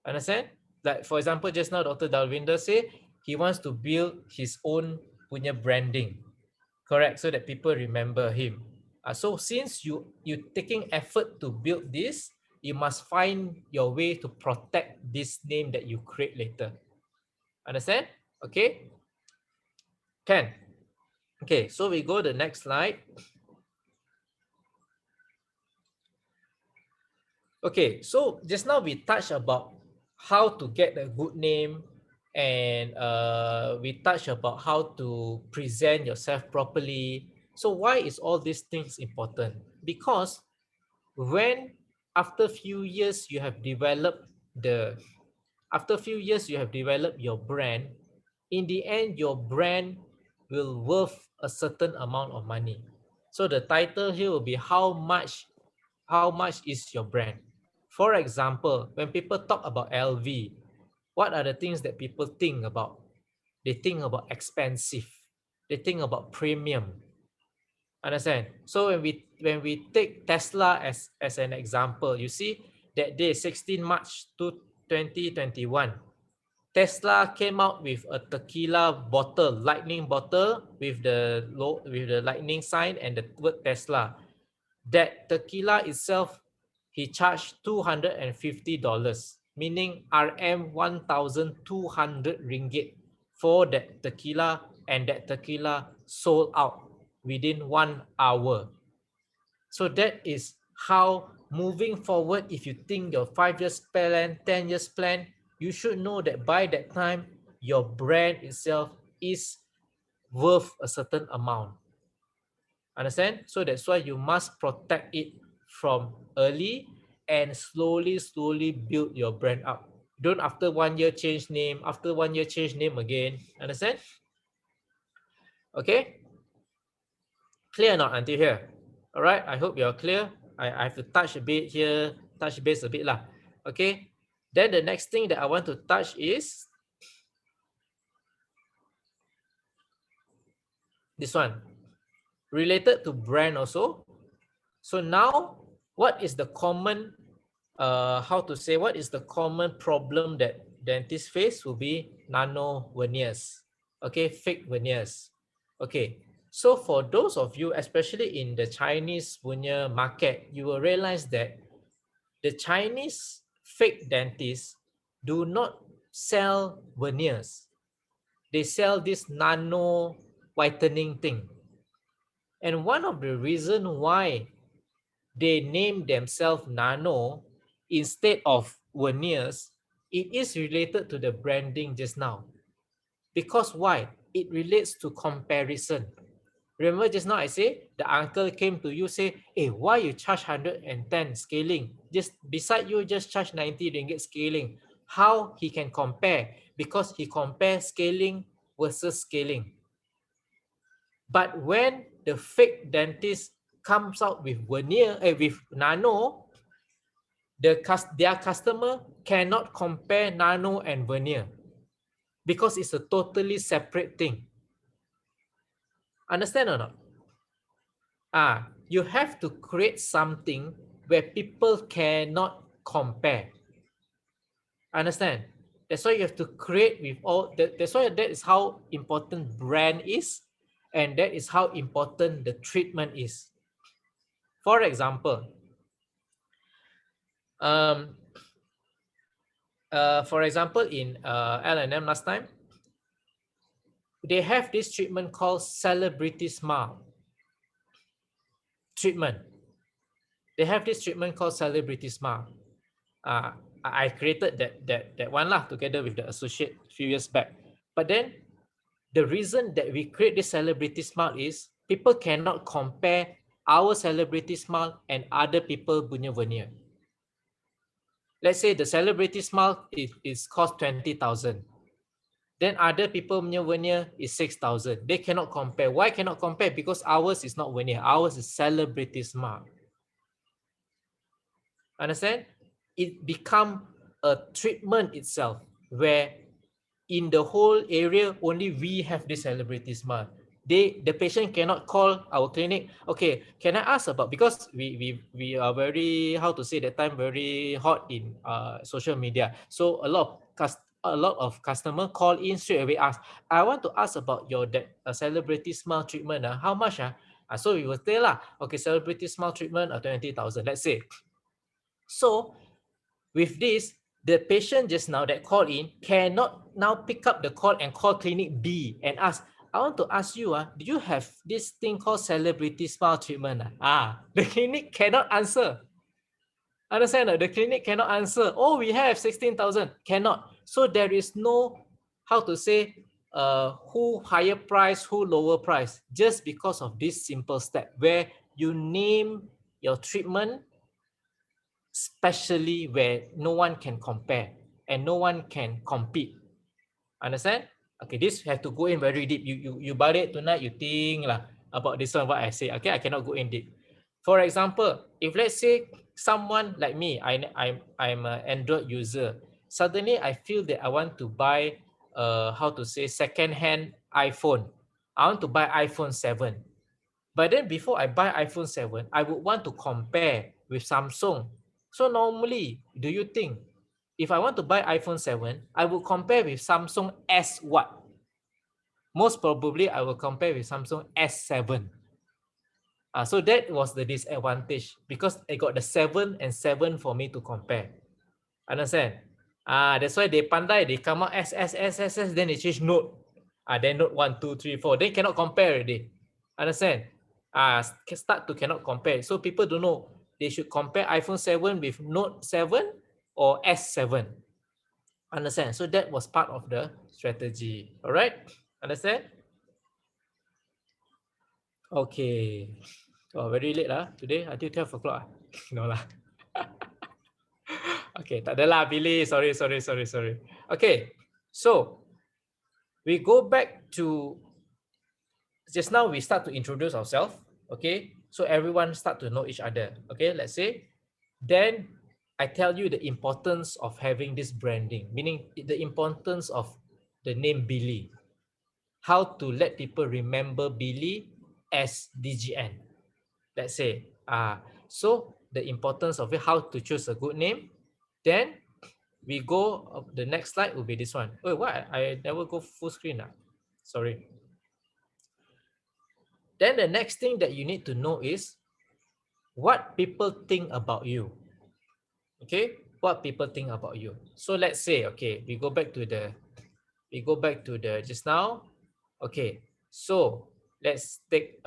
Understand? Like for example, just now Dr. Dalvinder said he wants to build his own punya branding. Correct? So that people remember him. So since you taking effort to build this, you must find your way to protect this name that you create later. Understand? Okay. Can. Okay, so we go to the next slide. Okay, so just now we touched about how to get a good name, and we touched about how to present yourself properly. So why is all these things important? Because when after few years you have developed your brand, in the end your brand will worth a certain amount of money. So the title here will be how much is your brand. For example, when people talk about LV, what are the things that people think about? They think about expensive. They think about premium. Understand? So when we take Tesla as an example, you see that day 16 March 2021, Tesla came out with a tequila bottle, lightning bottle with the lightning sign and the word Tesla. That tequila itself, he charged $250, meaning RM 1,200 ringgit for that tequila, and that tequila sold out within 1 hour. So that is how moving forward, if you think your 5 years plan, 10 years plan, you should know that by that time, your brand itself is worth a certain amount. Understand? So that's why you must protect it from early and slowly build your brand up. Don't after 1 year change name, after 1 year change name again. Understand? Okay? Clear or not until here? All right, I hope you're clear. I have to touch a bit here, touch base a bit lah. Okay? Then the next thing that I want to touch is this one. Related to brand also. So now, what is the common, what is the common problem that dentists face will be nano veneers. Okay, fake veneers. Okay, so for those of you, especially in the Chinese veneer market, you will realize that the Chinese fake dentists do not sell veneers. They sell this nano whitening thing. And one of the reasons why they name themselves nano instead of veneers, it is related to the branding just now. Because why? It relates to comparison. Remember just now I say, the uncle came to you say, hey, why you charge 110 scaling? Just beside you just charge 90 ringgit scaling. How he can compare? Because he compares scaling versus scaling. But when the fake dentist comes out with veneer, with nano, their customer cannot compare nano and veneer because it's a totally separate thing. Understand or not? You have to create something where people cannot compare. Understand? That's why you have to create with all that's why that is how important brand is, and that is how important the treatment is. For example, in L&M last time, they have this treatment called celebrity smile treatment. They have this treatment called celebrity smile. I created that one lah together with the associate a few years back. But then the reason that we create this celebrity smile is people cannot compare our celebrity smile and other people punya veneer. Let's say the celebrity smile is cost 20,000. Then other people punya veneer is 6,000. They cannot compare. Why cannot compare? Because ours is not veneer. Ours is celebrity smile. Understand? It become a treatment itself where in the whole area only we have this celebrity smile. The patient cannot call our clinic. Okay, can I ask about, because we are very, how to say, that time very hot in social media. So a lot of customer call in straight away ask, I want to ask about your celebrity smile treatment. How much? So we will tell lah, okay, celebrity smile treatment 20,000, let's say. So with this, the patient just now that called in cannot now pick up the call and call clinic B and ask, I want to ask you, do you have this thing called celebrity smile treatment? The clinic cannot answer. Understand? The clinic cannot answer. Oh, we have 16,000. Cannot. So there is no, how to say, who higher price, who lower price, just because of this simple step where you name your treatment especially where no one can compare and no one can compete. Understand? Okay, this have to go in very deep. You balik tonight, you think lah about this one, what I say. Okay, I cannot go in deep. For example, if let's say someone like me, I'm an Android user. Suddenly, I feel that I want to buy, how to say, second-hand iPhone. I want to buy iPhone 7. But then before I buy iPhone 7, I would want to compare with Samsung. So normally, do you think if I want to buy iPhone 7, I would compare with Samsung S what? Most probably, I will compare with Samsung S7. So that was the disadvantage because I got the 7 and 7 for me to compare. Understand? That's why they pandai, they come out S, then they change Note. Then Note 1, 2, 3, 4. They cannot compare already. Understand? Start to cannot compare. So people don't know. They should compare iPhone 7 with Note 7 or S7. Understand? So that was part of the strategy. All right? Understand? Okay. Oh, very late lah today until 12 o'clock. No lah. Okay, tak adalah Billy. Sorry. Okay, so we go back to just now we start to introduce ourselves. Okay, so everyone start to know each other. Okay, let's say then I tell you the importance of having this branding, meaning the importance of the name Billy. How to let people remember Billy as DGN. Let's say, so the importance of it, how to choose a good name. Then we go, the next slide will be this one. Oh, what? I never go full screen. Sorry. Then the next thing that you need to know is what people think about you. Okay, what people think about you. So let's say, okay, we go back to the just now. Okay, so let's take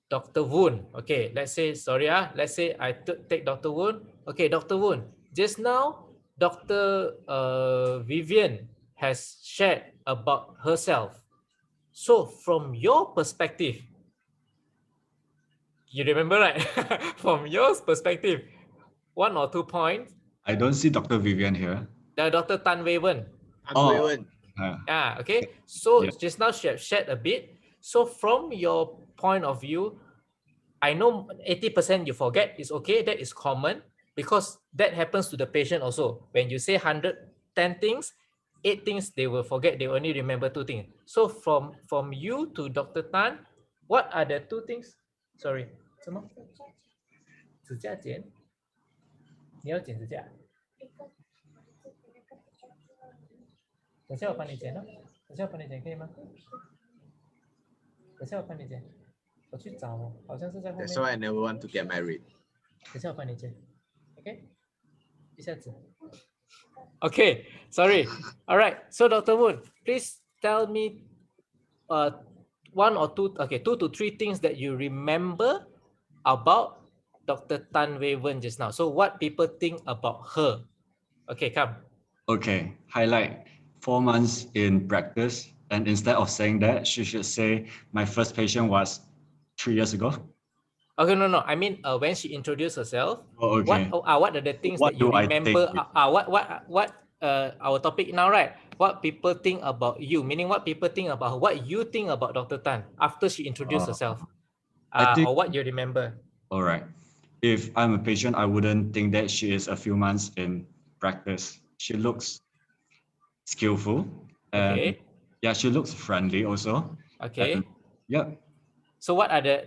Dr. Woon. Okay, let's say, sorry, let's say I take Dr. Woon. Okay, Dr. Woon, just now Dr. Vivian has shared about herself. So from your perspective, you remember, right? From your perspective, 1 or 2 points. I don't see Dr. Vivian here. Dr. Tan Wei Wen. Okay. So just now she shared a bit. So from your point of view, I know 80% you forget is okay. That is common because that happens to the patient also. When you say 110 things, 8 things they will forget. They only remember 2 things. So from you to Dr. Tan, what are the 2 things? Sorry. 什么？指甲剪？你要剪指甲？等下我帮你剪哦。等下我帮你剪可以吗？等下我帮你剪。我去找哦，好像是在后面。That's why I never want to get married. 等下我帮你剪 ，OK？ 一下子。Okay, sorry. All right. So Dr. Woon, please tell me, 1 or 2, okay, 2 to 3 things that you remember about Dr. Tan Wei Wen just now. So what people think about her? Okay, come. Okay, highlight 4 months in practice, and instead of saying that, she should say my first patient was 3 years ago. Okay, no. I mean, when she introduced herself, okay. What are the things What that you do I remember? think? What our topic now, right? What people think about you, meaning what people think about her, what you think about Dr. Tan after she introduced herself, I think, or what you remember. All right. If I'm a patient, I wouldn't think that she is a few months in practice. She looks skillful, and Okay. yeah, she looks friendly also. Okay. And, yeah. So what are the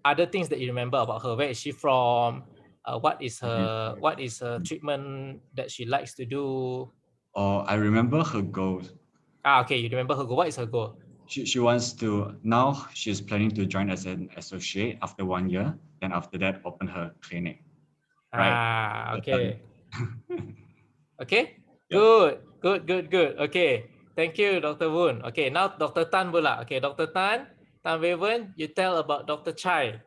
other things that you remember about her? Where is she from? What is her treatment that she likes to do? Oh, I remember her goals. Okay, you remember her goal. What is her goal? She wants to, now she's planning to join as an associate after 1 year, then after that open her clinic. Right. Okay. Okay. Yep. Good. Okay. Thank you, Dr. Woon. Okay, now Dr. Tan pula. Okay, Dr. Tan Wei Wen, you tell about Dr. Chai.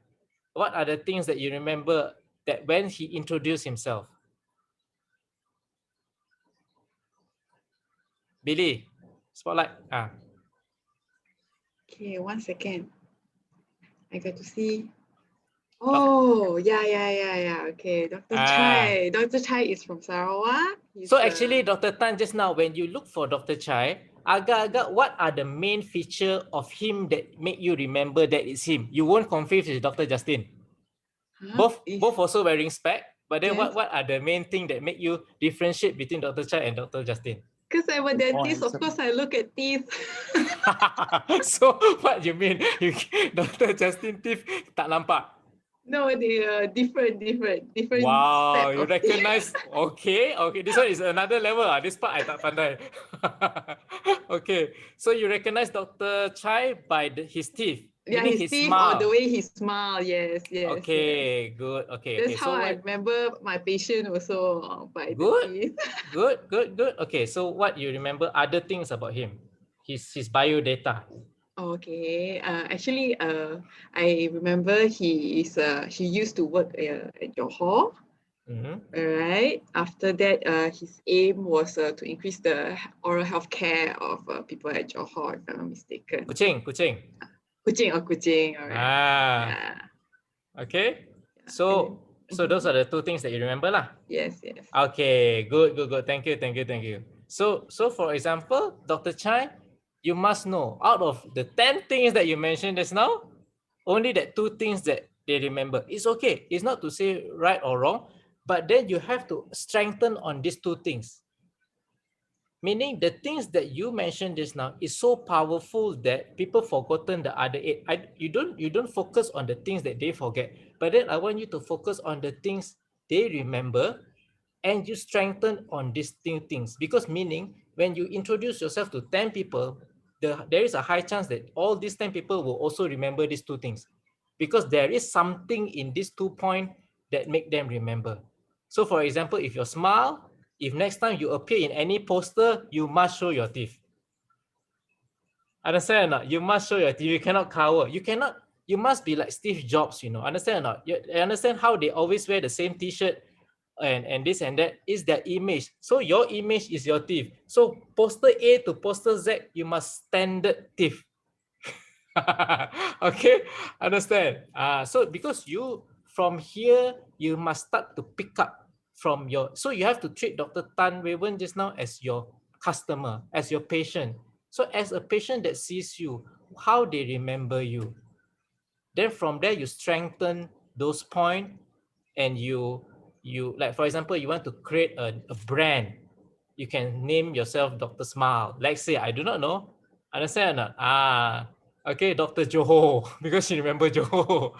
What are the things that you remember that when he introduced himself? Billy, spotlight. Okay, 1 second. I got to see. Oh, yeah. Okay, Dr. Chai. Dr. Chai is from Sarawak. So actually, Dr. Tan, just now, when you look for Dr. Chai, agak-agak, what are the main feature of him that make you remember that it's him? You won't confuse with Dr. Justin. Both also wearing spec, but then Yes. what are the main thing that make you differentiate between Dr. Chai and Dr. Justin? Because I'm a dentist, of course I look at teeth. So what you mean? Dr. Justin teeth tak nampak? No, they are different. Wow, set you of recognize? Okay. This one is another level. This part I tak pandai. Okay, so you recognize Dr. Chai by his teeth. Yeah, meaning his teeth smile. or the way he smile. Yes. Okay, good. Okay. That's how I remember my patient also by the teeth. Good. Okay, so what you remember other things about him? His bio data. Okay. Actually, I remember he used to work at Johor, All right. After that, his aim was to increase the oral health care of people at Johor, if I'm not mistaken. Kuching. Kuching. All right. Yeah. Okay. So those are the two things that you remember lah. Yes. Okay, good. Thank you. So for example, Dr. Chai, you must know out of the 10 things that you mentioned just now, only that 2 things that they remember. It's okay. It's not to say right or wrong, but then you have to strengthen on these 2 things. Meaning the things that you mentioned just now is so powerful that people forgotten the other 8. You don't focus on the things that they forget, but then I want you to focus on the things they remember, and you strengthen on these things, because meaning when you introduce yourself to 10 people, there is a high chance that all these 10 people will also remember these 2 things, because there is something in these 2 points that make them remember. So for example, if you smile, if next time you appear in any poster, you must show your teeth. Understand or not? You must show your teeth. You cannot cover. You must be like Steve Jobs, Understand or not? You understand how they always wear the same t-shirt and this and that is their image. So your image is your teeth. So poster A to poster Z, you must standard teeth. Okay, understand? So because you from here, you must start to pick up from your. So you have to treat Dr. Tan Wei Wen just now as your customer, as your patient. So as a patient that sees you, how they remember you. Then from there you strengthen those points, and you like, for example, you want to create a brand. You can name yourself Dr. Smile. Let's say, I do not know. Understand or not? Okay, Dr. Johor, because you remember Johor.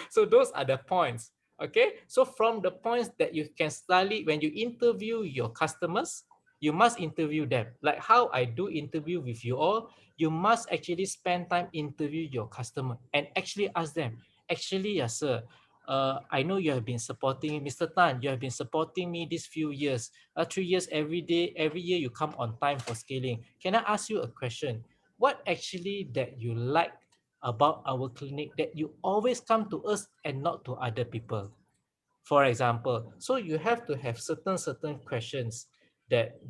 So those are the points. Okay, so from the points that you can study when you interview your customers, you must interview them. Like how I do interview with you all, you must actually spend time interview your customer and actually ask them, actually, yes, sir, I know you have been supporting Mr. Tan. You have been supporting me these few years. 3 years every day, every year you come on time for scaling. Can I ask you a question? What actually that you like about our clinic that you always come to us and not to other people? For example, so you have to have certain questions that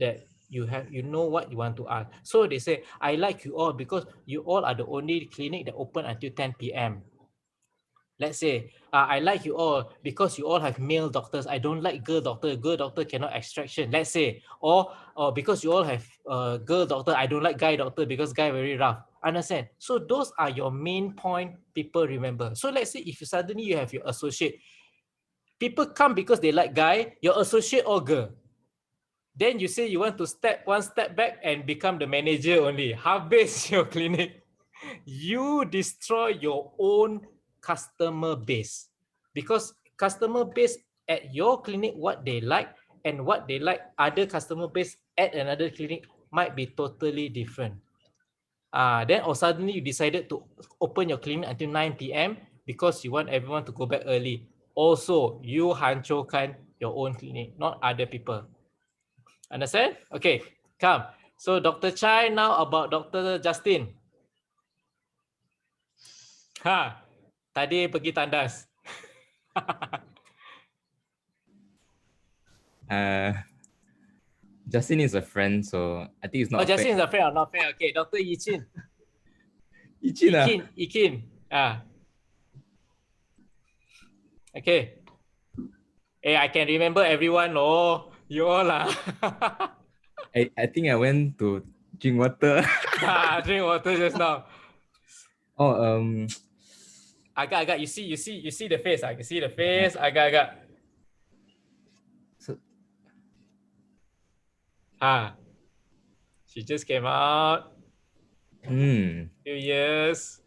you have, what you want to ask. So they say, I like you all because you all are the only clinic that open until 10 p.m. Let's say, I like you all because you all have male doctors. I don't like girl doctor. Girl doctor cannot extraction. Let's say, or because you all have girl doctor, I don't like guy doctor because guy very rough. Understand? So those are your main point people remember. So let's say if you suddenly you have your associate, people come because they like guy, your associate or girl. Then you say you want to step one step back and become the manager only. Habis your clinic. You destroy your own customer base, because customer base at your clinic, what they like and what they like other customer base at another clinic might be totally different. Then or suddenly you decided to open your clinic until 9 p.m. because you want everyone to go back early. Also, you hancurkan your own clinic, not other people. Understand? Okay, come. So Dr. Chai, now about Dr. Justin. Tadi pergi tandas. Justin is a friend, so I think it's not. Justin is a friend or not fair? Okay, Dr. Yichin. Ikin. Okay. Hey, I can remember everyone. Oh, you all lah. I think I went to drink water. Drink water just now. Agak. You see the face. I can see the face. Agak. So, she just came out. Few years.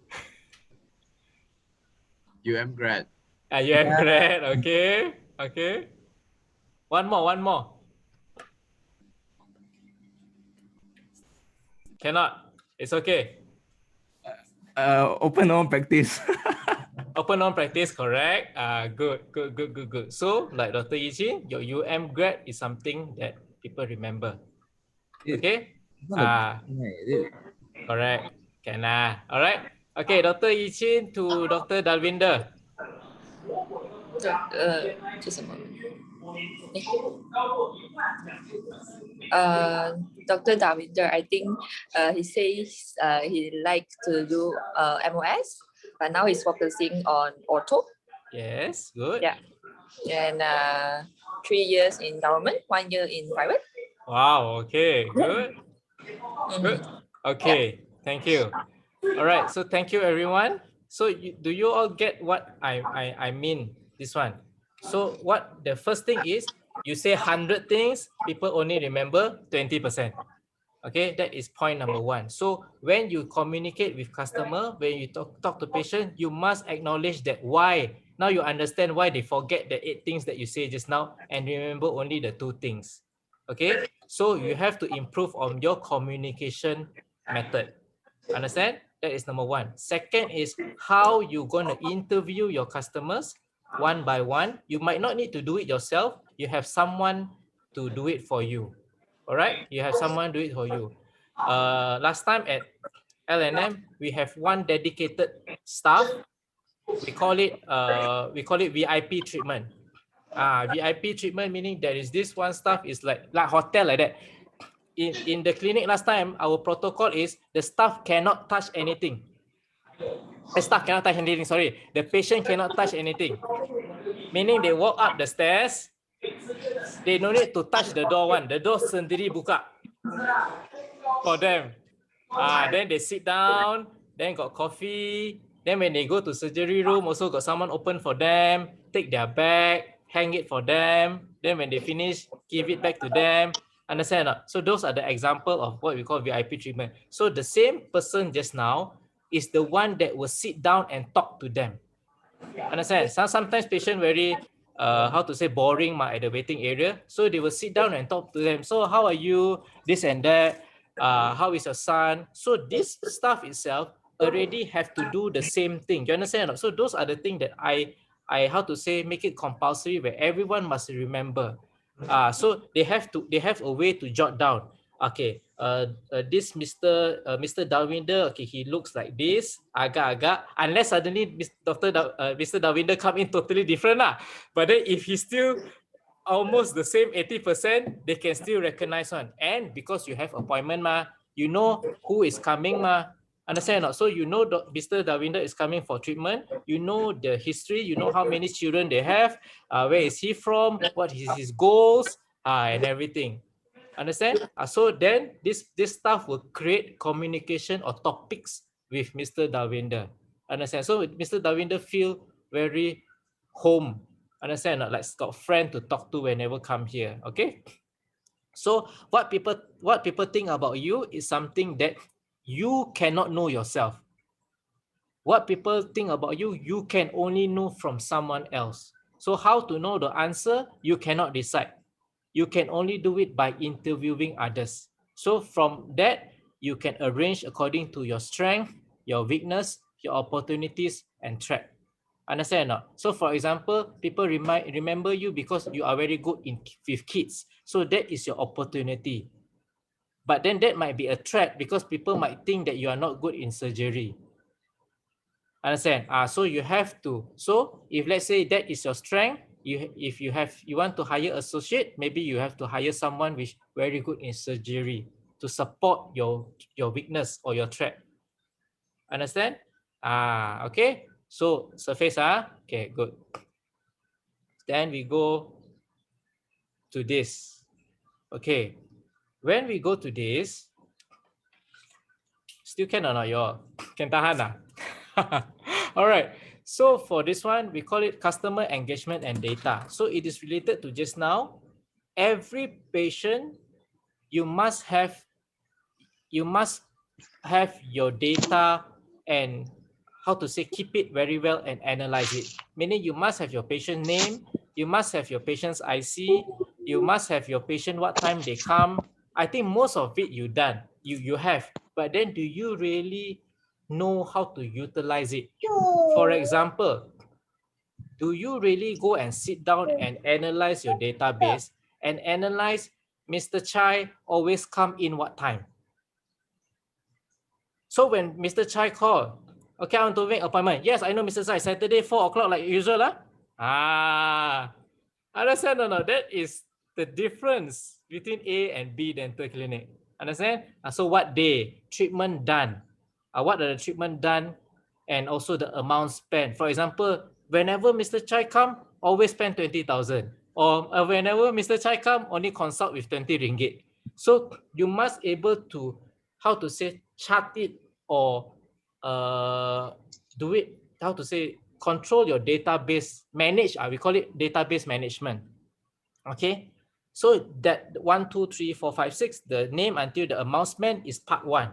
grad. grad. Okay. One more. Cannot. It's okay. Open on practice. Open on practice, correct. Good. So, like Dr. Yichi, your grad is something that people remember. Okay? Correct. Can. All right. Okay, Dr. Yichin to Dr. Dalvinder. Just a moment. Dr. Davinder, I think he says he likes to do MOS, but now he's focusing on ortho. Yes, good. Yeah. And 3 years in government, 1 year in private. Wow, okay, good. Good. Okay, thank you. All right, so thank you everyone. So do you all get what I mean this one? So what the first thing is, you say 100 things, people only remember 20%. Okay, that is point number one. So when you communicate with customer, when you talk to patient, you must acknowledge that why. Now you understand why they forget the 8 things that you say just now and remember only the 2 things. Okay, so you have to improve on your communication method. Understand? That is number one. Second is how you going to interview your customers one by one. You might not need to do it yourself. You have someone to do it for you. All right, you have someone do it for you. Last time at L&M, we have one dedicated staff. We call it VIP treatment. VIP treatment meaning there is this one staff is like hotel like that. In the clinic last time, our protocol is the staff cannot touch anything. The staff cannot touch anything. Sorry, the patient cannot touch anything. Meaning they walk up the stairs, they no need to touch the door one. The door sendiri buka for them. Then they sit down, then got coffee. Then when they go to surgery room, also got someone open for them, take their bag, hang it for them. Then when they finish, give it back to them. Understand or not? So those are the example of what we call VIP treatment. So the same person just now is the one that will sit down and talk to them. Understand? Sometimes patient very how to say boring at the waiting area. So they will sit down and talk to them. So how are you? This and that. How is your son? So this staff itself already have to do the same thing. You understand? So those are the things that I how to say make it compulsory where everyone must remember. So they have a way to jot down. Okay, this Mr. Davinder, okay, he looks like this, agak-agak, unless suddenly Mr. Davinder come in totally different lah. But then if he's still almost the same 80%, they can still recognize one. And because you have appointment you know who is coming understand or not? So you know Mr. Davinder is coming for treatment, you know the history, you know how many children they have, where is he from, what is his goals, and everything. Understand? So then this staff will create communication or topics with Mr. Davinder. Understand? So Mr. Davinder feel very home. Understand? Like got friend to talk to whenever come here. Okay. So what people think about you is something that you cannot know yourself. What people think about you, you can only know from someone else. So how to know the answer, you cannot decide. You can only do it by interviewing others. So from that, you can arrange according to your strength, your weakness, your opportunities, and threat. Understand or not? So for example, people remember you because you are very good with kids. So that is your opportunity. But then that might be a threat because people might think that you are not good in surgery. Understand? So you have to. So if let's say that is your strength, if you want to hire associate, maybe you have to hire someone which very good in surgery to support your weakness or your threat. Understand? Okay. So surface okay, good. Then we go to this. Okay. When we go to this, still can or not y'all? Can tahan All right. So for this one, we call it customer engagement and data. So it is related to just now. Every patient, you must have your data and how to say keep it very well and analyze it. Meaning you must have your patient name, you must have your patient's IC, you must have your patient what time they come. I think most of it you done, you have. But then do you really know how to utilize it? For example, do you really go and sit down and analyze your database and analyze Mr. Chai always come in what time? So when Mr. Chai call, okay, I want to make appointment. Yes, I know Mr. Chai, Saturday 4 o'clock like usual. Understand or not? That is the difference between A and B dental clinic. Understand? So what day? Treatment done. What are the treatment done? And also the amount spent. For example, whenever Mr. Chai come, always spend 20,000. Or whenever Mr. Chai come, only consult with 20 ringgit. So you must able to, how to say, chart it or do it, how to say, control your database, manage, we call it database management. Okay, so that 1, 2, 3, 4, 5, 6, the name until the amount spent is part 1.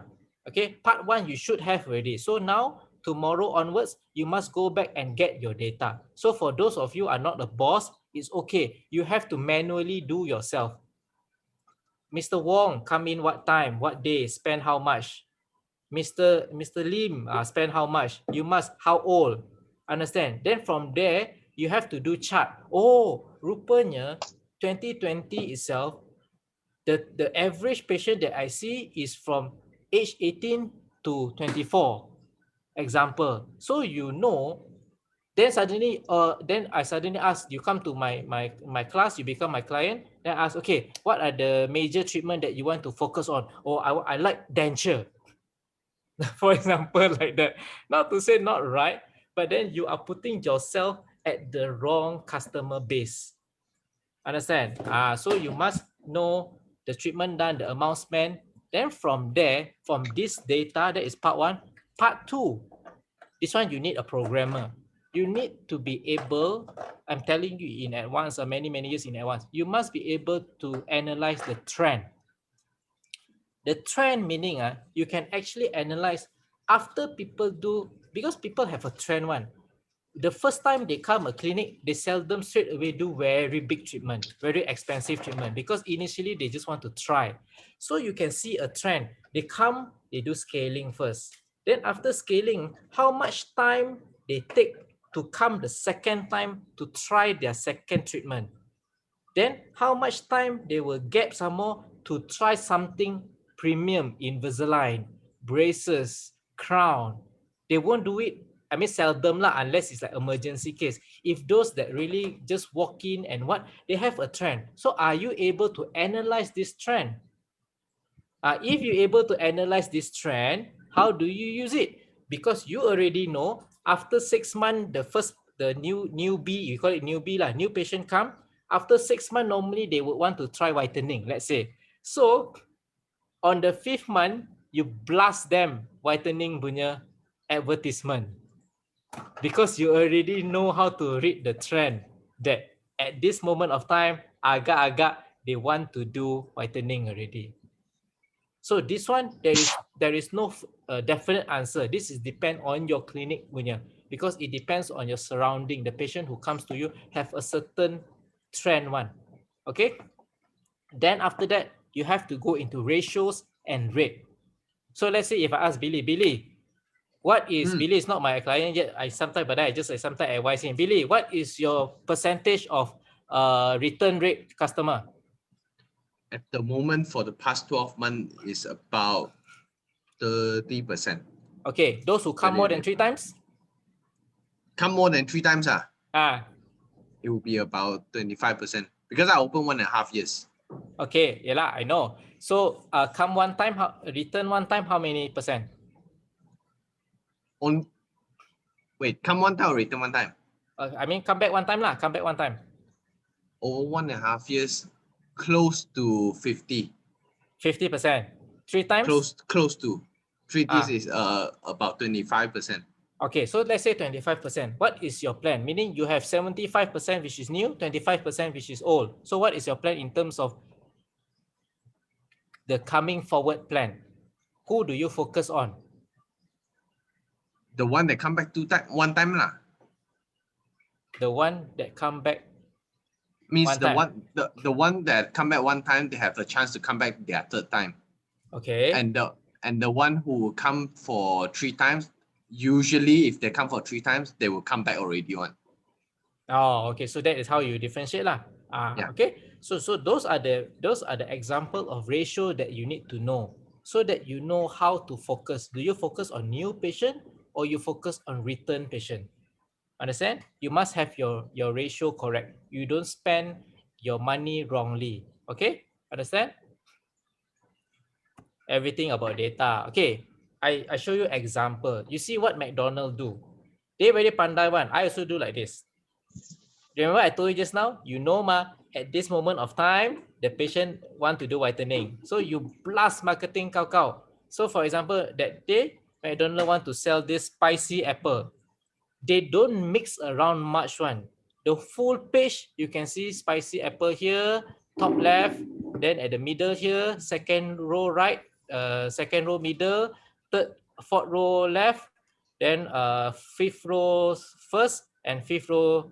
Okay, part 1 you should have already. So now tomorrow onwards, you must go back and get your data. So for those of you are not the boss, it's okay. You have to manually do yourself. Mr. Wong come in what time, what day, spend how much. Mr. Lim spend how much. You must, how old. Understand? Then from there, you have to do chart. Oh, rupanya 2020 itself, the average patient that I see is from age 18 to 24. Example. So you know, then suddenly, then I suddenly ask, you come to my class, you become my client. Then I ask, okay, what are the major treatment that you want to focus on? Oh, I like denture. For example, like that. Not to say not right, but then you are putting yourself at the wrong customer base. Understand? So you must know the treatment done, the amount spent. Then from there, from this data, that is part 1. Part 2, this one you need a programmer. You need to be able, I'm telling you in advance, many years in advance, you must be able to analyze the trend. The trend meaning you can actually analyze after people do, because people have a trend one. The first time they come a clinic, they seldom straight away do very big treatment, very expensive treatment, because initially they just want to try. So you can see a trend. They come, they do scaling first. Then after scaling, how much time they take to come the second time to try their second treatment. Then how much time they will get some more to try something premium, Invisalign, braces, crown. They won't do it, I mean seldom lah, unless it's like emergency case. If those that really just walk in and what, they have a trend. So are you able to analyze this trend? If you're able to analyze this trend, how do you use it? Because you already know after 6 months, the newbie, you call it newbie lah, new patient come, after 6 months, normally they would want to try whitening, let's say. So on the 5th month, you blast them whitening punya advertisement. Because you already know how to read the trend that at this moment of time, agak-agak they want to do whitening already. So this one, there is no definite answer. This is depend on your clinic punya, because it depends on your surrounding. The patient who comes to you have a certain trend one. Okay. Then after that, you have to go into ratios and rate. So let's say if I ask Billy, what is, Billy is not my client yet. I sometimes advise him, Billy, what is your percentage of return rate customer? At the moment, for the past 12 months, is about 30%. Okay, those who come more than 3 times? Come more than 3 times, it will be about 25%, because I opened 1.5 years. Okay, yeah, I know. So come one time, return one time, how many percent? Wait, come one time or return one time? I mean, come back one time lah. Come back one time. Over 1.5 years, close to 50. 50%. 3 times? Close to. 3 days is about 25%. Okay, so let's say 25%. What is your plan? Meaning you have 75% which is new, 25% which is old. So what is your plan in terms of the coming forward plan? Who do you focus on? The one that come back one time lah. The one that come back means the one that come back one time, they have a chance to come back their 3rd time. Okay. And the one who come for 3 times, usually if they come for 3 times, they will come back already one. Oh, okay. So that is how you differentiate lah. Yeah. Okay. So those are the example of ratio that you need to know, so that you know how to focus. Do you focus on new patient or you focus on return patient? Understand? You must have your ratio correct. You don't spend your money wrongly. Okay? Understand? Everything about data. Okay. I show you example. You see what McDonald's do. They very pandai one. I also do like this. Remember I told you just now? You know at this moment of time, the patient want to do whitening. So you blast marketing kau. So for example, that day, McDonald's want to sell this spicy apple. They don't mix around much one. The full page, you can see spicy apple here, top left, then at the middle here, second row right, second row middle, fourth row left, then fifth row first, and fifth row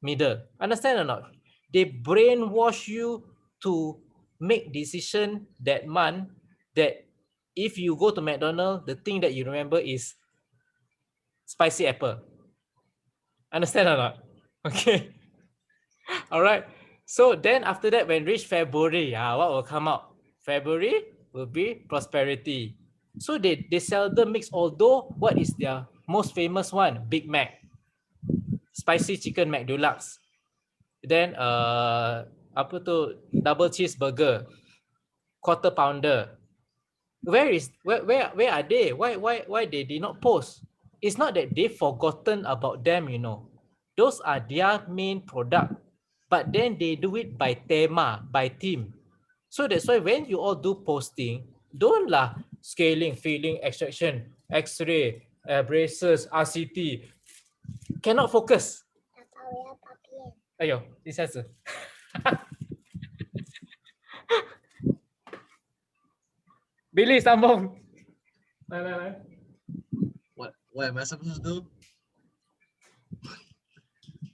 middle. Understand or not? They brainwash you to make decision that month that if you go to McDonald's, the thing that you remember is spicy apple. Understand or not? Okay. All right. So then after that, when reach February, what will come out? February will be prosperity. So they seldom mix, although what is their most famous one? Big Mac. Spicy chicken Mac Deluxe. Then apa tu, double cheeseburger, quarter pounder. Where are they? Why they did not post? It's not that they've forgotten about them, you know. Those are their main product, but then they do it by tema, by team. So that's why when you all do posting, don't lah scaling, filling, extraction, X-ray, braces, RCT. Cannot focus. Ayo, 一下子。Billy sambung. What am I supposed to do?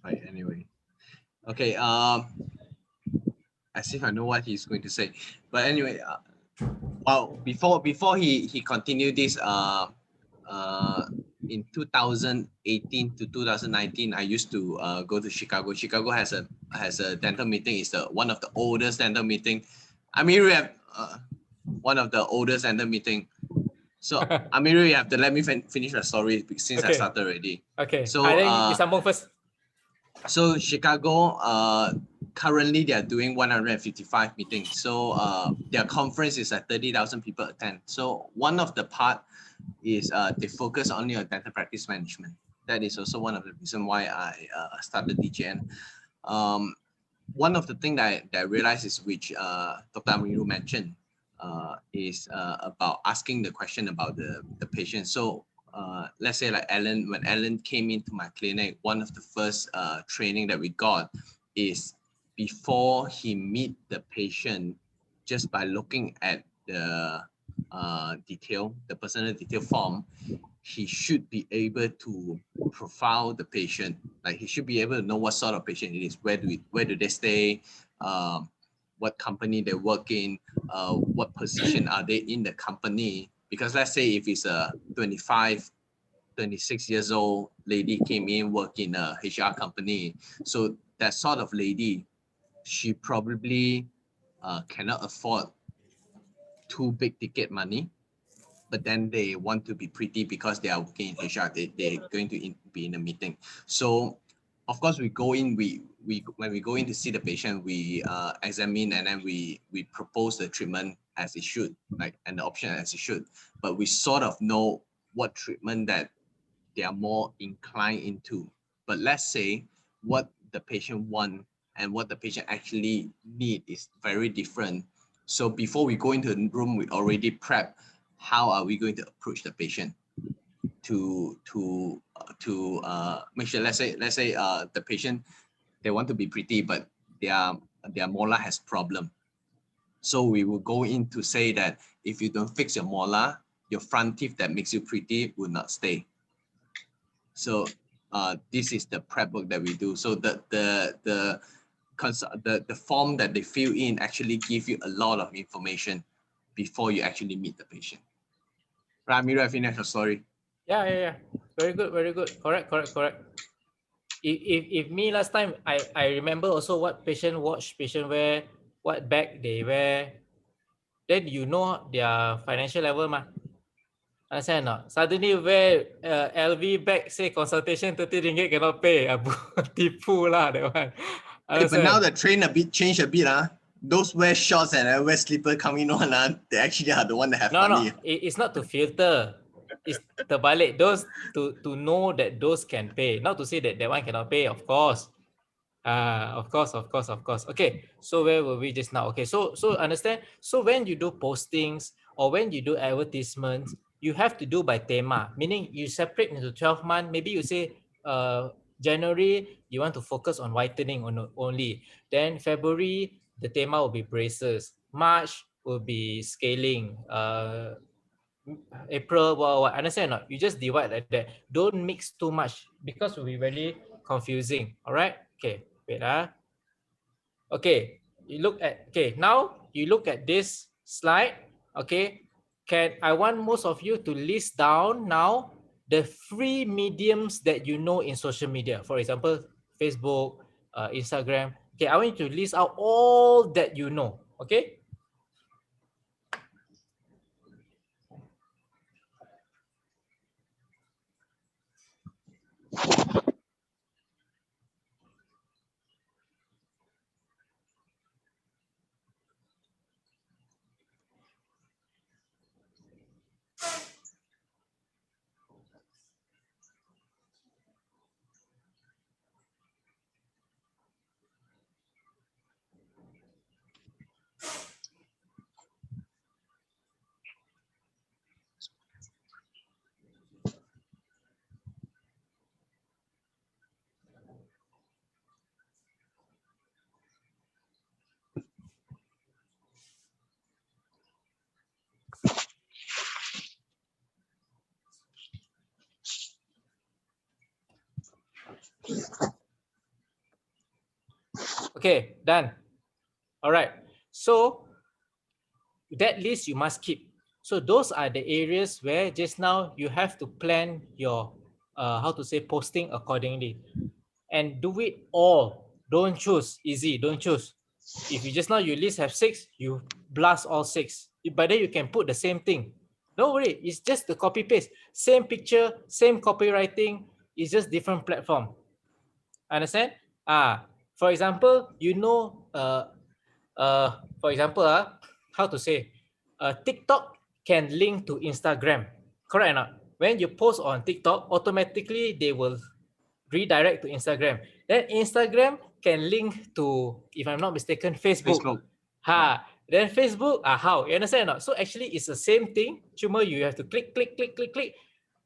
Right, anyway. Okay, as if I know what he's going to say. But anyway, well, before he continued this, in 2018 to 2019, I used to go to Chicago. Chicago has a dental meeting. It's one of the oldest dental meeting. I mean, we have one of the oldest dental meeting. So Amiru, you have to let me finish the story since I started already. Okay. So you sambung first. So Chicago, currently they are doing 155 meetings. So their conference is at 30,000 people attend. So one of the part is they focus only on dental practice management. That is also one of the reasons why I started DGN. One of the things that I realized is which Dr. Amiru mentioned is about asking the question about the patient. So let's say like Alan, when Alan came into my clinic, one of the first training that we got is before he meet the patient, just by looking at the the personal detail form, he should be able to profile the patient. Like he should be able to know what sort of patient it is, where do they stay, what company they work in, what position are they in the company. Because let's say if it's a 25, 26 years old lady came in, work in a HR company, so that sort of lady, she probably cannot afford too big ticket money, but then they want to be pretty because they are working in HR, they're going to be in a meeting. So of course we go in, when we go in to see the patient, we examine and then we propose the treatment as it should, like, and the option as it should. But we sort of know what treatment that they are more inclined into. But let's say what the patient want and what the patient actually need is very different. So before we go into the room, we already prep how are we going to approach the patient to make sure. Let's say the patient, they want to be pretty, but their molar has problem. So we will go in to say that if you don't fix your molar, your front teeth that makes you pretty will not stay. So this is the prep work that we do. So the form that they fill in actually give you a lot of information before you actually meet the patient. Ramiro, I finished your story. Yeah. Very good. Correct. If me last time, I remember also what patient watch, patient wear, what bag they wear, then you know their financial level mah. Understand or not? Suddenly wear LV bag, say consultation 30 ringgit cannot pay. Tipu lah that one. Hey, but now Understand? the trend changed a bit. Those wear shorts and wear slipper coming on, they actually are the one that have No, money. it's not to filter. It's terbalik. Those to know that those can pay. Not to say that that one cannot pay, of course. Of course. Okay, so where were we just now? Okay, so understand. So when you do postings or when you do advertisements, you have to do by tema, meaning you separate into 12 months. Maybe you say January you want to focus on whitening only. Then February the tema will be braces. March will be scaling. April, what? Understand or not? You just divide like that. Don't mix too much because it will be very confusing. All right. Okay. Wait. Okay. You look at. Okay. Now you look at this slide. Okay. I want most of you to list down now the free mediums that you know in social media. For example, Facebook, Instagram. Okay. I want you to list out all that you know. Okay. Okay. Done. All right. So that list you must keep. So those are the areas where just now you have to plan your how to say posting accordingly, and do it all. Don't choose easy. Don't choose. If you just now you list have 6, you blast all 6. But then you can put the same thing. Don't worry. It's just the copy paste. Same picture, same copywriting. It's just different platform. Understand? For example, for example, how to say, TikTok can link to Instagram, correct or not? When you post on TikTok, automatically they will redirect to Instagram. Then Instagram can link to, if I'm not mistaken, Facebook. Then Facebook, how? You understand or not? So actually it's the same thing, cuma you have to click.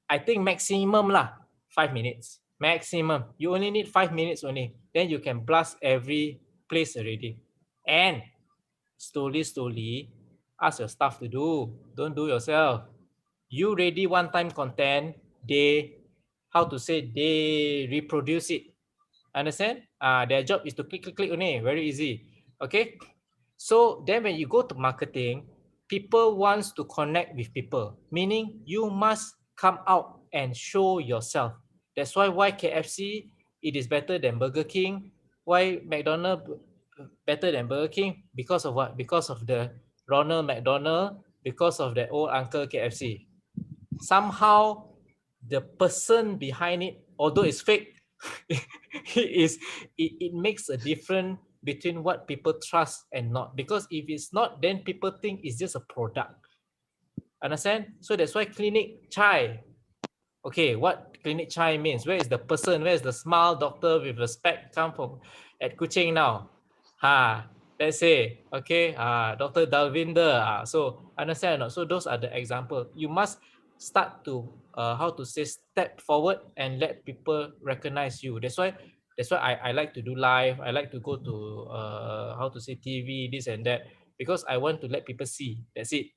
I think maximum lah, 5 minutes. Maximum. You only need 5 minutes only. Then you can blast every place already. And slowly, ask your staff to do. Don't do yourself. You ready one-time content, they reproduce it. Understand? Their job is to click only. Very easy. Okay? So then when you go to marketing, people wants to connect with people. Meaning you must come out and show yourself. That's why KFC, it is better than Burger King. Why McDonald's better than Burger King? Because of what? Because of the Ronald McDonald, because of that old uncle KFC. Somehow the person behind it, although it's fake, it makes a difference between what people trust and not. Because if it's not, then people think it's just a product. Understand? So that's why Clinic Chai. Okay, what Clinic Chai means? Where is the person? Where is the smile doctor with respect come from at Kuching now? Let's say, okay, Dr. Dalvinder. So understand or not? So those are the examples. You must start to step forward and let people recognize you. That's why I like to do live. I like to go to TV, this and that, because I want to let people see. That's it.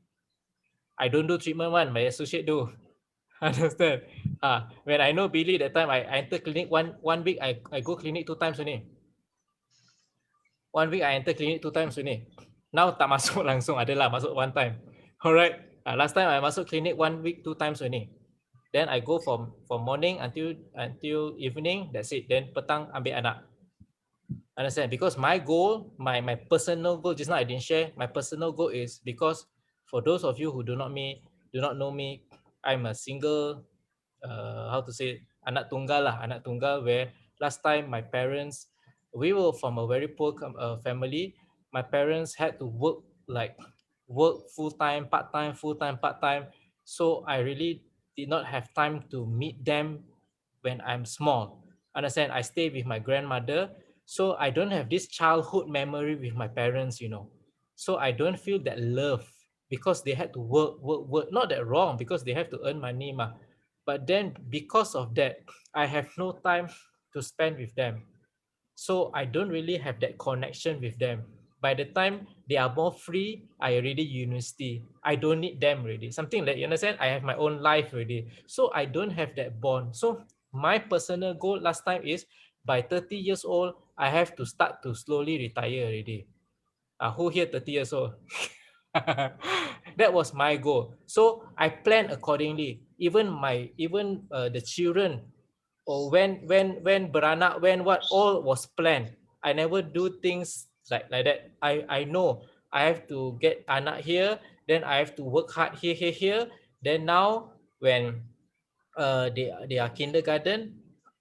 I don't do treatment one, my associate do. Understand? When I know Billy, that time I enter clinic one week, I go clinic 2 times only. 1 week I enter clinic 2 times only. Now tak masuk langsung, adalah masuk 1 time. Alright. Last time I masuk clinic 1 week 2 times only. Then I go from morning until evening. That's it. Then petang ambil anak. Understand? Because my goal, my personal goal, just now I didn't share. My personal goal is because for those of you who do not know me, I'm a single, how to say, anak tunggal, where last time my parents, we were from a very poor family. My parents had to work full-time, part-time, full-time, part-time. So I really did not have time to meet them when I'm small. Understand? I stay with my grandmother, so I don't have this childhood memory with my parents, So I don't feel that love because they had to work. Not that wrong because they have to earn money, ma. But then because of that, I have no time to spend with them. So I don't really have that connection with them. By the time they are more free, I already university. I don't need them already. Something like, you understand? I have my own life already. So I don't have that bond. So my personal goal last time is by 30 years old, I have to start to slowly retire already. Who here 30 years old? That was my goal. So I plan accordingly. Even the children, or when beranak, when what, all was planned. I never do things like that. I know I have to get anak here, then I have to work hard here. Then now when they are kindergarten,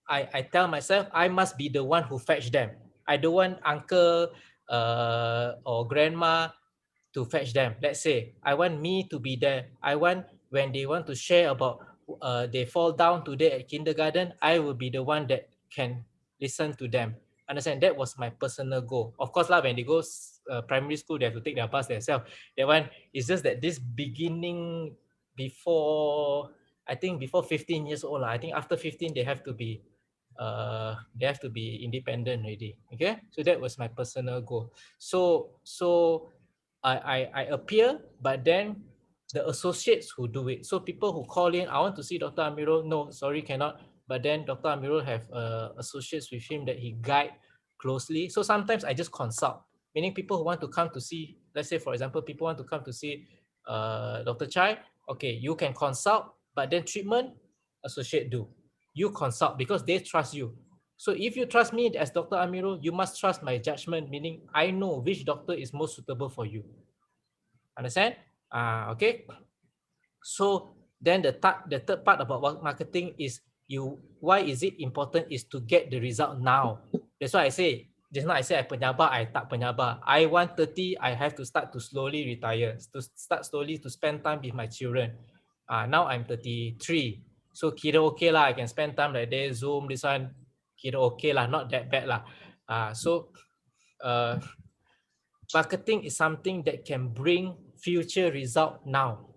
I tell myself I must be the one who fetch them. I don't want uncle or grandma to fetch them. Let's say I want me to be there. I want when they want to share about they fall down today at kindergarten, I will be the one that can listen to them. Understand? That was my personal goal. Of course, lah, when they go primary school, they have to take their bus themselves. That one is just that this beginning before, I think before 15 years old, I think after 15 they have to be independent already. Okay, so that was my personal goal. So I appear, but then the associates who do it. So people who call in, I want to see Dr. Amirul. No, sorry, cannot. But then Dr. Amirul have associates with him that he guide closely. So sometimes I just consult, meaning people who want to come to see, let's say for example, people want to come to see Dr. Chai. Okay, you can consult, but then treatment, associate do. You consult because they trust you. So if you trust me as Dr. Amirul, you must trust my judgment, meaning I know which doctor is most suitable for you. Understand? Okay. So then the third part about marketing is why is it important is to get the result now. That's why I say, just now I said I penyabar, I tak penyabar. I want 30, I have to start to slowly retire, to start slowly to spend time with my children. Now I'm 33. So kira okay lah, I can spend time like this, Zoom, this one, kira okay lah, not that bad lah. So marketing is something that can bring future result now.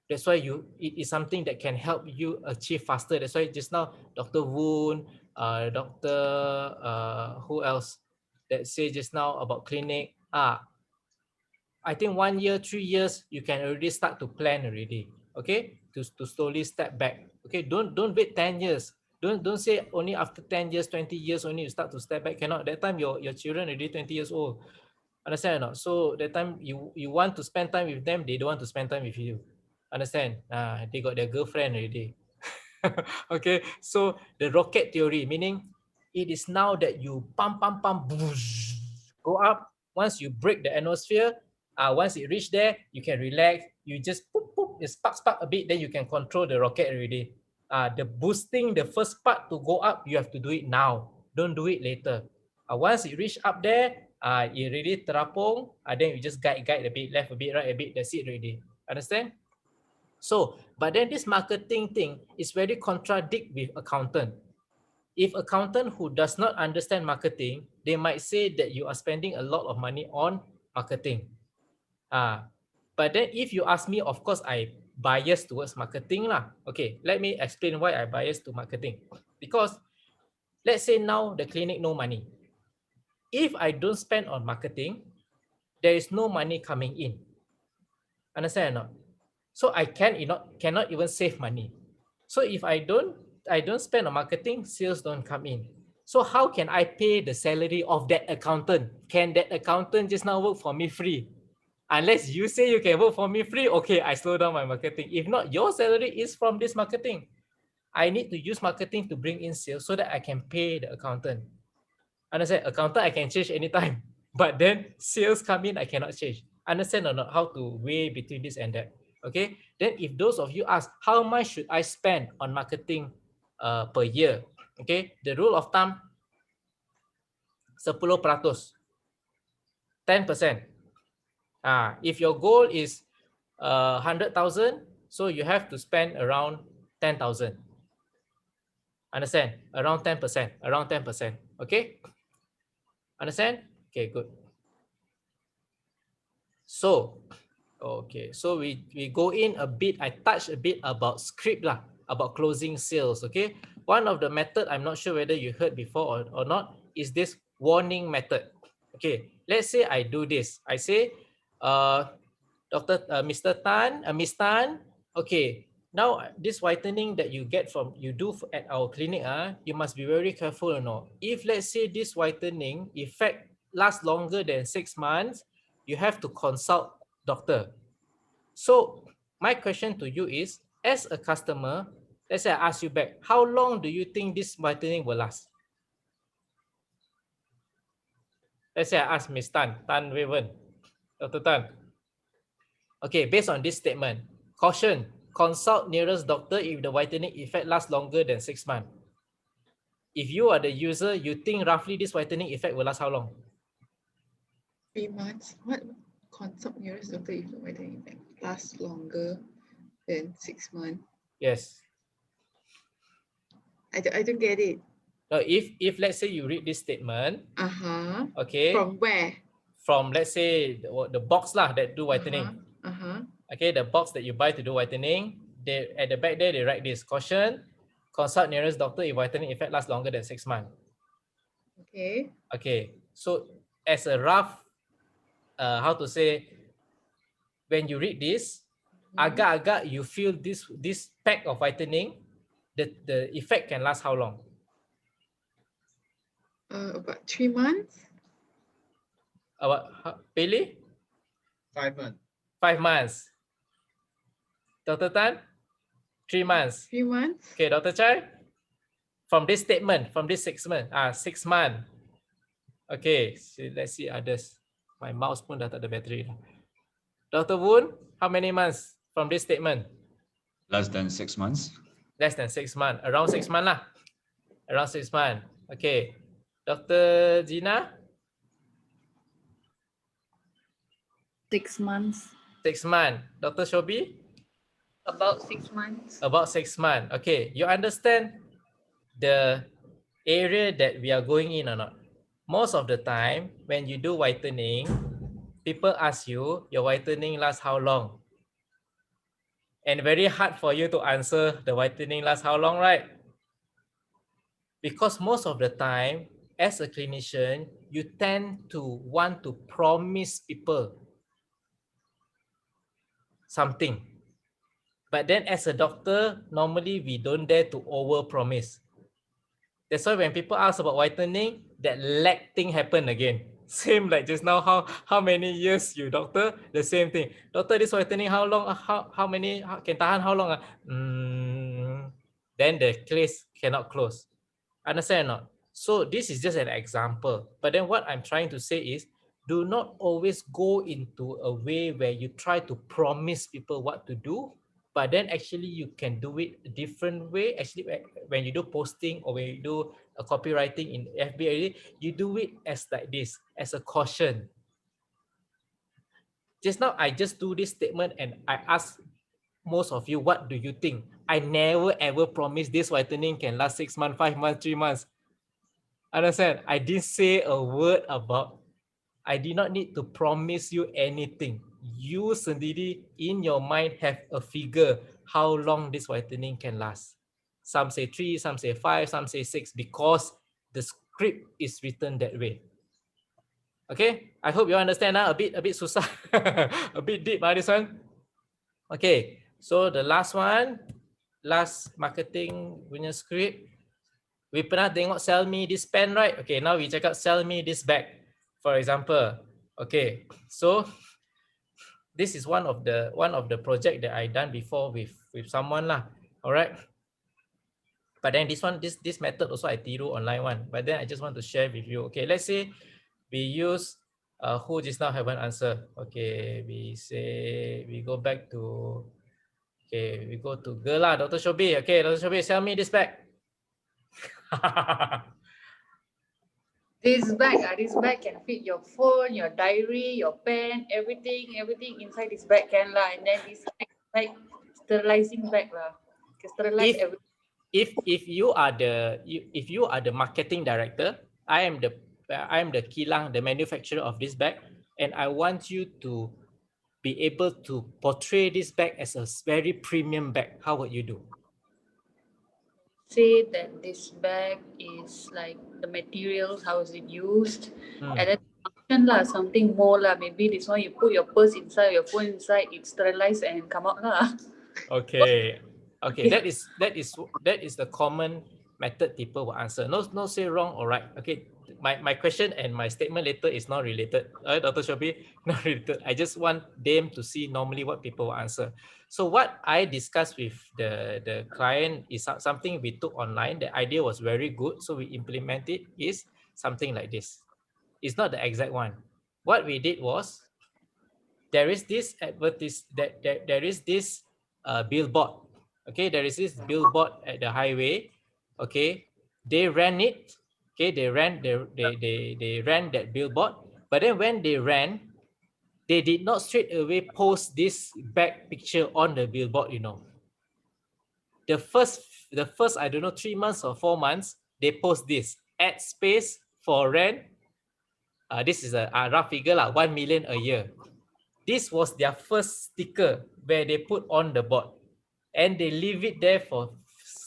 That's why it is something that can help you achieve faster. That's why just now Dr. Woon, Dr. Who else that say just now about clinic. I think 1 year, 3 years, you can already start to plan already. Okay, to slowly step back. Okay, don't wait 10 years. Don't say only after 10 years, 20 years only you start to step back. Cannot. That time your children already 20 years old. Understand or not? So that time you want to spend time with them, they don't want to spend time with you. Understand? They got their girlfriend already. Okay, so the rocket theory, meaning it is now that you pump, boosh, go up. Once you break the atmosphere, once it reach there, you can relax. You just poop, it spark a bit, then you can control the rocket already. The boosting, the first part to go up, you have to do it now. Don't do it later. Once it reach up there, it really terapung, then you just guide a bit, left a bit, right a bit, that's it already. Understand? So, but then this marketing thing is very contradict with accountant. If accountant who does not understand marketing, they might say that you are spending a lot of money on marketing. But then if you ask me, of course, I bias towards marketing lah. Okay, let me explain why I bias to marketing. Because let's say now the clinic no money. If I don't spend on marketing, there is no money coming in. Understand or not? So I cannot even save money. So if I don't spend on marketing, sales don't come in. So how can I pay the salary of that accountant? Can that accountant just now work for me free? Unless you say you can work for me free, okay, I slow down my marketing. If not, your salary is from this marketing. I need to use marketing to bring in sales so that I can pay the accountant. Understand? Accountant, I can change anytime. But then sales come in, I cannot change. Understand or not how to weigh between this and that? Okay, then if those of you ask, how much should I spend on marketing per year? Okay, the rule of thumb, 10%, 10%. If your goal is 100,000, so you have to spend around 10,000. Understand? Around 10%, around 10%. Okay? Understand? Okay, good. So, okay, so we go in a bit, I touch a bit about script lah, about closing sales, okay? One of the method, I'm not sure whether you heard before or not, is this warning method. Okay, let's say I do this. I say, Mr. Tan, Miss Tan, okay, now this whitening that you get from, you do at our clinic, you must be very careful, you know. If let's say this whitening effect lasts longer than 6 months, you have to consult doctor. So my question to you is, as a customer, let's say I ask you back, how long do you think this whitening will last? Let's say I ask Ms. Tan Waven, Dr. Tan. Okay, based on this statement, caution, consult nearest doctor if the whitening effect lasts longer than 6 months. If you are the user, you think roughly this whitening effect will last how long? 3 months. What? Consult nearest doctor if the whitening effect lasts longer than 6 months. Yes. I don't get it. If let's say you read this statement, okay. From where? From let's say the box lah that do whitening. Okay, the box that you buy to do whitening, they at the back there they write this: caution, consult nearest doctor if whitening effect lasts longer than 6 months. Okay. Okay, so as a rough, how to say, when you read this, agak-agak you feel this pack of whitening, the effect can last how long? About 3 months. Pele? 5 months. 5 months. Dr. Tan? 3 months. 3 months. Okay, Dr. Chai? From this statement, from this 6 months, 6 months. Okay, so let's see others. My mouse pun dah tak ada battery. Dr. Woon, how many months from this statement? Less than 6 months. Less than 6 months. Around 6 months lah. Around 6 months. Okay. Dr. Gina? 6 months. 6 months. Dr. Shobi? About 6 months. About 6 months. Okay. You understand the area that we are going in or not? Most of the time, when you do whitening, people ask you, your whitening lasts how long? And very hard for you to answer the whitening lasts how long, right? Because most of the time, as a clinician, you tend to want to promise people something. But then as a doctor, normally we don't dare to over-promise. That's why when people ask about whitening, that lag thing happen again. Same like just now, how many years you doctor? The same thing. Doctor, this whitening, how long? How many? Can tahan how long? Then the case cannot close. Understand or not? So this is just an example. But then what I'm trying to say is, do not always go into a way where you try to promise people what to do, but then actually you can do it a different way. Actually, when you do posting or when you do a copywriting in FB, you do it as like this, as a caution. Just now, I just do this statement and I ask most of you, what do you think? I never ever promised this whitening can last 6 months, 5 months, 3 months. Understand? I didn't say a word about, I did not need to promise you anything. You sendiri in your mind have a figure how long this whitening can last. Some say 3, some say 5, some say 6, because the script is written that way. Okay, I hope you understand now. A bit susah, a bit deep this one. Okay, so the last one, last marketing punya script. We pernah tengok sell me this pen, right? Okay, now we cakap sell me this bag, for example. Okay, so this is one of the project that I done before with someone lah. All right. But then this method also I tiru online one. But then I just want to share with you. Okay, let's say we use Who just now haven't answered? Okay, we go back to, okay, we go to girl lah, Dr. Shobi. Okay, Dr. Shobi, sell me this bag. This bag can fit your phone, your diary, your pen, everything inside this bag can lah. And then this like sterilizing bag lah. Can sterilize everything. If you are the marketing director, I am the kilang, the manufacturer of this bag, and I want you to be able to portray this bag as a very premium bag. How would you do? Say that this bag is like the materials, how is it used, and then function lah, something more lah. Maybe this one you put your purse inside, your phone inside, it sterilize and come out lah. Okay, that is the common method people will answer. No say wrong or right. Okay, my question and my statement later is not related. Dr. Shobi, not related. I just want them to see normally what people will answer. So what I discussed with the client is something we took online. The idea was very good, so we implemented is something like this. It's not the exact one. What we did was there is this billboard. Okay, there is this billboard at the highway. Okay, they ran it. Okay, they ran that billboard. But then when they ran, they did not straight away post this bag picture on the billboard. You know, the first I don't know 3 months or 4 months they post this ad space for rent. This is a rough figure lah, 1 million a year. This was their first sticker where they put on the board, and they leave it there for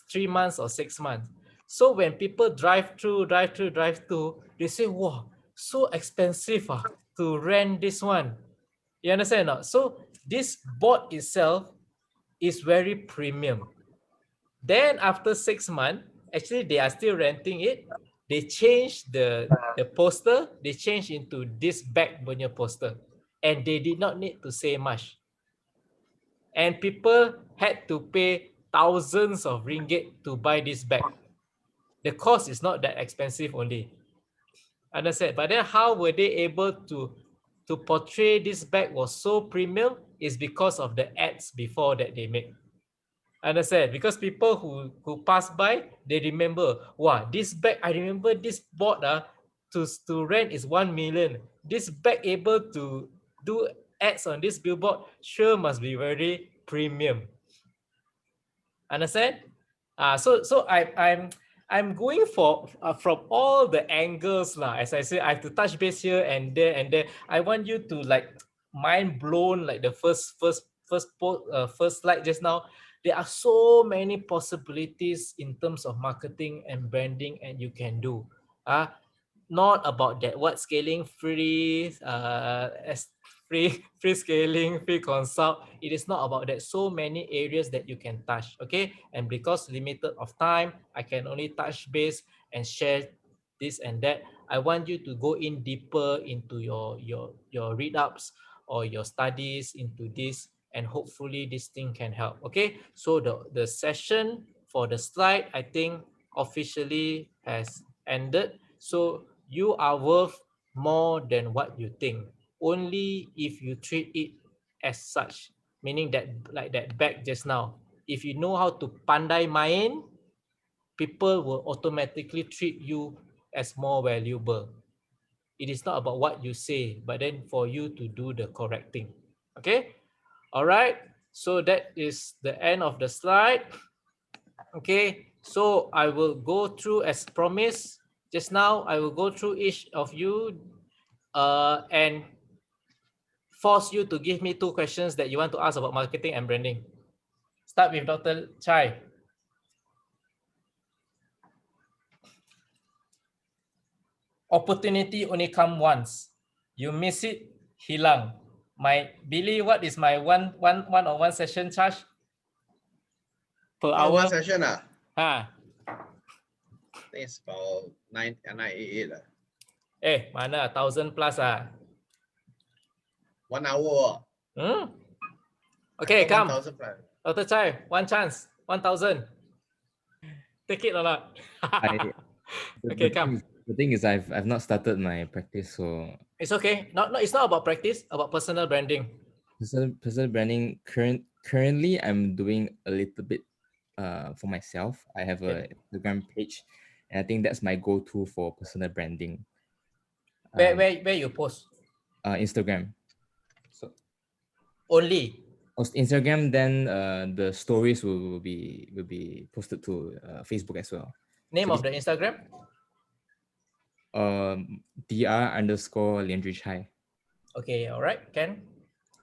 3 months or 6 months. So when people drive through, they say, wow, so expensive to rent this one. You understand or not? So this board itself is very premium. Then after 6 months, actually they are still renting it. They change the poster, they change into this bag punya poster. And they did not need to say much. And people had to pay thousands of ringgit to buy this bag. The cost is not that expensive only. Understand? But then how were they able to portray this bag was so premium is because of the ads before that they made. Understand? Because people who pass by, they remember, wow, this bag, I remember this board to rent is 1 million. This bag able to do ads on this billboard sure must be very premium. Understand? So I'm going for from all the angles lah. As I say, I have to touch base here and there and there. I want you to like mind blown like the first slide just now. There are so many possibilities in terms of marketing and branding, and you can do. Not about that what scaling free free scaling, free consult. It is not about that. So many areas that you can touch. Okay, and because limited of time, I can only touch base and share this and that. I want you to go in deeper into your read ups or your studies into this, and hopefully this thing can help. Okay, so the session for the slide, I think officially has ended. So you are worth more than what you think, only if you treat it as such. Meaning that like that bag just now, if you know how to pandai main, people will automatically treat you as more valuable. It is not about what you say, but then for you to do the correct thing. Okay, all right, so that is the end of the slide. Okay, so I will go through as promised just now. I will go through each of you and force you to give me 2 questions that you want to ask about marketing and branding. Start with Dr. Chai. Opportunity only come once. You miss it, hilang. My Billy, what is my one-on-one session charge per hour? One session I think it's about 988 mana 1,000 plus 1 hour. Okay, come. Dr. Chai, one chance, 1,000. Take it or not? Okay, come. The thing is, I've not started my practice, so It's okay. It's not about practice, about personal branding. personal branding. Currently, I'm doing a little bit for myself. I have a Instagram page, and I think that's my go-to for personal branding. Where you post? Instagram. So only. Instagram, then the stories will be posted to Facebook as well. Name so of the Instagram? dr_. Okay, all right, Ken.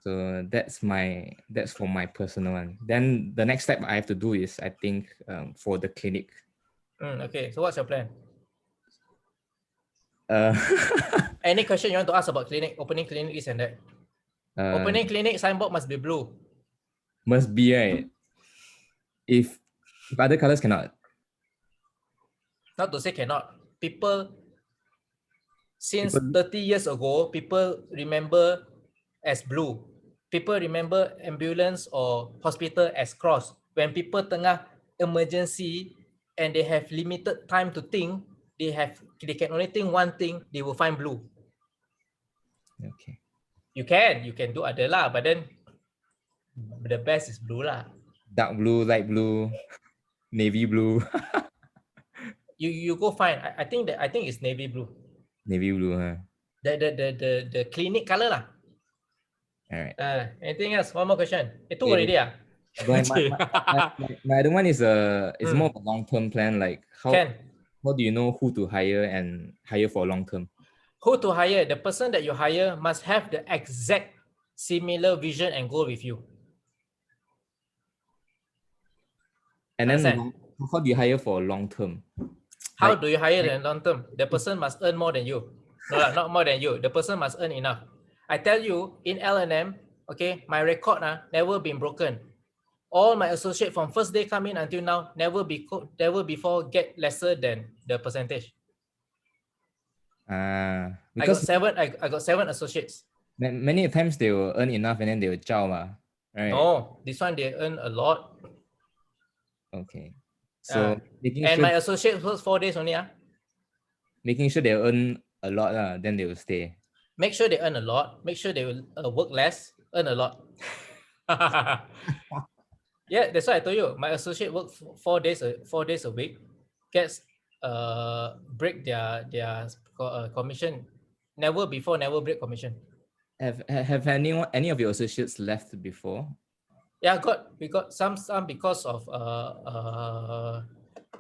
So that's for my personal one. Then the next step I have to do is, I think, for the clinic. Okay, so what's your plan? Uh, Any question you want to ask about clinic, opening clinic, this and that? Opening clinic signboard must be blue. Must be, right? If other colors cannot. Not to say cannot. Since 30 years ago, people remember as blue. People remember ambulance or hospital as cross. When people tengah emergency and they have limited time to think, they can only think one thing, they will find blue. Okay. You can do other lah, but then the best is blue lah. Dark blue, light blue, navy blue. You go find. I think it's navy blue. Navy blue, huh? The clinic color lah. All right. Anything else? One more question. Two already ah. My other one is more of a long-term plan. Like how do you know who to hire and hire for long term? Who to hire? The person that you hire must have the exact similar vision and goal with you. And then how do you hire for long term? How do you hire in long term? The person must earn more than you. No, not more than you. The person must earn enough. I tell you, in L&M, okay, my record never been broken. All my associate from first day come in until now, never before get lesser than the percentage. Because I got 7 associates. Many times they will earn enough and then they will chow, right? No, this one they earn a lot. Okay. So my associate works 4 days only. Making sure they earn a lot, then they will stay. Make sure they earn a lot. Make sure they will work less, earn a lot. Yeah, that's why I told you. My associate works 4 days a week, gets break their commission. Never break commission. Have any of your associates left before? Yeah, we got some because of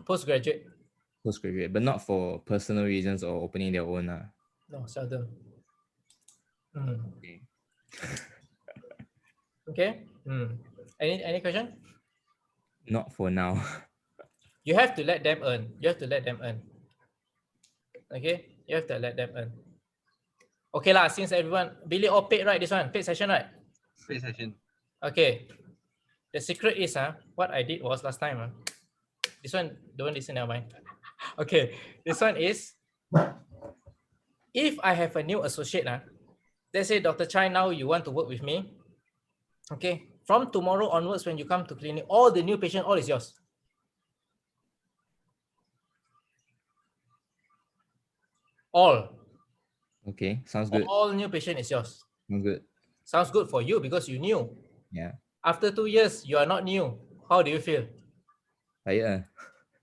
postgraduate. Postgraduate, but not for personal reasons or opening their own. No, seldom. Okay. Okay. Any question? Not for now. You have to let them earn. Okay, you have to let them earn. Okay lah. Since everyone, Billy all paid, right? This one paid session, right? Paid session. Okay. The secret is what I did was last time. This one don't listen, never mind. Okay, this one is, if I have a new associate, let's say Dr. Chai, now you want to work with me. Okay, from tomorrow onwards, when you come to clinic, all the new patient, all is yours. All. Okay, sounds good. All new patient is yours. Sounds good. Sounds good for you because you knew. Yeah. After 2 years, you are not new. How do you feel? Yeah.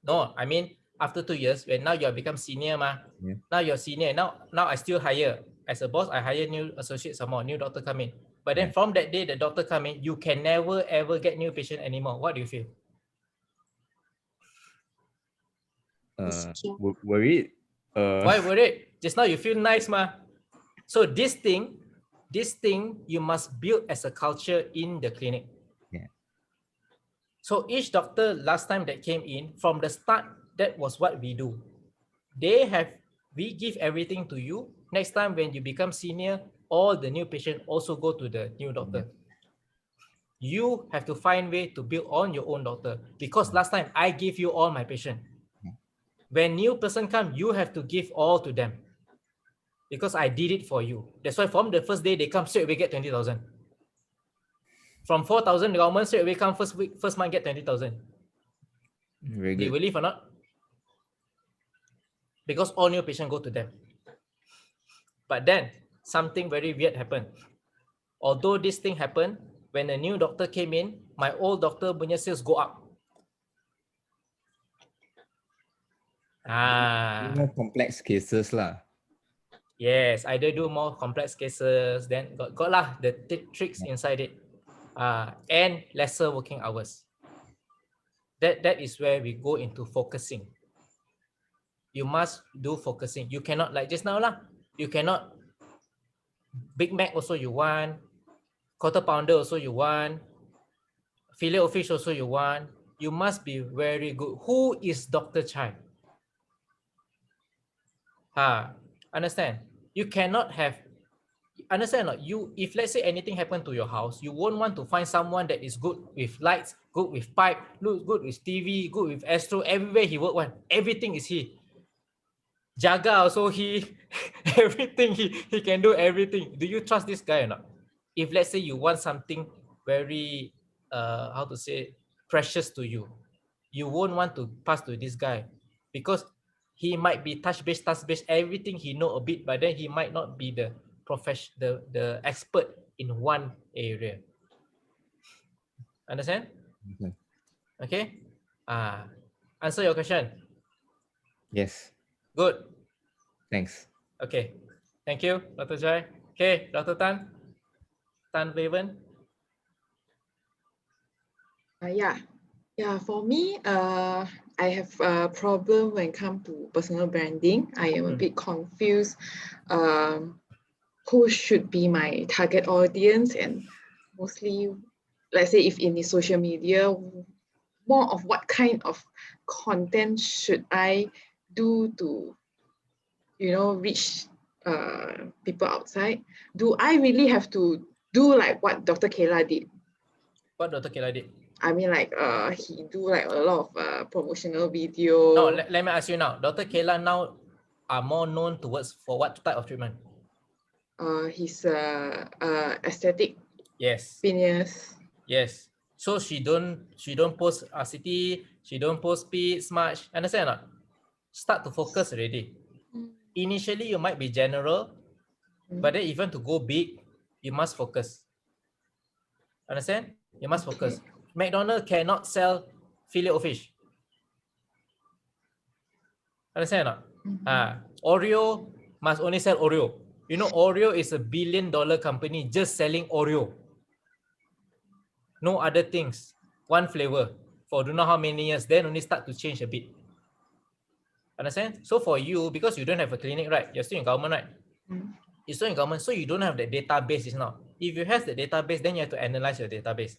No, I mean, after 2 years, when now you have become senior, Yeah. Now you're senior. Now I still hire. As a boss, I hire new associates, some more, new doctor come in. But then from that day, the doctor come in, you can never ever get new patient anymore. What do you feel? Worried. Why worried? Just now you feel nice, So this thing you must build as a culture in the clinic. Yeah. So each doctor last time that came in, from the start, that was what we do. We give everything to you. Next time when you become senior, all the new patients also go to the new doctor. You have to find way to build on your own doctor, because last time I give you all my patient. When new person come, you have to give all to them, because I did it for you. That's why from the first day they come, straight away get 20,000. From 4,000, the government straight away come first month get 20,000. Very good. They will leave or not? because all new patients go to them. But then something very weird happened. Although this thing happened, when a new doctor came in, my old doctor punya sales go up. More complex cases lah. Yes, either do more complex cases, then got lah the tricks inside it. And lesser working hours. That is where we go into focusing. You must do focusing. You cannot, like just now lah, you cannot Big Mac also you want, quarter pounder also you want, fillet of fish also you want. You must be very good. Who is Dr. Chai? Understand? You cannot have, understand or not? You, if let's say anything happened to your house, you won't want to find someone that is good with lights, good with pipe, good with TV, good with Astro. Everywhere he work one, everything is he. Jaga also he, everything he can do everything. Do you trust this guy or not? If let's say you want something very, how to say, precious to you, you won't want to pass to this guy because he might be touch base, everything he know a bit, but then he might not be the the expert in one area. Understand? Okay. Answer your question. Yes. Good. Thanks. Okay. Thank you, Dr. Jai. Okay, Dr. Tan Vaven. Yeah. For me, I have a problem when it comes to personal branding. I am a bit confused. Who should be my target audience, and mostly, let's say, if in the social media, more of what kind of content should I do to, reach people outside? Do I really have to do like what Dr. Kayla did? What Dr. Kayla did? I mean, like he do like a lot of promotional video. No, let me ask you now. Dr. Kayla now are more known towards for what type of treatment? He's aesthetic. Yes. Phineas. Yes. So she don't post RCT, she don't post speed, smart. Understand or not? Start to focus already. Initially, you might be general, but then if you want to go big, you must focus. Understand? You must focus. McDonald's cannot sell fillet of fish. Understand or not? Oreo must only sell Oreo. You know, Oreo is a $1 billion company just selling Oreo. No other things. One flavor for don't know how many years. Then only start to change a bit. Understand? So for you, because you don't have a clinic, right? You're still in government, right? You're still in government, so you don't have the database just now. If you have the database, then you have to analyze your database.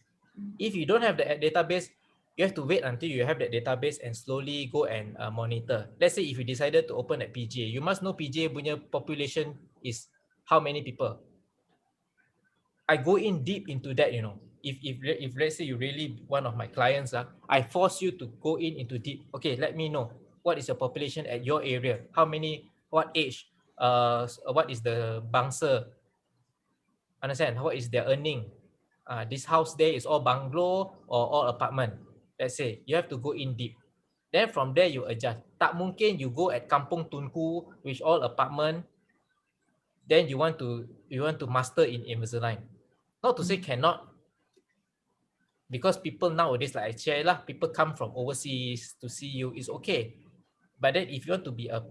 If you don't have the database, you have to wait until you have that database and slowly go and monitor. Let's say if you decided to open at PJ, you must know PJ punya population is how many people. I go in deep into that, you know. If let's say you really one of my clients, I force you to go into deep. Okay, let me know what is your population at your area. How many? What age? What is the bangsa? Understand? What is their earning? This house there is all bungalow or all apartment. Let's say you have to go in deep. Then from there you adjust. Tak mungkin you go at Kampung Tunku which all apartment. Then you want to master in Invisalign. Not to say cannot, because people nowadays, like I share lah, people come from overseas to see you, is okay. But then if you want to be a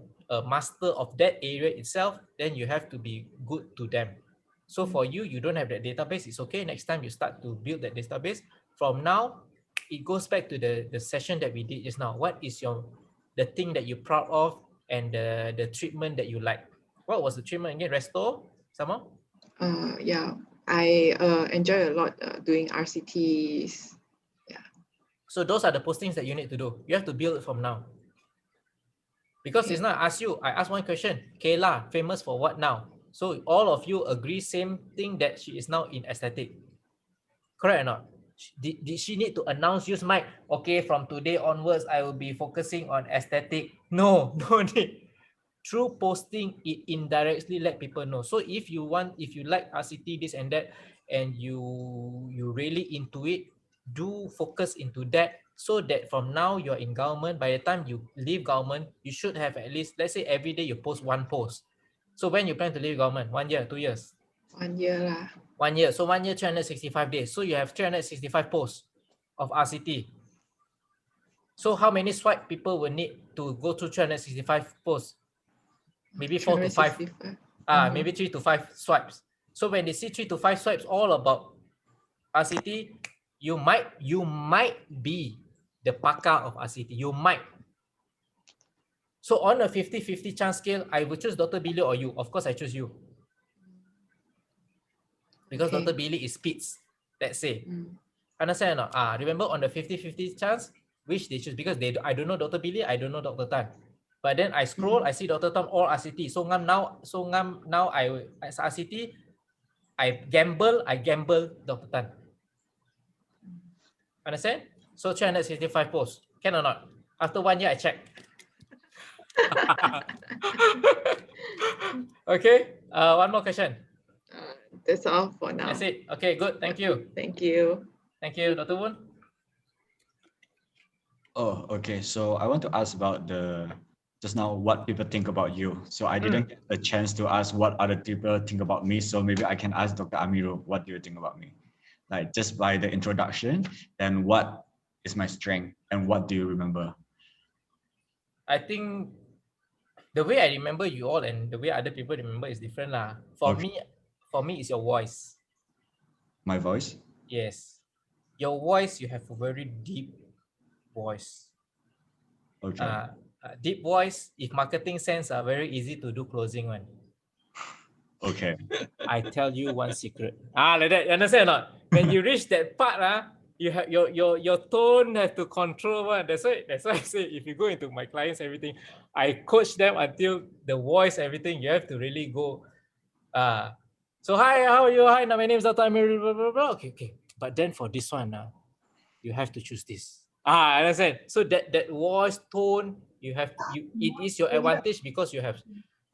master of that area itself, then you have to be good to them. So for you, you don't have that database, it's okay. Next time you start to build that database. From now, it goes back to the session that we did just now. What is the thing that you're proud of and the treatment that you like? What was the treatment again? Resto? Sama? Yeah, I enjoy a lot doing RCTs. Yeah. So those are the postings that you need to do. You have to build it from now. Because it's not I ask one question. Kayla, famous for what now? So all of you agree same thing that she is now in aesthetic. Correct or not? Did she need to announce, use mic? Okay, from today onwards, I will be focusing on aesthetic. No need. Through posting, it indirectly let people know. So if you like RCT, this and that, and you really into it, do focus into that. so that from now you're in government, by the time you leave government, you should have at least, let's say every day you post one post. So when you plan to leave government, 1 year, 2 years? 1 year lah. 1 year. So 1 year, 365 days. So you have 365 posts of RCT. So how many swipe people will need to go through 365 posts? Maybe 4 to 5. 365. Maybe 3 to 5 swipes. So when they see 3 to 5 swipes all about RCT, you might be the pakar of RCT. You might. So on a 50-50 chance scale, I will choose Dr. Billy or you. Of course, I choose you. Because Okay. Dr. Billy is speeds, let's say. Understand or not? Remember on the 50-50 chance, which they choose, because I don't know Dr. Billy, I don't know Dr. Tan. But then I scroll, I see Dr. Tan all RCT. So now I as RCT, I gamble Dr. Tan. Understand? So 365 posts. Can or not? After 1 year, I check. Okay. One more question. That's all for now. That's it. Okay, good. Thank you. Thank you. Thank you, Dr. Woon. Oh, okay. So I want to ask about just now what people think about you. So I didn't get a chance to ask what other people think about me. So maybe I can ask Dr. Amirul, what do you think about me? Like just by the introduction, then what is my strength and what do you remember? I think the way I remember you all and the way other people remember is different lah. For me, it's your voice. My voice? Yes. Your voice, you have a very deep voice. Okay. Deep voice, if marketing sense are very easy to do closing one. Okay. I tell you one secret. Like that, you understand or not? When you reach that part, you have your tone have to control one. That's why I say if you go into my clients, everything, I coach them until the voice, everything, you have to really go. So hi, how are you? Hi, my name is Dr. Amir, blah, blah, blah. Okay. But then for this one, you have to choose this. I understand. So that voice tone, it is your advantage because you have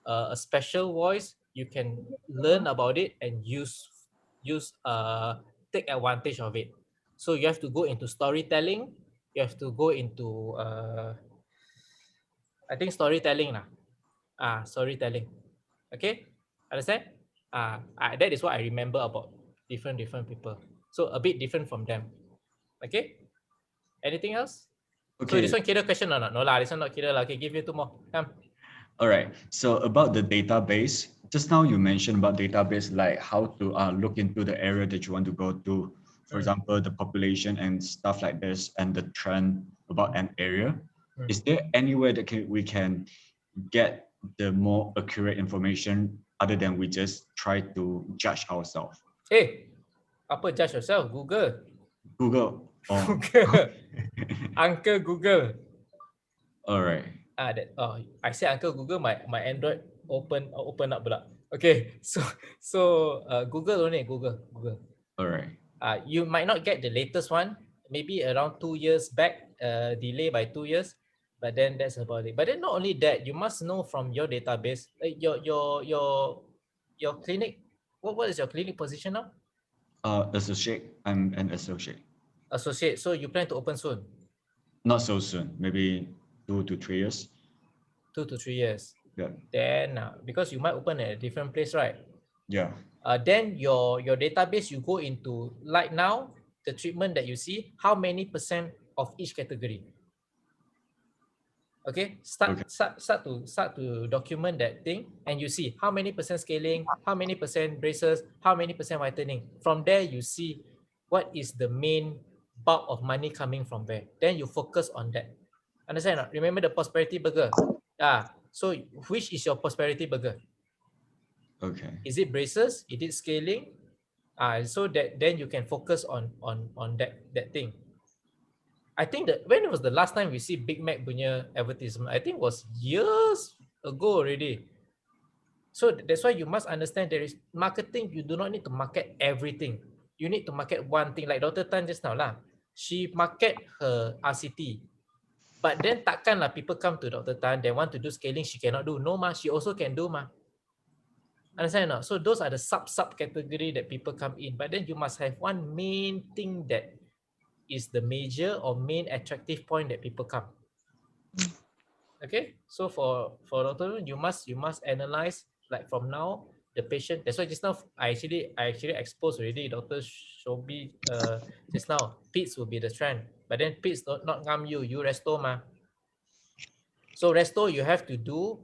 a special voice. You can learn about it and take advantage of it. So you have to go into storytelling. You have to go into I think storytelling lah. Storytelling. Okay, understand? That is what I remember about different people. So a bit different from them. Okay. Anything else? Okay. So this one kira question or not? No lah, this one not kira lah. Okay, give you 2 more. Come. All right. So about the database, just now you mentioned about database, like how to look into the area that you want to go to. For example, the population and stuff like this, and the trend about an area. Is there any way that we can get the more accurate information other than we just try to judge ourselves? Hey, apa judge yourself? Google. Google. Oh. Google. Uncle Google. All right. I say Uncle Google, my Android open up pula. Okay, so Google only, Google. All right. You might not get the latest one, maybe around 2 years back, delay by 2 years, but then that's about it. But then not only that, you must know from your database, your clinic. What is your clinic position now? Associate. I'm an associate. Associate. So you plan to open soon? Not so soon. Maybe 2 to 3 years. 2 to 3 years. Yeah. Then because you might open at a different place, right? Yeah. Then your database, you go into like now the treatment that you see, how many % of each category? Okay, start to document that thing, and you see how many % scaling, how many % braces, how many % whitening. From there, you see what is the main bulk of money coming from where. Then you focus on that. Understand or not? Remember the prosperity burger? So which is your prosperity burger? Okay. Is it braces? Is it scaling? So that then you can focus on that thing. I think that when was the last time we see Big Mac punya advertisement? I think it was years ago already. So that's why you must understand there is marketing. You do not need to market everything. You need to market one thing. Like Dr. Tan just now lah. She market her RCT. But then takkan lah people come to Dr. Tan, they want to do scaling, she cannot do. No ma, she also can do ma. Understand or not? So those are the sub category that people come in. But then you must have one main thing that is the major or main attractive point that people come. Okay, so for doctor, you must analyze like from now the patient. That's why just now I actually exposed already. Doctor Shobi just now PITS will be the trend, but then PITS not ngam you resto mah. So resto you have to do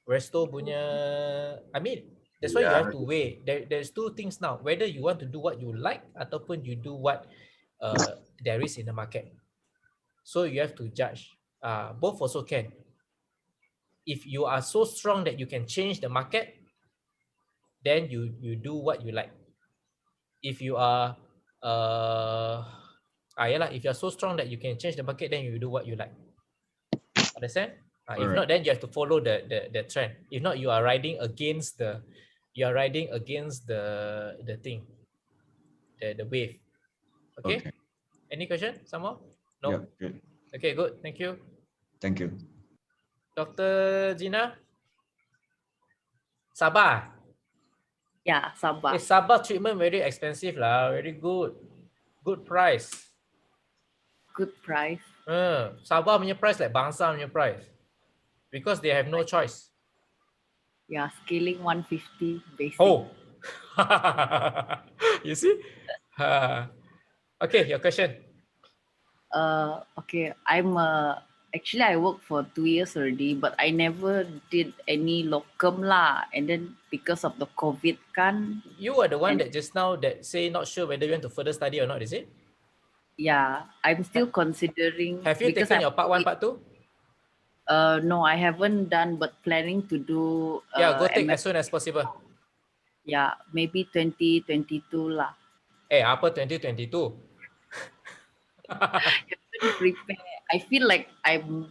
resto punya. I mean that's why you have to weigh. There's two things now. Whether you want to do what you like ataupun you do what there is in the market. So you have to judge. Both also can. If you are so strong that you can change the market, then you do what you like. If you are if you are so strong that you can change the market, then you do what you like. Understand? If not, then you have to follow the trend. If not, you are riding against the thing, the wave. Okay? Any question? Some more? No. Yeah, good. Okay, good. Thank you. Thank you. Dr. Gina? Sabah? Yeah, Sabah. Sabah treatment very expensive lah. Very good. Good price. Good price. Sabah punya price like bangsa punya price. Because they have no choice. Yeah, scaling 150 basic. Oh. You see? Okay, your question. Okay, actually I worked for 2 years already, but I never did any locum lah. And then because of the COVID kan. You are the one that just now that say not sure whether you want to further study or not, is it? Yeah, I'm still considering. Have you taken your part 1, part 2? No, I haven't done, but planning to do. Yeah, go take as soon as possible. Yeah, maybe 2022 lah. Apa 2022? Prepare. I feel like I'm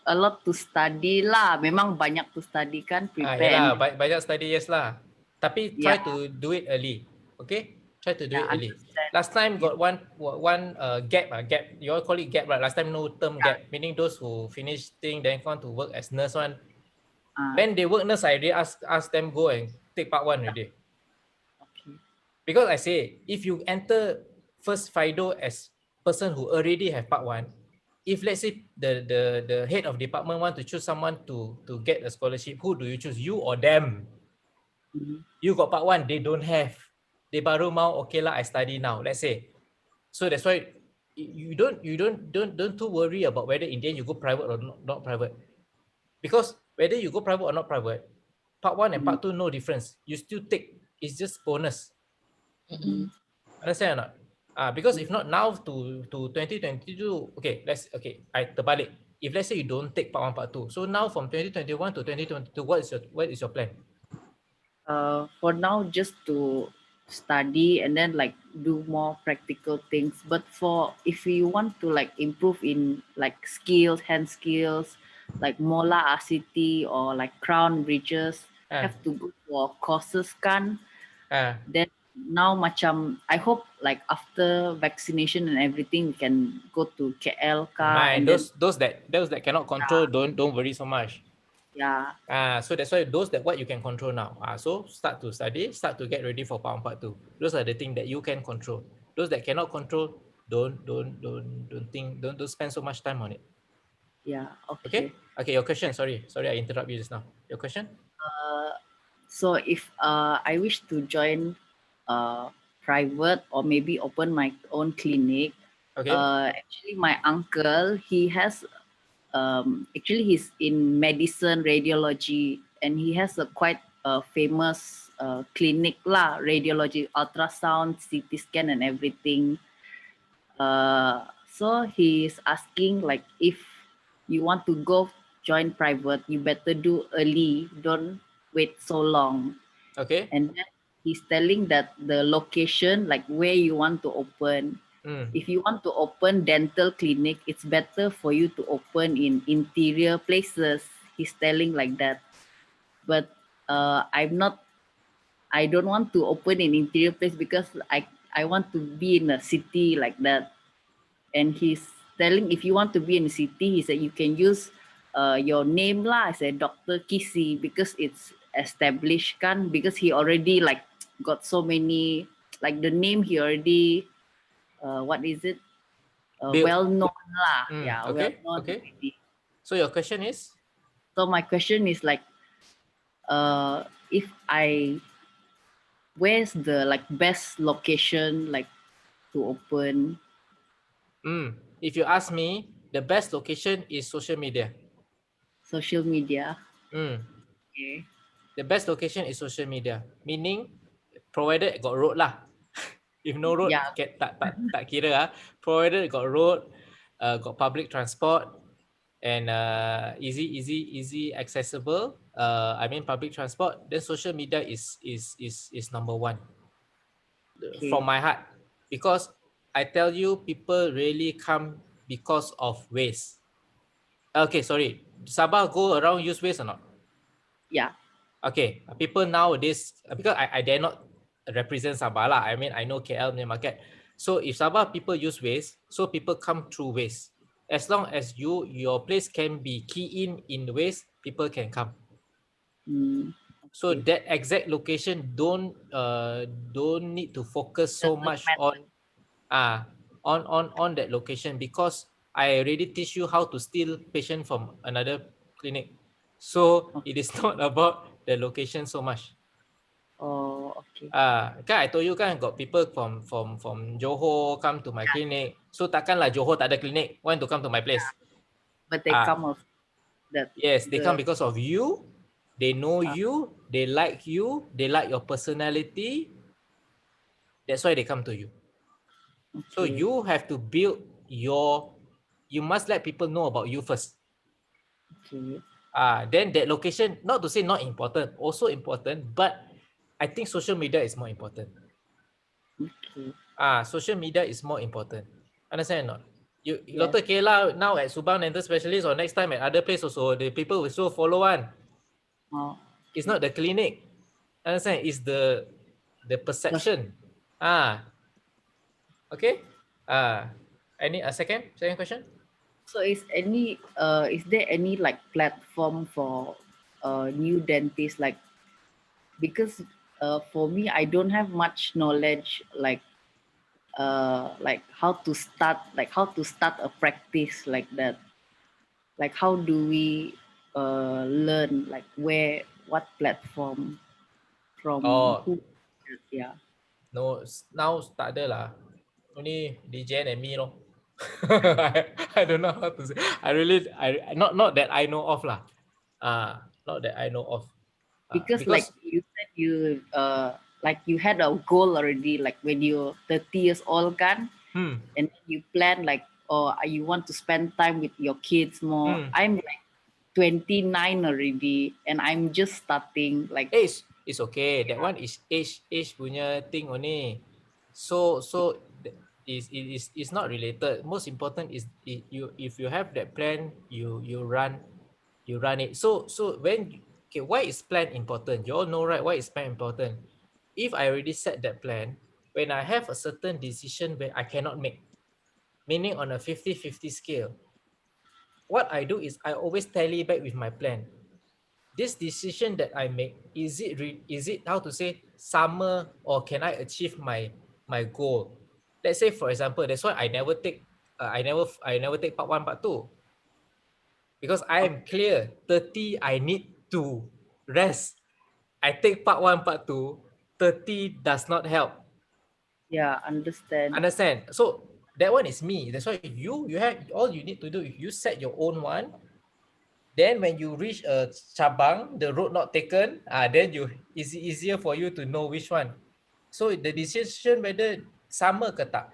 a lot to study lah. Memang banyak to study kan, prepare. Yalah, banyak study yes lah. Tapi try to do it early. Okay? Try to do it early. Last time got one gap. You all call it gap, right? Last time no term gap, meaning those who finish thing then want to work as nurse one. When they work nurse, I already ask them go and take part 1 already. Okay. Because I say, if you enter first FIDO as person who already have part 1, if let's say the head of department want to choose someone to get a scholarship, who do you choose? You or them? You got part 1, they don't have. They baru mau, okay lah, I study now. Let's say. So that's why you don't too worry about whether in the end you go private or not private. Because whether you go private or not private, part 1 and part 2 no difference. You still take, it's just bonus. Understand or not? Because if not now to 2022, I terbalik. If let's say you don't take part 1, part 2, so now from 2021 to 2022, what is your plan? For now, just to study and then like do more practical things. But if you want to like improve in like skills, hand skills, like molar RCT or like crown bridges, have to go for courses kan. Then now macam I hope like after vaccination and everything we can go to KL kan. And those that cannot control, don't worry so much. Yeah. So that's why those that what you can control now. So start to study, start to get ready for part 1, part 2. Those are the things that you can control. Those that cannot control, don't spend so much time on it. Yeah. Okay. Okay. Your question. Sorry, I interrupt you just now. Your question. So if I wish to join private or maybe open my own clinic. Okay. Actually, my uncle, he has actually he's in medicine radiology and he has a quite famous clinic lah, radiology, ultrasound, CT scan and everything. So he's asking like if you want to go join private, you better do early, don't wait so long. Okay. And then he's telling that the location, like where you want to open. If you want to open dental clinic, it's better for you to open in interior places. He's telling like that. But I don't want to open in interior place because I want to be in a city like that. And he's telling if you want to be in a city, he said you can use your name lah. I said Dr. Kisi because it's established kan, because he already like got so many, like the name he already what is it? well known lah. Yeah, well Okay, known okay. already. So your question is? So my question is like, if where's the like best location like to open? If you ask me, the best location is social media. Social media. Mm. Okay. The best location is social media. Meaning, provided got road lah. If no road, Yeah. tak kira ah. Provided got road, got public transport, and easy accessible. I mean public transport. Then social media is number one from my heart, because I tell you, people really come because of waste. Okay, sorry. Sabah go around use waste or not? Yeah. Okay, people nowadays, because I dare not represent Sabah lah. I mean, I know KL punya market. So if Sabah people use waste, so people come through waste. As long as your place can be key in the waste, people can come. So that exact location don't need to focus so much on that location, because I already teach you how to steal patient from another clinic. So it is not about the location so much. Oh, okay. Kan I told you kan, got people from Johor come to my clinic. So takkanlah Johor tak ada clinic want to come to my place. But they come of that. Yes, they come because of you. They know you. They like you. They like your personality. That's why they come to you. So you have to build you must let people know about you first. Okay. Then that location, not to say not important, also important, but I think social media is more important. Okay. Social media is more important. Understand or not? You Yes. Dr. Kayla now at Subang Dental Specialist, or next time at other place also, the people will still follow one. It's not the clinic. Understand? It's the perception. Okay. Any second question? So is there any like platform for new dentists, like, because for me I don't have much knowledge like how to start a practice like that. Like how do we learn, like what platform from who? Yeah. No, now tak ada lah. Only DJN and me lor. I don't know how to say. Not that I know of lah. Not that I know of. Because like you said, you like you had a goal already, like when you're 30 years old kan, and then you plan like, you want to spend time with your kids more. I'm like 29 already and I'm just starting like. It's okay. That one is age punya thing only. So it's not related. Most important is if you have that plan, you run it. So when why is plan important? You all know, right? Why is plan important? If I already set that plan, when I have a certain decision where I cannot make, meaning on a 50-50 scale, what I do is I always tally back with my plan. This decision that I make, is it how to say summer, or can I achieve my goal? Let's say for example, that's why I never take I never take part 1, part 2, because I am clear 30 I need to rest. I take part 1, part 2, 30 does not help. Yeah, understand. So that one is me. That's why you have, all you need to do, if you set your own one, then when you reach a cabang, the road not taken, then it's easier for you to know which one. So the decision whether sama ke tak.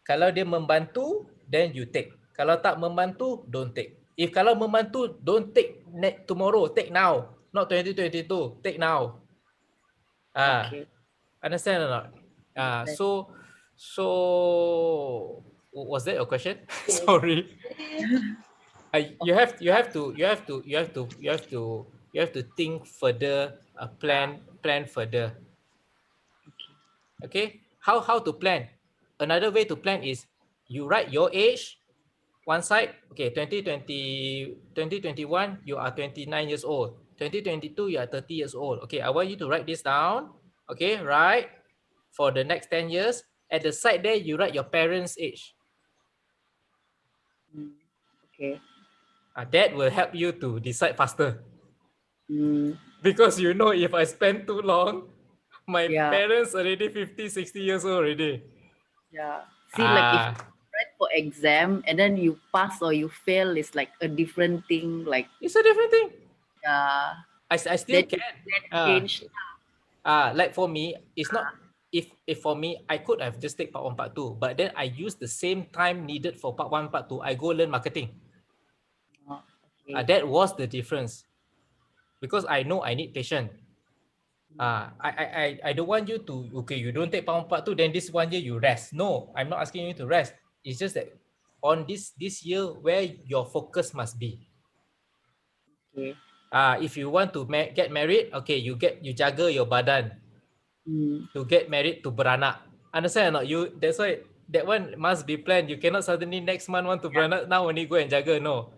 Kalau dia membantu, then you take. Kalau tak membantu, don't take. If kalau membantu, don't take tomorrow, take now. Not 2022, take now. Okay. Understand or not? So was that your question? Sorry. You have to think further, plan further. Okay, how to plan? Another way to plan is you write your age one side. Okay, 2021 you are 29 years old. 2022 you are 30 years old. Okay, I want you to write this down. Okay, right, for the next 10 years. At the side there you write your parents' age. Okay. That will help you to decide faster. Mm. Because you know, if I spend too long, my Yeah. parents already 50, 60 years old already. Yeah. See, like if Ah, you write for exam and then you pass or you fail, it's like a different thing. Like, it's a different thing. yeah. I still Then can. change. Like for me, it's not, if for me, I could have just take part 1, part 2, but then I use the same time needed for part 1, part 2. I go learn marketing. Okay. That was the difference. Because I know I need patience. I don't want you to, okay, you don't take part 1, part 2, then this 1 year you rest. No, I'm not asking you to rest. It's just that on this year where your focus must be. Okay. If you want to get married, okay, you jaga your badan to get married, to beranak. Understand or not? That's why that one must be planned. You cannot suddenly next month want to beranak, now only go and jaga. No.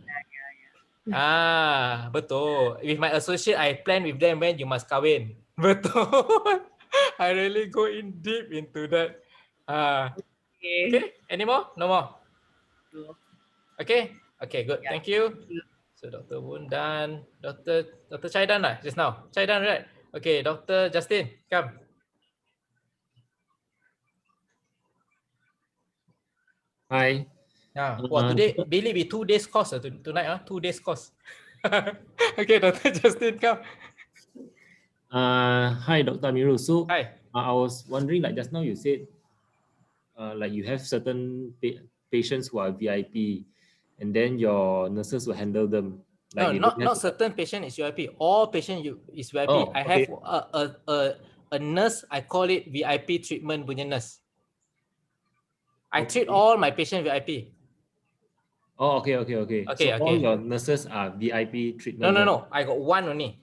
Betul. With my associate, I plan with them when you must kahwin. Betul. I really go in deep into that. Okay. Any more? No more. Okay. Okay. Good. Thank you. So Dr. Woon done. Dr. Chai done lah just now. Chai done, right? Okay. Dr. Justin, come. Hi. Today Billy be 2 days course tonight. 2 days course. Okay, Dr. Justin, come. Hi, Dr. Amiru. So, Hi. I was wondering, like just now you said, like you have certain patients who are VIP, and then your nurses will handle them. Like No, not certain patient is VIP. All patient is VIP. Oh, I have a nurse. I call it VIP treatment punya nurse. I treat all my patient VIP. Oh, okay. So all your nurses are VIP treatment. No. I got one only.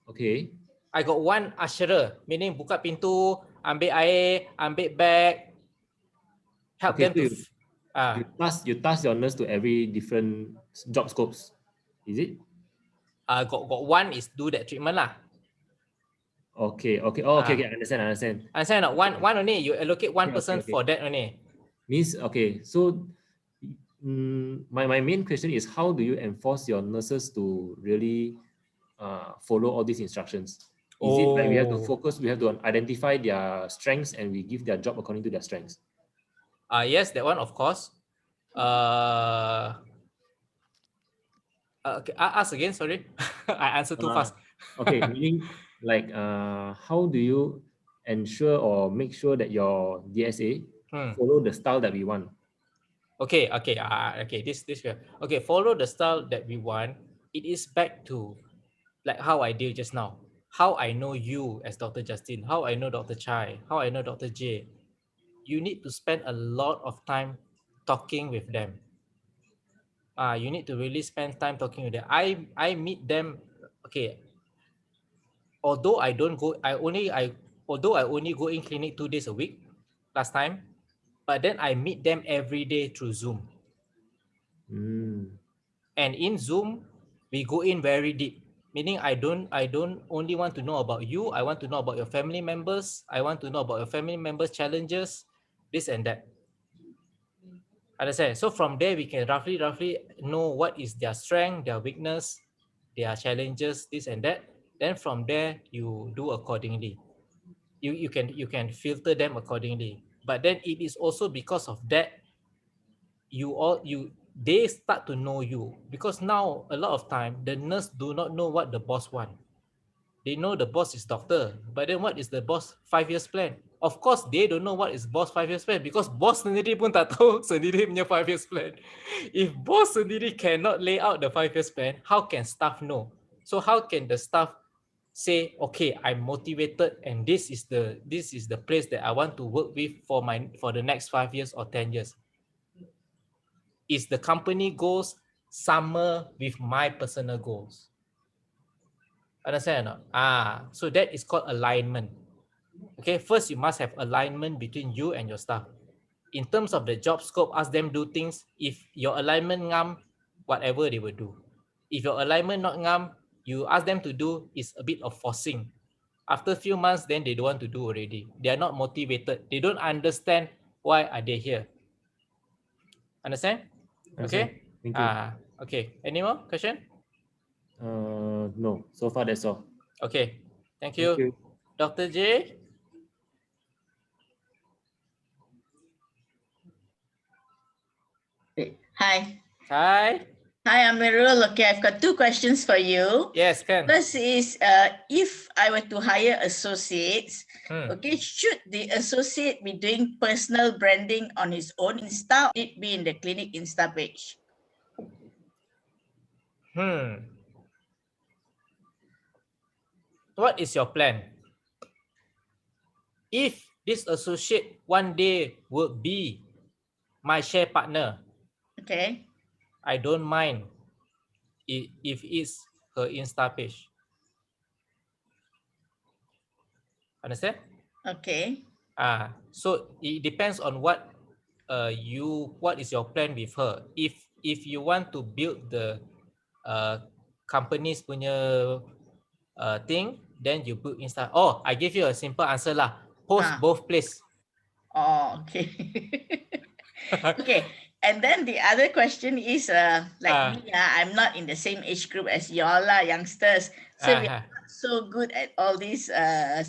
Okay. I got one usherer, meaning buka pintu, ambil air, ambil bag, help them to. You task your nurse to every different job scopes, is it? Got one is do that treatment lah. Okay. Okay. Understand. Understand not? One only. You allocate one person for that only. Means okay. So, my main question is, how do you enforce your nurses to really follow all these instructions? Is it like we have to focus, we have to identify their strengths and we give their job according to their strengths? Yes, that one of course. Okay, ask again. Sorry, I answered too fast. Okay, meaning like how do you ensure or make sure that your DSA follow the style that we want? Okay. This okay. Follow the style that we want. It is back to like how I did just now. How I know you as Dr. Justin. How I know Dr. Chai. How I know Dr. J. You need to spend a lot of time talking with them. You need to really spend time talking with them. I meet them. Okay. Although I only go in clinic 2 days a week last time, but then I meet them every day through Zoom. And in Zoom, we go in very deep. Meaning I don't only want to know about you. I want to know about your family members. I want to know about your family members' challenges, this and that. Understand? So from there, we can roughly know what is their strength, their weakness, their challenges, this and that. Then from there, you do accordingly. You can filter them accordingly. But then it is also because of that, they start to know you, because now a lot of time the nurse do not know what the boss want. They know the boss is doctor, but then what is the boss 5 years plan? Of course they don't know what is boss 5 years plan, because boss sendiri pun tak tahu sendiri punya 5 years plan. If boss sendiri cannot lay out the 5 years plan, how can staff know? So how can the staff say, okay, I'm motivated and this is the place that I want to work with for the next 5 years or 10 years? Is the company goals summer with my personal goals? Understand or not? So that is called alignment. Okay, first you must have alignment between you and your staff. In terms of the job scope, ask them do things. If your alignment ngam, whatever they will do. If your alignment not ngam, you ask them to do is a bit of forcing. After a few months, then they don't want to do already. They are not motivated. They don't understand why are they here. Understand? Okay. Thank you. Okay. Any more question? No. So far, that's all. Okay. Thank Thank you. you. Dr. J. Hi. Hi. Hi, Amirul. Okay, I've got 2 questions for you. Yes, Ken. First is, if I were to hire associates, okay, should the associate be doing personal branding on his own Insta, or it be in the clinic Insta page? What is your plan? If this associate one day will be my share partner, okay, I don't mind if it's her Insta page. Understand? Okay. So it depends on what what is your plan with her. If you want to build the company's punya thing, then you put Insta. Oh, I give you a simple answer lah. Post both place. Oh, okay. Okay. And then the other question is, like me, I'm not in the same age group as y'all lah, youngsters. So we are not so good at all these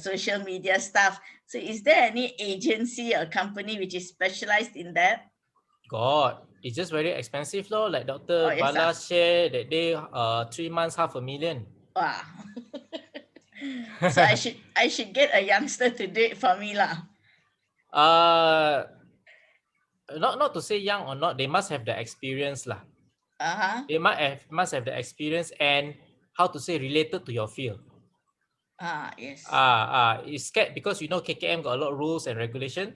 social media stuff. So is there any agency or company which is specialized in that? God, it's just very expensive though. Like Dr. Yes, Bala share that day, 3 months, $500,000. Wow. So I should get a youngster to do it for me lah. Not to say young or not, they must have the experience lah. They must have the experience and how to say related to your field. Yes. It's scared because you know KKM got a lot of rules and regulation.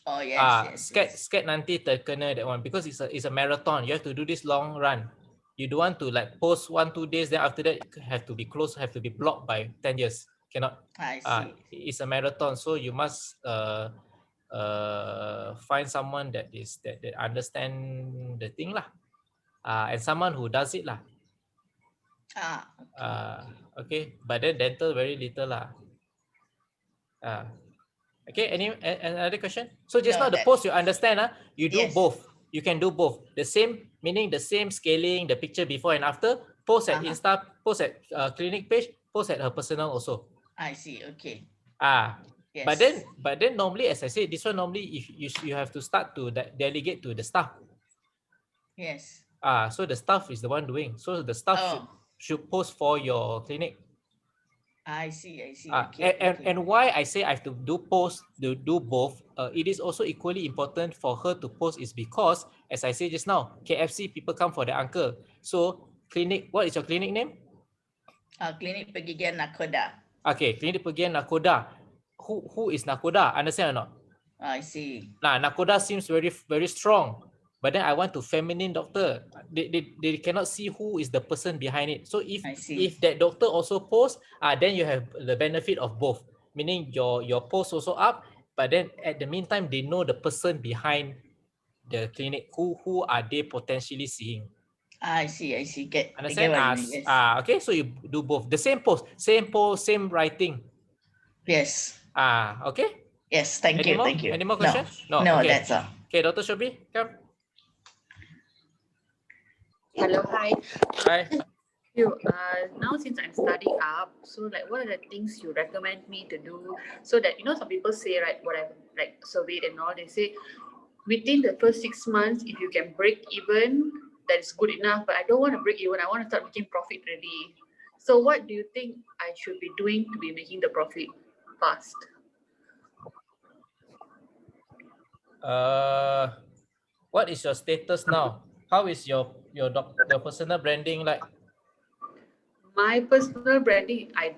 Oh yes, Scared nanti terkena that one because it's a marathon. You have to do this long run. You don't want to like post 1-2 days, then after that have to be closed, have to be blocked by 10 years. Cannot. I see. It's a marathon, so you must find someone that understand the thing lah. And someone who does it lah. Okay. But then dental very little lah. Okay, another question? So just now the post you understand, you do both. You can do both. The same, meaning the same scaling, the picture before and after, post at Insta, post at clinic page, post at her personal also. I see, okay. But then normally, as I say, this one normally if you have to start to delegate to the staff. Yes. So the staff is the one doing. So the staff should post for your clinic. I see. Okay, and why I say I have to do both, it is also equally important for her to post is because, as I say just now, KFC people come for their uncle. So clinic, what is your clinic name? Klinik Pergigian Nakoda. Okay, Klinik Pergigian Nakoda. Who is Nakoda? Understand or not? I see. Nakoda seems very, very strong. But then I want to feminine doctor. They cannot see who is the person behind it. So if that doctor also posts, then you have the benefit of both. Meaning your post also up, but then at the meantime they know the person behind the clinic. Who are they potentially seeing? I see. Understand? Okay, so you do both. The same post, same writing. Yes. Okay. Yes. Thank you. Any more questions? No. Okay. That's all. Okay, Dr. Shobi, come. Hello, hi. Hi. Now since I'm studying up, so like what are the things you recommend me to do so that, you know, some people say, right, what I've like surveyed and all, they say within the first 6 months, if you can break even, that's good enough, but I don't want to break even, I want to start making profit already. So what do you think I should be doing to be making the profit fast? What is your status now? How is your personal branding like? My personal branding, I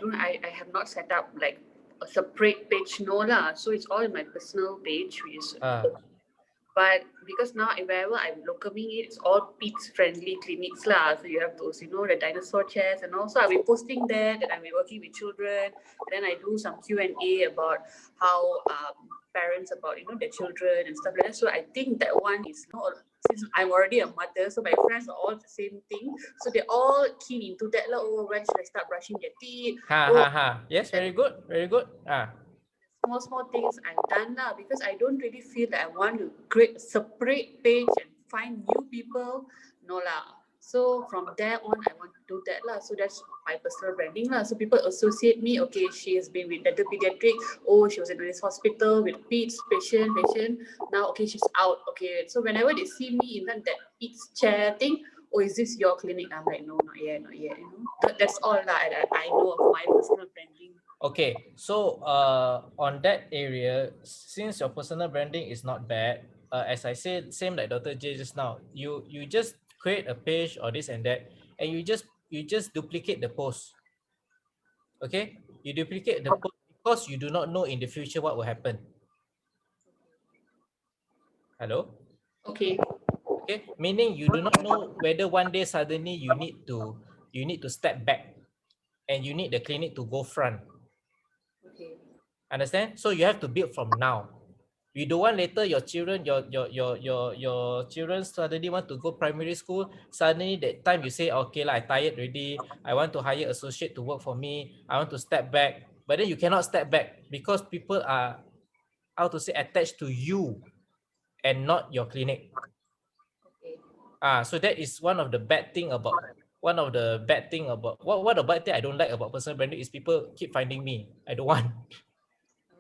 have not set up like a separate page, no lah. So it's all in my personal page, which is but because now wherever I'm locoming it, it's all pets friendly clinics lah. So you have those, you know, the dinosaur chairs, and also I'll be posting there that I'll be working with children. And then I do some Q&A about how parents about, you know, their children and stuff like that. So I think that one is not, since I'm already a mother, so my friends are all the same thing. So they're all keen into that. Like, oh, when should I start brushing their teeth? Yes, very good. Small things I've done now because I don't really feel that I want to create a separate page and find new people, no lah. So from there on, I want to do that lah. So that's my personal branding lah. So people associate me, okay, she has been with dental pediatric. Oh, she was in this hospital with patient. Now, okay, she's out. Okay, so whenever they see me in that PEDS chair thing, oh, is this your clinic? I'm like, no, not yet. You know, that's all lah. I know of my personal branding. Okay, so on that area, since your personal branding is not bad, as I said, same like Dr. J just now, you just create a page or this and that, and you just duplicate the post. Okay, you duplicate the post because you do not know in the future what will happen. Hello? Okay. Okay, meaning you do not know whether one day suddenly you need to step back and you need the clinic to go front. Okay. Understand? So you have to build from now. You don't want later your children, your children suddenly want to go primary school. Suddenly that time you say, okay lah, I tired already. I want to hire associate to work for me. I want to step back. But then you cannot step back because people are, how to say, attached to you and not your clinic. So that is one of the bad thing about what the bad thing I don't like about personal branding is people keep finding me. I don't want.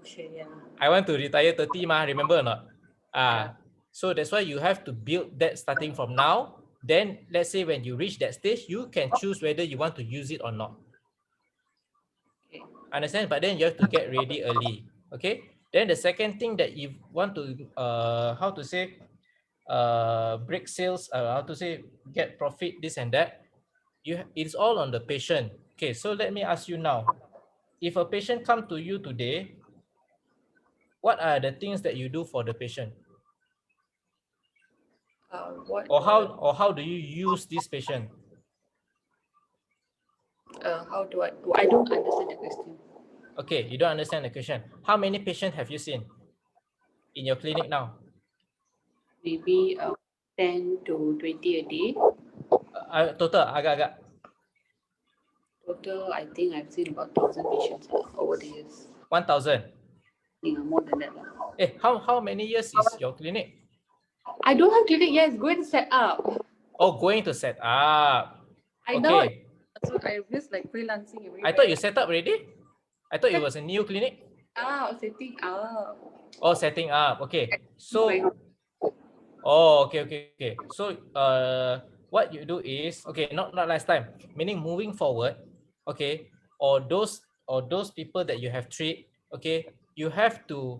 Okay, yeah. I want to retire 30 mah, remember or not? So that's why you have to build that starting from now. Then let's say when you reach that stage, you can choose whether you want to use it or not. Okay. Understand? But then you have to get ready early. Okay. Then the second thing that you want to break sales, get profit, this and that, it's all on the patient. Okay, so let me ask you now, if a patient come to you today, what are the things that you do for the patient? Or how do you use this patient? How do I don't understand the question. Okay, you don't understand the question. How many patients have you seen in your clinic now? Maybe 10 to 20 a day. Total, agak-agak. Total, I think I've seen about 1,000 patients over the years. 1,000? Yeah, more than that. How many years is your clinic? I don't have clinic yet. It's going to set up. Oh, going to set up. I know. Okay. So I just like freelancing everywhere. I thought you set up already. I thought it was a new clinic. Setting up. Oh, setting up. Okay. So, okay. So, what you do is, okay, not last time. Meaning moving forward, okay, or those people that you have treated, okay, you have to,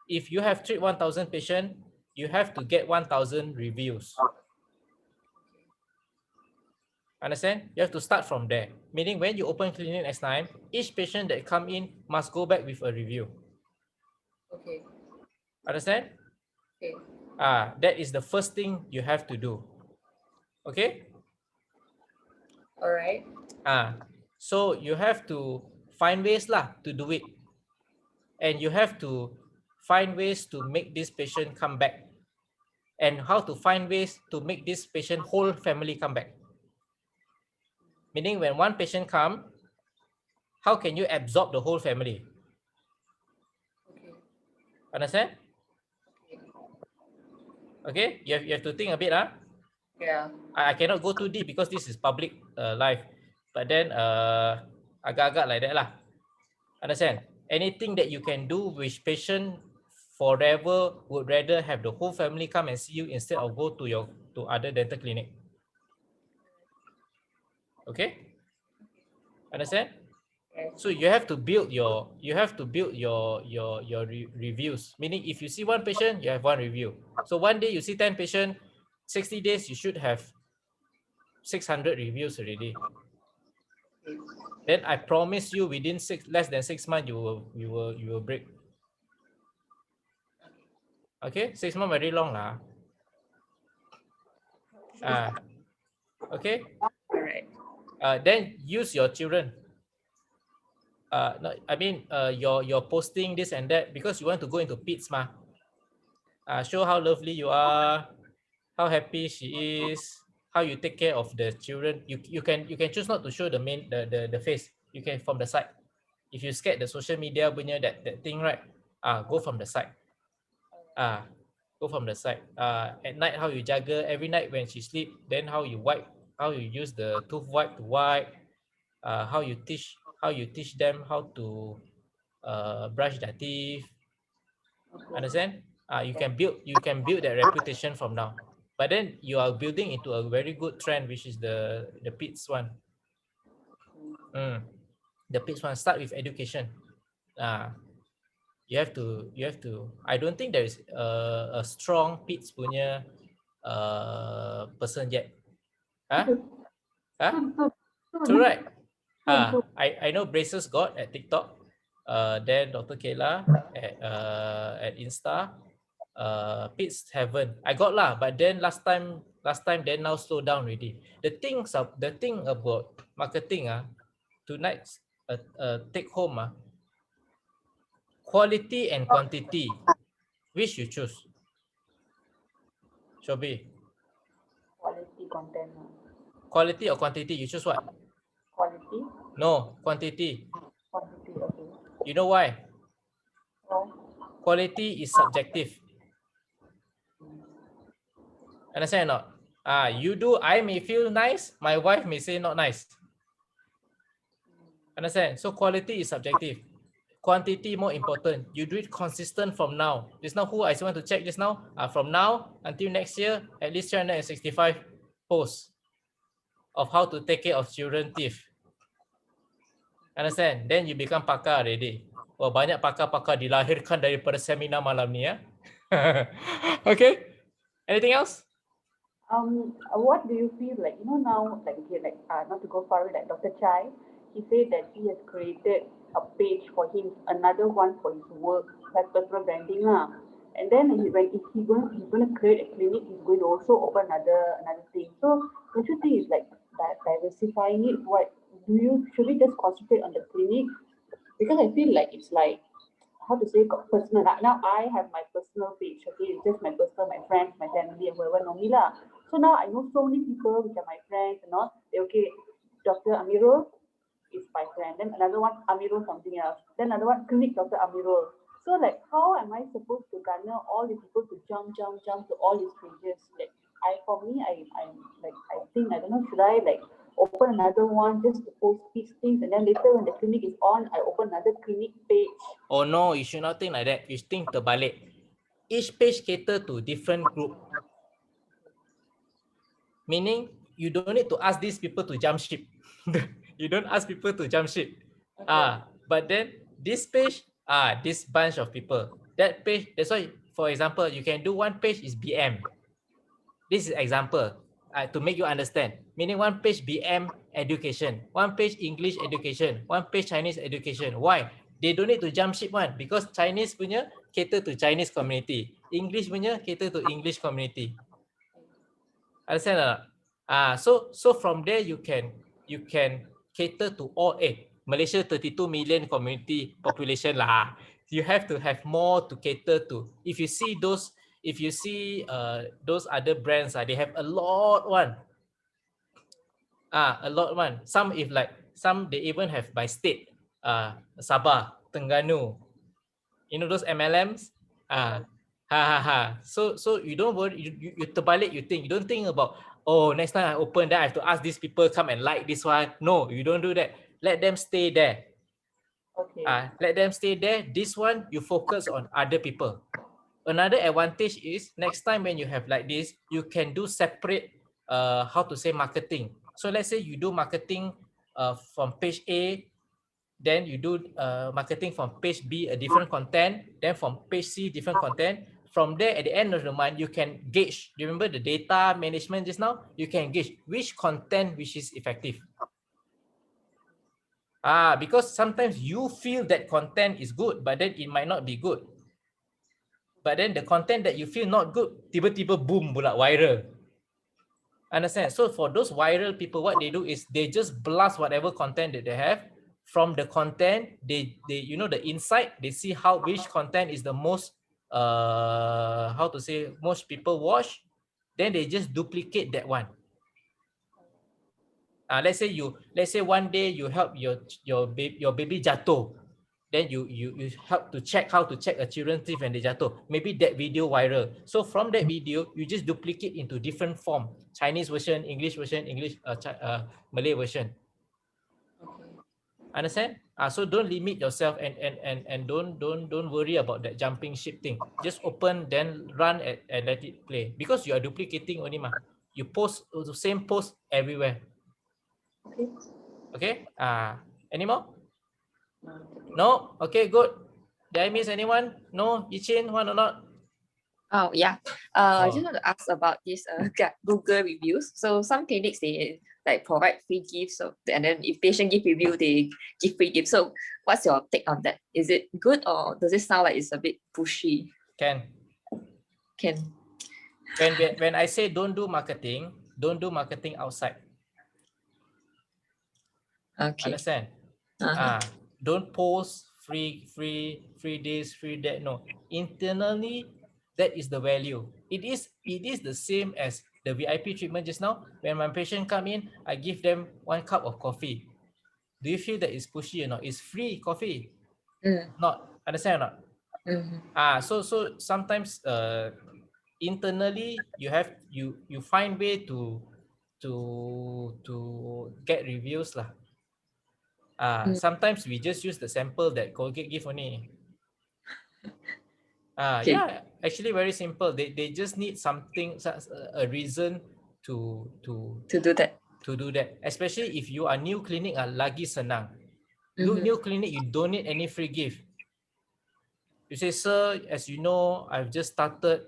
if you have treated 1,000 patients, you have to get 1,000 reviews. Understand? You have to start from there. Meaning when you open clinic next time, each patient that come in must go back with a review. Okay. Understand? Okay. That is the first thing you have to do. Okay? All right. So you have to find ways to do it. And you have to find ways to make this patient come back. And how to find ways to make this patient whole family come back. Meaning when one patient come, how can you absorb the whole family? Okay. Understand? Okay, you have to think a bit. Yeah. I cannot go too deep because this is public live. But then agak-agak like that lah. Understand? Anything that you can do which patient forever would rather have the whole family come and see you instead of go to other dental clinic. Okay? Understand? So you have to build your reviews. Meaning if you see one patient, you have one review. So one day you see 10 patients, 60 days you should have 600 reviews already. Then I promise you within less than 6 months you will break. Okay, 6 months very long lah. Okay. All right. Then use your children. No, I mean you're posting this and that because you want to go into PEDS mah. Show how lovely you are, how happy she is, how you take care of the children. You can choose not to show the face. You can from the side. If you scared the social media punya that thing, right? Go from the side. Go from the side. At night, how you juggle every night when she sleep, then how you wipe, how you use the tooth wipe to wipe, how you teach them how to brush their teeth. Understand? You can build that reputation from now. But then you are building into a very good trend, which is the PITS one. The PITS one start with education. You have to. I don't think there is a strong PITS punya person yet. Huh? True, right? I know Braces got at TikTok. Then Dr. Kayla at Insta. PITS haven't. I got lah, but then last time then now slow down already. The thing about marketing tonight's take home quality and quantity. Which you choose? Shobi. Quality content. Quality or quantity? You choose what? Quality. No, quantity. Quantity. Okay. You know why? Why? Quality is subjective. Understand or not? You do, I may feel nice, my wife may say not nice. Understand? So quality is subjective. Quantity more important. You do it consistent from now. Just now, who I want to check just now? From now until next year, at least 365 posts of how to take care of children teeth. Understand? Then you become pakar already. Oh, banyak pakar-pakar dilahirkan daripada seminar malam ni ya. Okay. Anything else? What do you feel like? You know now, like okay, like not to go far away, like Dr. Chai, he said that he has created a page for him, another one for his work, like personal branding lah. And then he's going to create a clinic, he's going to also open another thing. So don't you think it's like diversifying it? Should we just concentrate on the clinic? Because I feel like it's like, how to say, personal. Now I have my personal page, okay, it's just my personal, my friends, my family, and whoever know me lah. So now I know so many people which are my friends and all. Okay, Dr. Amirul is my friend. Then another one, Amirul something else. Then another one, clinic Dr. Amirul. So like, how am I supposed to garner all these people to jump to all these pages? Like, I think, I don't know, should I like open another one just to post these things, and then later when the clinic is on, I open another clinic page? Oh no, you should not think like that. You think terbalik. Each page cater to different group. Meaning, you don't need to ask these people to jump ship. You don't ask people to jump ship. Okay. But then this page, this bunch of people. That page, that's why, for example, you can do one page is BM. This is example to make you understand. Meaning one page BM education, one page English education, one page Chinese education. Why? They don't need to jump ship one because Chinese punya cater to Chinese community. English punya cater to English community. Understand or not? So from there you can cater to all. Malaysia 32 million community population lah. You have to have more to cater to. If you see those other brands, they have a lot one. A lot one. Some they even have by state. Sabah, Terengganu. You know those MLMs? So you don't worry, you terbalik, you don't think about, oh, next time I open that I have to ask these people come and like this one. No, you don't do that. Let them stay there. Okay. Let them stay there. This one, you focus on other people. Another advantage is next time when you have like this, you can do separate marketing. So let's say you do marketing from page A, then you do marketing from page B, a different content, then from page C, different content. From there, at the end of the month, you can gauge. Do you remember the data management just now? You can gauge which content which is effective. Because sometimes you feel that content is good, but then it might not be good. But then the content that you feel not good, tiba-tiba boom pula viral. Understand? So for those viral people, what they do is they just blast whatever content that they have. From the content, they you know the insight, they see which content is the most most people watch, then they just duplicate that one. Let's say one day you help your baby jatuh, then you help to check how to check a children's teeth when they jatuh. Maybe that video viral. So from that video, you just duplicate into different form. Chinese version, English version, Malay version. Understand? So don't limit yourself and don't worry about that jumping ship thing. Just open, then run and let it play. Because you are duplicating only mah. You post the same post everywhere. Okay? Any more? No? Okay, good. Did I miss anyone? No? Yichin, one or not? Oh yeah. I just want to ask about this Google reviews. So some clinics they like provide free gifts, so and then if patient give review, they give free gifts. So what's your take on that? Is it good or does it sound like it's a bit pushy? Can. When I say don't do marketing outside. Okay. Understand? Don't post free this, free that. No. Internally, that is the value. It is the same as the VIP treatment just now. When my patient come in, I give them 1 cup of coffee. Do you feel that it's pushy or not? It's free coffee. Not. Understand or not? So sometimes internally you find way to get reviews lah. Sometimes we just use the sample that Colgate give only. Yeah, actually very simple. They just need something, a reason to do that. To do that. Especially if you are new clinic, lagi senang. New clinic, you don't need any free gift. You say, sir, as you know, I've just started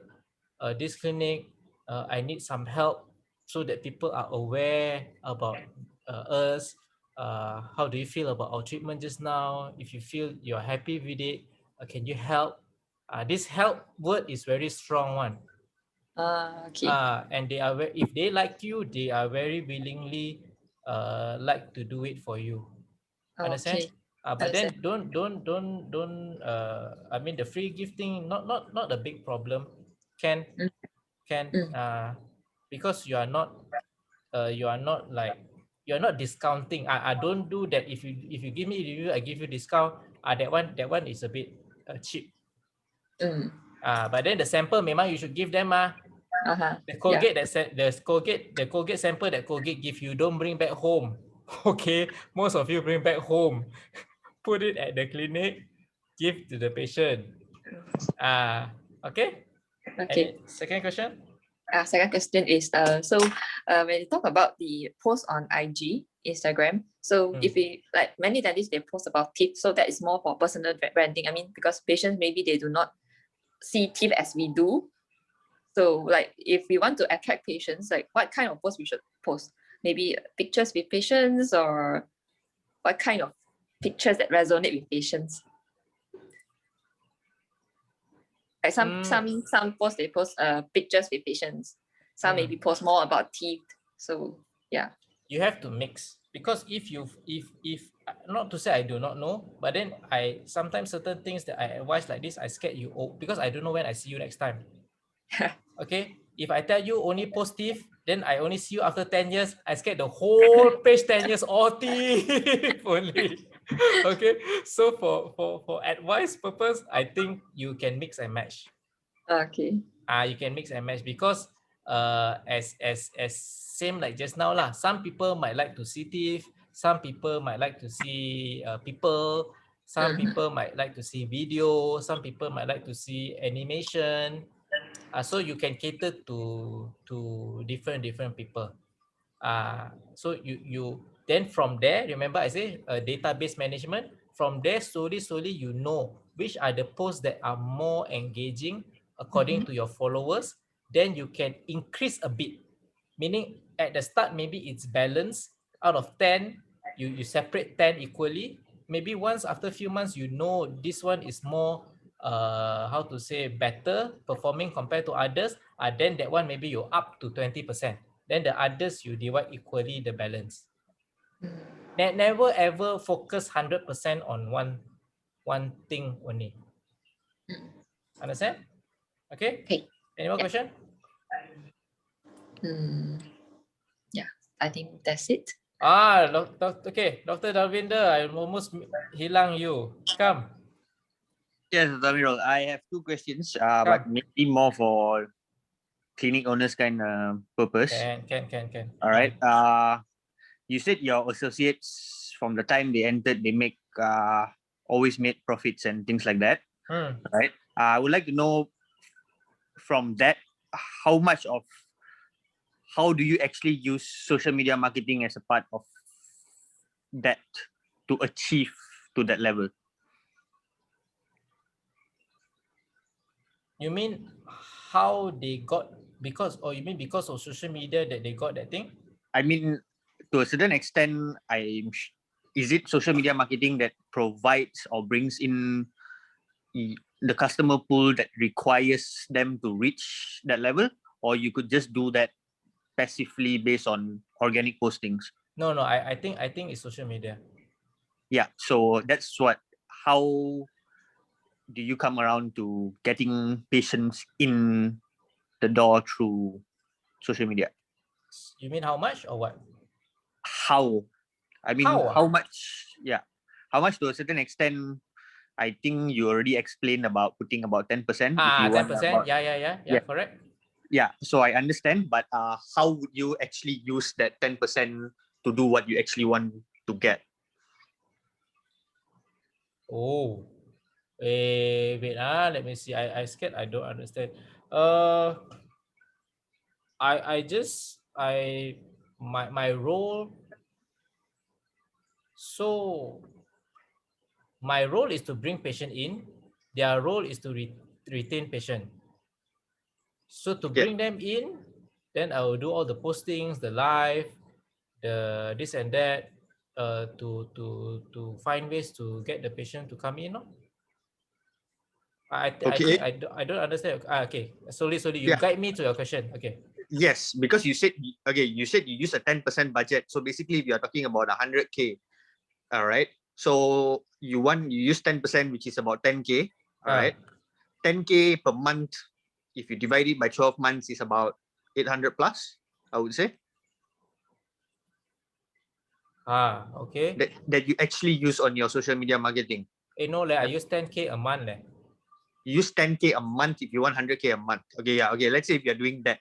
this clinic. I need some help so that people are aware about us. How do you feel about our treatment just now? If you feel you're happy with it, can you help? This help word is very strong one. Okay. And they are if they like you, they are very willingly like to do it for you. Understand? Okay. But then don't I mean the free gifting not a big problem. Can because you are not like you're not discounting. I don't do that. If you give me review, I give you discount. That one is a bit cheap. But then the sample memang you should give them the Colgate the Colgate sample that Colgate give you, don't bring back home. Okay, most of you bring back home. Put it at the clinic, give to the patient. Okay. Okay. Second question. Second question is when you talk about the post on IG, Instagram, so if we like many dentists they post about teeth, so that is more for personal branding. I mean, because patients maybe they do not see teeth as we do. So like if we want to attract patients, like what kind of post we should post? Maybe pictures with patients, or what kind of pictures that resonate with patients? Like some posts they post pictures with patients. Some maybe post more about teeth. So yeah. You have to mix, because if not to say I do not know, but then I sometimes certain things that I advise like this, I scared you because I don't know when I see you next time. Okay, if I tell you only post teeth, then I only see you after 10 years. I scared the whole page 10 years all teeth only. Okay, so for advice purpose, I think you can mix and match. Okay. You can mix and match, because as same like just now lah. Some people might like to see teeth. Some people might like to see people. Some people might like to see video. Some people might like to see animation. So you can cater to different people. So you then from there, remember I say database management. From there, slowly you know which are the posts that are more engaging according to your followers. Then you can increase a bit, meaning at the start maybe it's balanced. Out of 10, you separate 10 equally. Maybe once after a few months, you know this one is more how to say better performing compared to others. Then that one maybe you up to 20%. Then the others you divide equally the balance. Never ever focus 100% on one thing only. Understand? Okay. Any more question? Yeah, I think that's it. Okay, Dr. Dalvinder, I almost hilang you. Come. Yes, Damirul, I have two questions, Come. but maybe more for clinic owners kind of purpose. Can. All right. You said your associates from the time they entered, they make always made profits and things like that. Right. I would like to know from that how do you actually use social media marketing as a part of that to achieve to that level? You mean how they got you mean because of social media that they got that thing? I mean, to a certain extent, is it social media marketing that provides or brings in the customer pool that requires them to reach that level, or you could just do that passively based on organic postings? No, I think it's social media. Yeah, so that's how do you come around to getting patients in the door through social media? You mean how much or what? How? I mean, how much? Yeah, how much to a certain extent? I think you already explained about putting about 10%. If you 10%. Yeah, correct. Yeah, so I understand, but how would you actually use that 10% to do what you actually want to get? Oh, wait, let me see. I scared I don't understand. My role. So my role is to bring patient in. Their role is to retain patient. So to bring them in, then I will do all the postings, the live, the this and that, to find ways to get the patient to come in. No? I think I don't understand. Okay, slowly. You guide me to your question. Okay. Yes, because you said you use a 10% budget. So basically, we are talking about 100K. All right. So you use 10%, which is about 10K. All right. 10K per month. If you divide it by 12 months, is about 800 plus, I would say. Okay. That you actually use on your social media marketing. No, I use 10K a month. You use 10K a month if you want 100K a month. Okay, yeah. Okay, let's say if you're doing that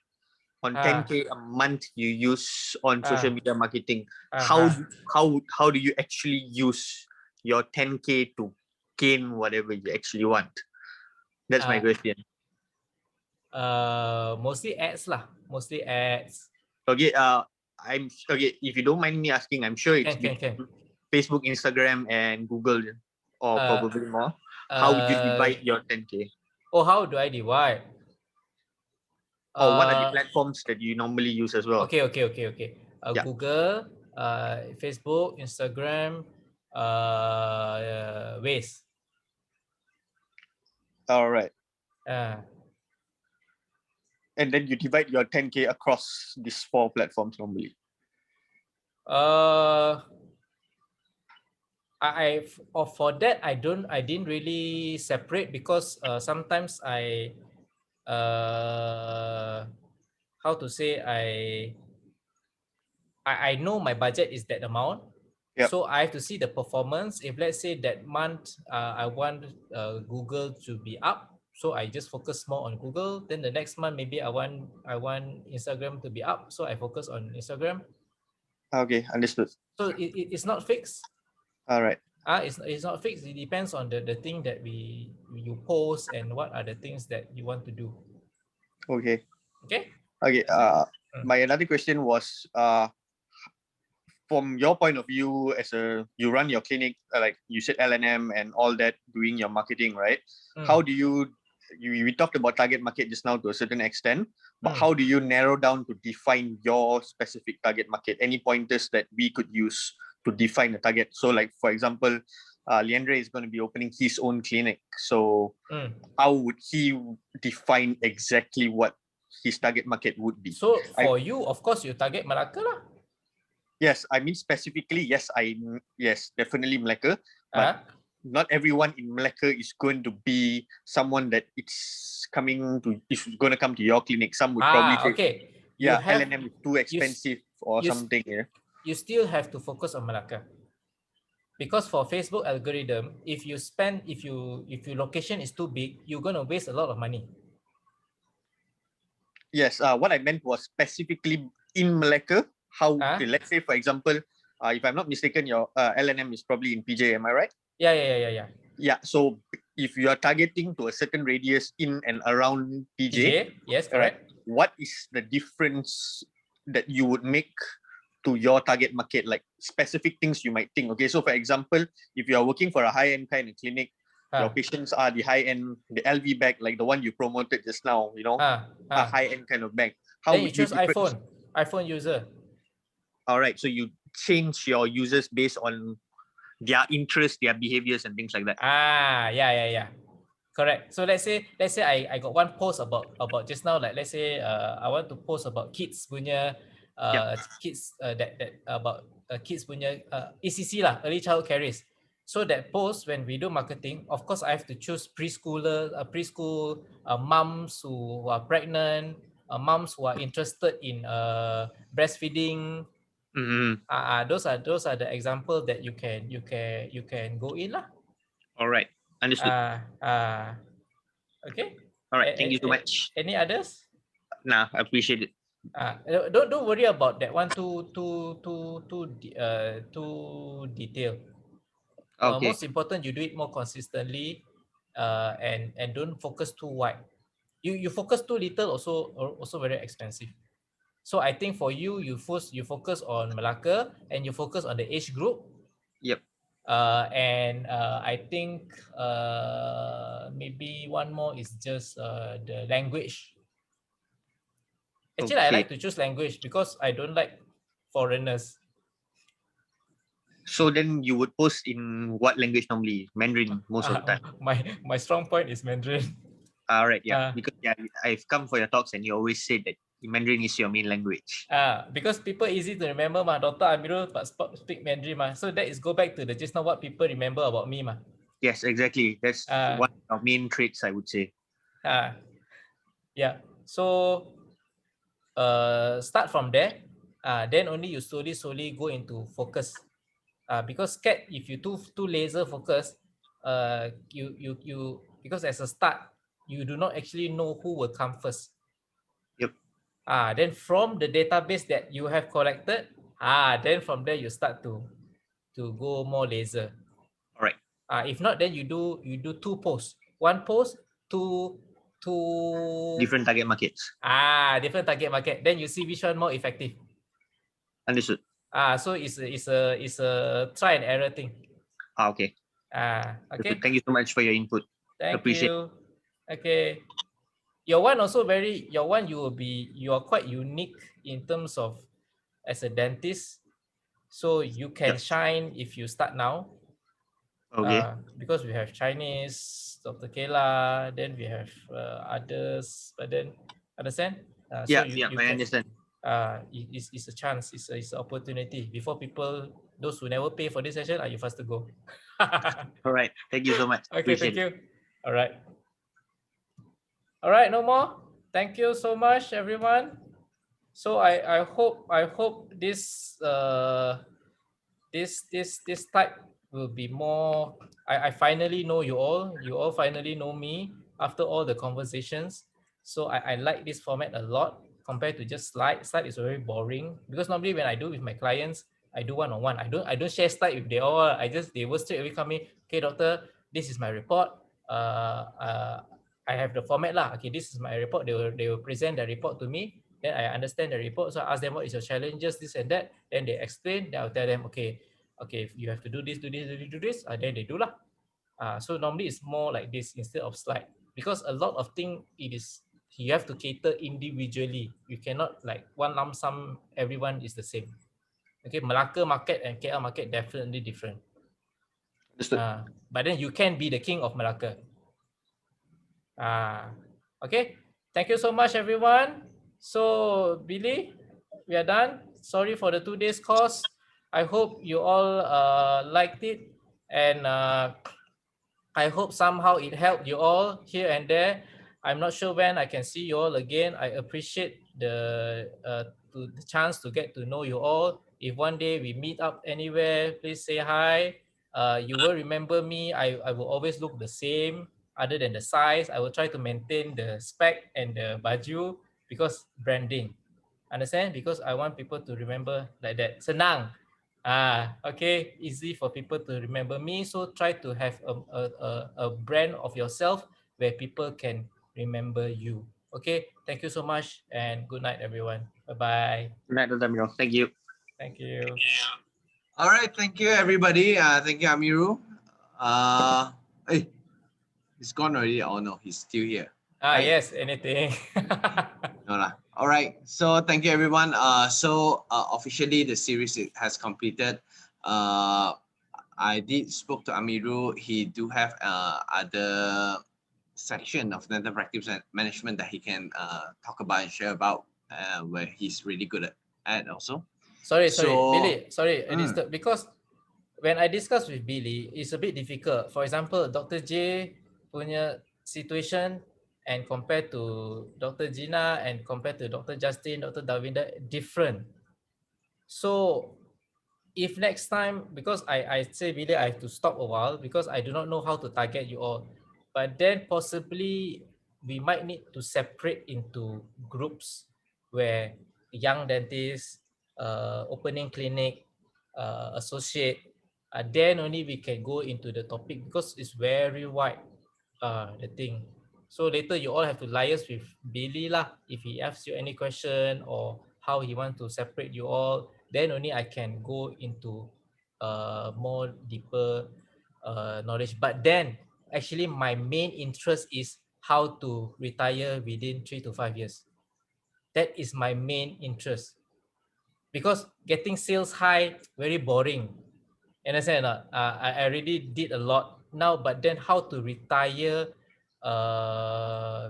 on 10K a month you use on social media marketing. How do you actually use your 10K to gain whatever you actually want? That's my question. Mostly ads lah. Mostly ads. Okay. If you don't mind me asking, I'm sure it's Facebook, Instagram, and Google, or probably more. How would you divide your 10K? Oh, how do I divide? Or what are the platforms that you normally use as well? Okay. Google, Facebook, Instagram, Waze. All right. And then you divide your 10K across these 4 platforms normally. For that I didn't really separate because sometimes how to say I know my budget is that amount. So I have to see the performance. If let's say that month I want Google to be up, so I just focus more on Google. Then the next month maybe I want Instagram to be up, so I focus on Instagram. Okay, understood. So it's not fixed. All right. It's not fixed. It depends on the thing that you post and what are the things that you want to do. Okay. Okay. My another question was from your point of view, you run your clinic, like you said LNM and all that, doing your marketing, right? How do we talked about target market just now to a certain extent, but how do you narrow down to define your specific target market? Any pointers that we could use to define the target? So like, for example, Leandre is going to be opening his own clinic. So how would he define exactly what his target market would be? So for you, of course, you target Malacca lah. Yes, I mean specifically, yes, definitely Malacca, but not everyone in Malacca is going to be someone that is going to come to your clinic. Some would probably say, LNM is too expensive or something. Yeah. you still have to focus on Malacca. Because for Facebook algorithm, if your location is too big, you're gonna waste a lot of money. Yes, what I meant was specifically in Malacca. How, let's say, for example, if I'm not mistaken, your LNM is probably in PJ. Am I right? Yeah. Yeah. So if you are targeting to a certain radius in and around PJ, yes, right? correct. What is the difference that you would make to your target market, like specific things you might think? Okay, so for example, if you are working for a high-end kind of clinic, your patients are the high-end, the LV bag, like the one you promoted just now, you know, a high-end kind of bag. How Then you would you choose iPhone user. All right, so you change your users based on their interests, their behaviors, and things like that. Yeah. Correct. So let's say I got one post about just now, like let's say I want to post about kids punya kids that about kids punya ECC lah, early childhood caries. So that post, when we do marketing, of course I have to choose preschool moms who are pregnant, moms who are interested in breastfeeding. Those are the example that you can go in lah. All right, understood. Okay. All right, thank you so much. Any others? Nah, I appreciate it. Don't worry about that one too detailed. Okay. Most important, you do it more consistently, and don't focus too wide. You focus too little, also very expensive. So I think for you, you focus on Malacca and you focus on the age group. Yep. And I think maybe one more is just the language. Actually, I like to choose language because I don't like foreigners. So then you would post in what language normally? Mandarin most of the time. My strong point is Mandarin. All right, yeah. Because I've come for your talks and you always say that Mandarin is your main language. Because people easy to remember, Dr. Amirul speak Mandarin, so that is go back to the just now what people remember about me, Yes, exactly. That's one of main traits, I would say. Yeah. So start from there. Then only you slowly go into focus. Because if you too laser focus, you because as a start, you do not actually know who will come first. Yep. Then from the database that you have collected, then from there you start to go more laser. All right. If not, then you do two posts. One post to different target markets. Different target market. Then you see which one more effective. Understood. So it's a try and error thing. Okay. Okay. Thank you so much for your input. Thank Appreciate you. Okay. Your one you are quite unique in terms of as a dentist. So you can shine if you start now. Okay. Because we have Chinese, Dr. Kayla, then we have others, but then understand? I understand. It's a chance, it's an opportunity. Before people, those who never pay for this session, you faster go. All right. Thank you so much. Okay, thank you. All right, no more. Thank you so much, everyone. So I hope this this type will be more. I finally know you all. You all finally know me after all the conversations. So I like this format a lot compared to just slide. Slide is very boring because normally when I do with my clients, I do one-on-one. I don't share slide with they all. They will straight away come in. Okay, doctor, this is my report. I have the format lah. Okay, this is my report. They will present the report to me. Then I understand the report. So I ask them what is your challenges, this and that. Then they explain. Then I'll tell them, okay, you have to do this, then they do lah. So normally it's more like this instead of slide, because a lot of things you have to cater individually. You cannot like one lump sum, everyone is the same. Okay, Malacca market and KL market definitely different. But then you can be the king of Malacca. Okay, thank you so much, everyone. So Billy, we are done. Sorry for the 2 days course. I hope you all liked it, and I hope somehow it helped you all here and there. I'm not sure when I can see you all again. I appreciate the chance to get to know you all. If one day we meet up anywhere, please say hi. You will remember me. I will always look the same other than the size. I will try to maintain the spec and the baju because branding. Understand? Because I want people to remember like that. Senang. Okay, easy for people to remember me. So try to have a brand of yourself where people can remember you. Okay, thank you so much and good night, everyone. Bye-bye. Good night, Dr. Amiru. Thank you. Thank you. All right, thank you everybody. Thank you, Amiru. Hey, he's gone already. Oh no, he's still here. Right? Yes, anything. No lah. All right. So thank you everyone. Officially the series has completed. I did spoke to Amiru. He do have other section of dental practice management that he can talk about and share about where he's really good at also. Sorry, Billy. Sorry, I disturbed because when I discuss with Billy, it's a bit difficult. For example, Dr. J punya situation and compared to Dr. Gina and compared to Dr. Justin, Dr. Davinda, different. So if next time, because I say Billy, I have to stop a while because I do not know how to target you all. But then possibly we might need to separate into groups where young dentists, opening clinic, associate, then only we can go into the topic because it's very wide, the thing. So later you all have to liaise with Billy lah. If he asks you any question or how he want to separate you all, then only I can go into more deeper knowledge. But then actually my main interest is how to retire within 3 to 5 years. That is my main interest. Because getting sales high, very boring. Understand or not? I already did a lot now, but then how to retire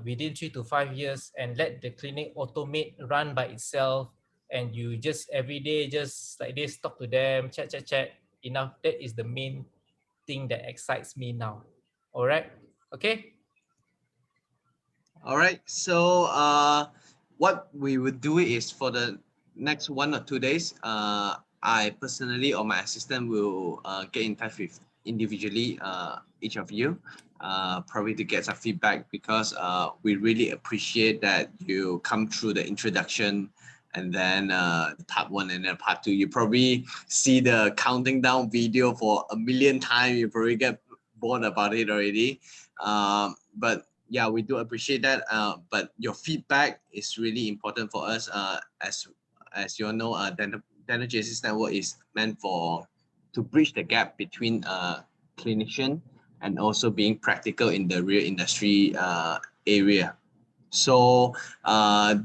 within 3 to 5 years and let the clinic automate, run by itself, and you just every day just like this talk to them, chat, enough. That is the main thing that excites me now. All right, okay. All right, so what we would do is for the next 1 or 2 days, I personally or my assistant will get in touch with individually each of you, probably to get some feedback, because we really appreciate that you come through the introduction and then part 1 and then part 2. You probably see the counting down video for a million times. You probably get bored about it already, but yeah, we do appreciate that. But your feedback is really important for us. As you all know, Dental JC's Network is meant to bridge the gap between clinician and also being practical in the real industry area. So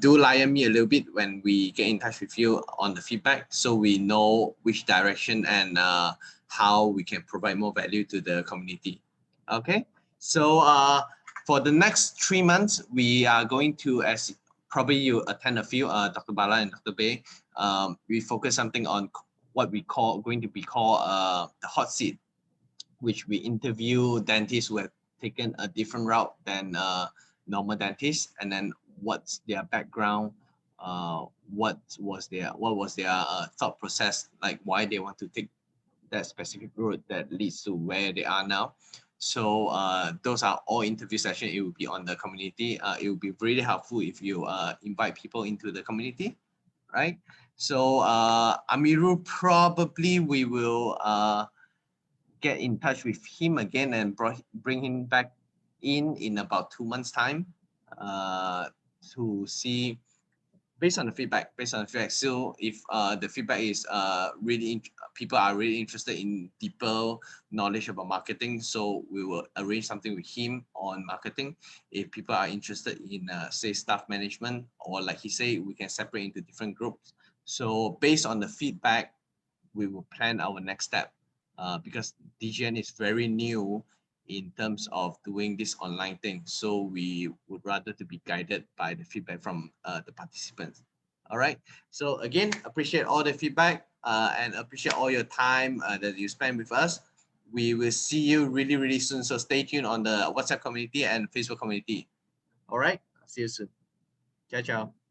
do lion me a little bit when we get in touch with you on the feedback, so we know which direction and how we can provide more value to the community. Okay, so for the next 3 months, we are going to, as probably you attend a few, Dr. Bala and Dr. Bay, we focus something on what we going to be called the hot seat, which we interview dentists who have taken a different route than normal dentists, and then what's their background, what was their thought process, like why they want to take that specific route that leads to where they are now. So those are all interview sessions. It will be on the community. It will be really helpful if you invite people into the community, right? So Amiru, probably we will get in touch with him again and bring him back in about 2 months' time to see, based on the feedback. So if the feedback is people are really interested in deeper knowledge about marketing, so we will arrange something with him on marketing. If people are interested in say staff management, or like he said, we can separate into different groups. So based on the feedback, we will plan our next step, because DGN is very new in terms of doing this online thing. So we would rather to be guided by the feedback from the participants. All right. So again, appreciate all the feedback and appreciate all your time that you spend with us. We will see you really, really soon. So stay tuned on the WhatsApp community and Facebook community. All right. See you soon. Ciao, ciao.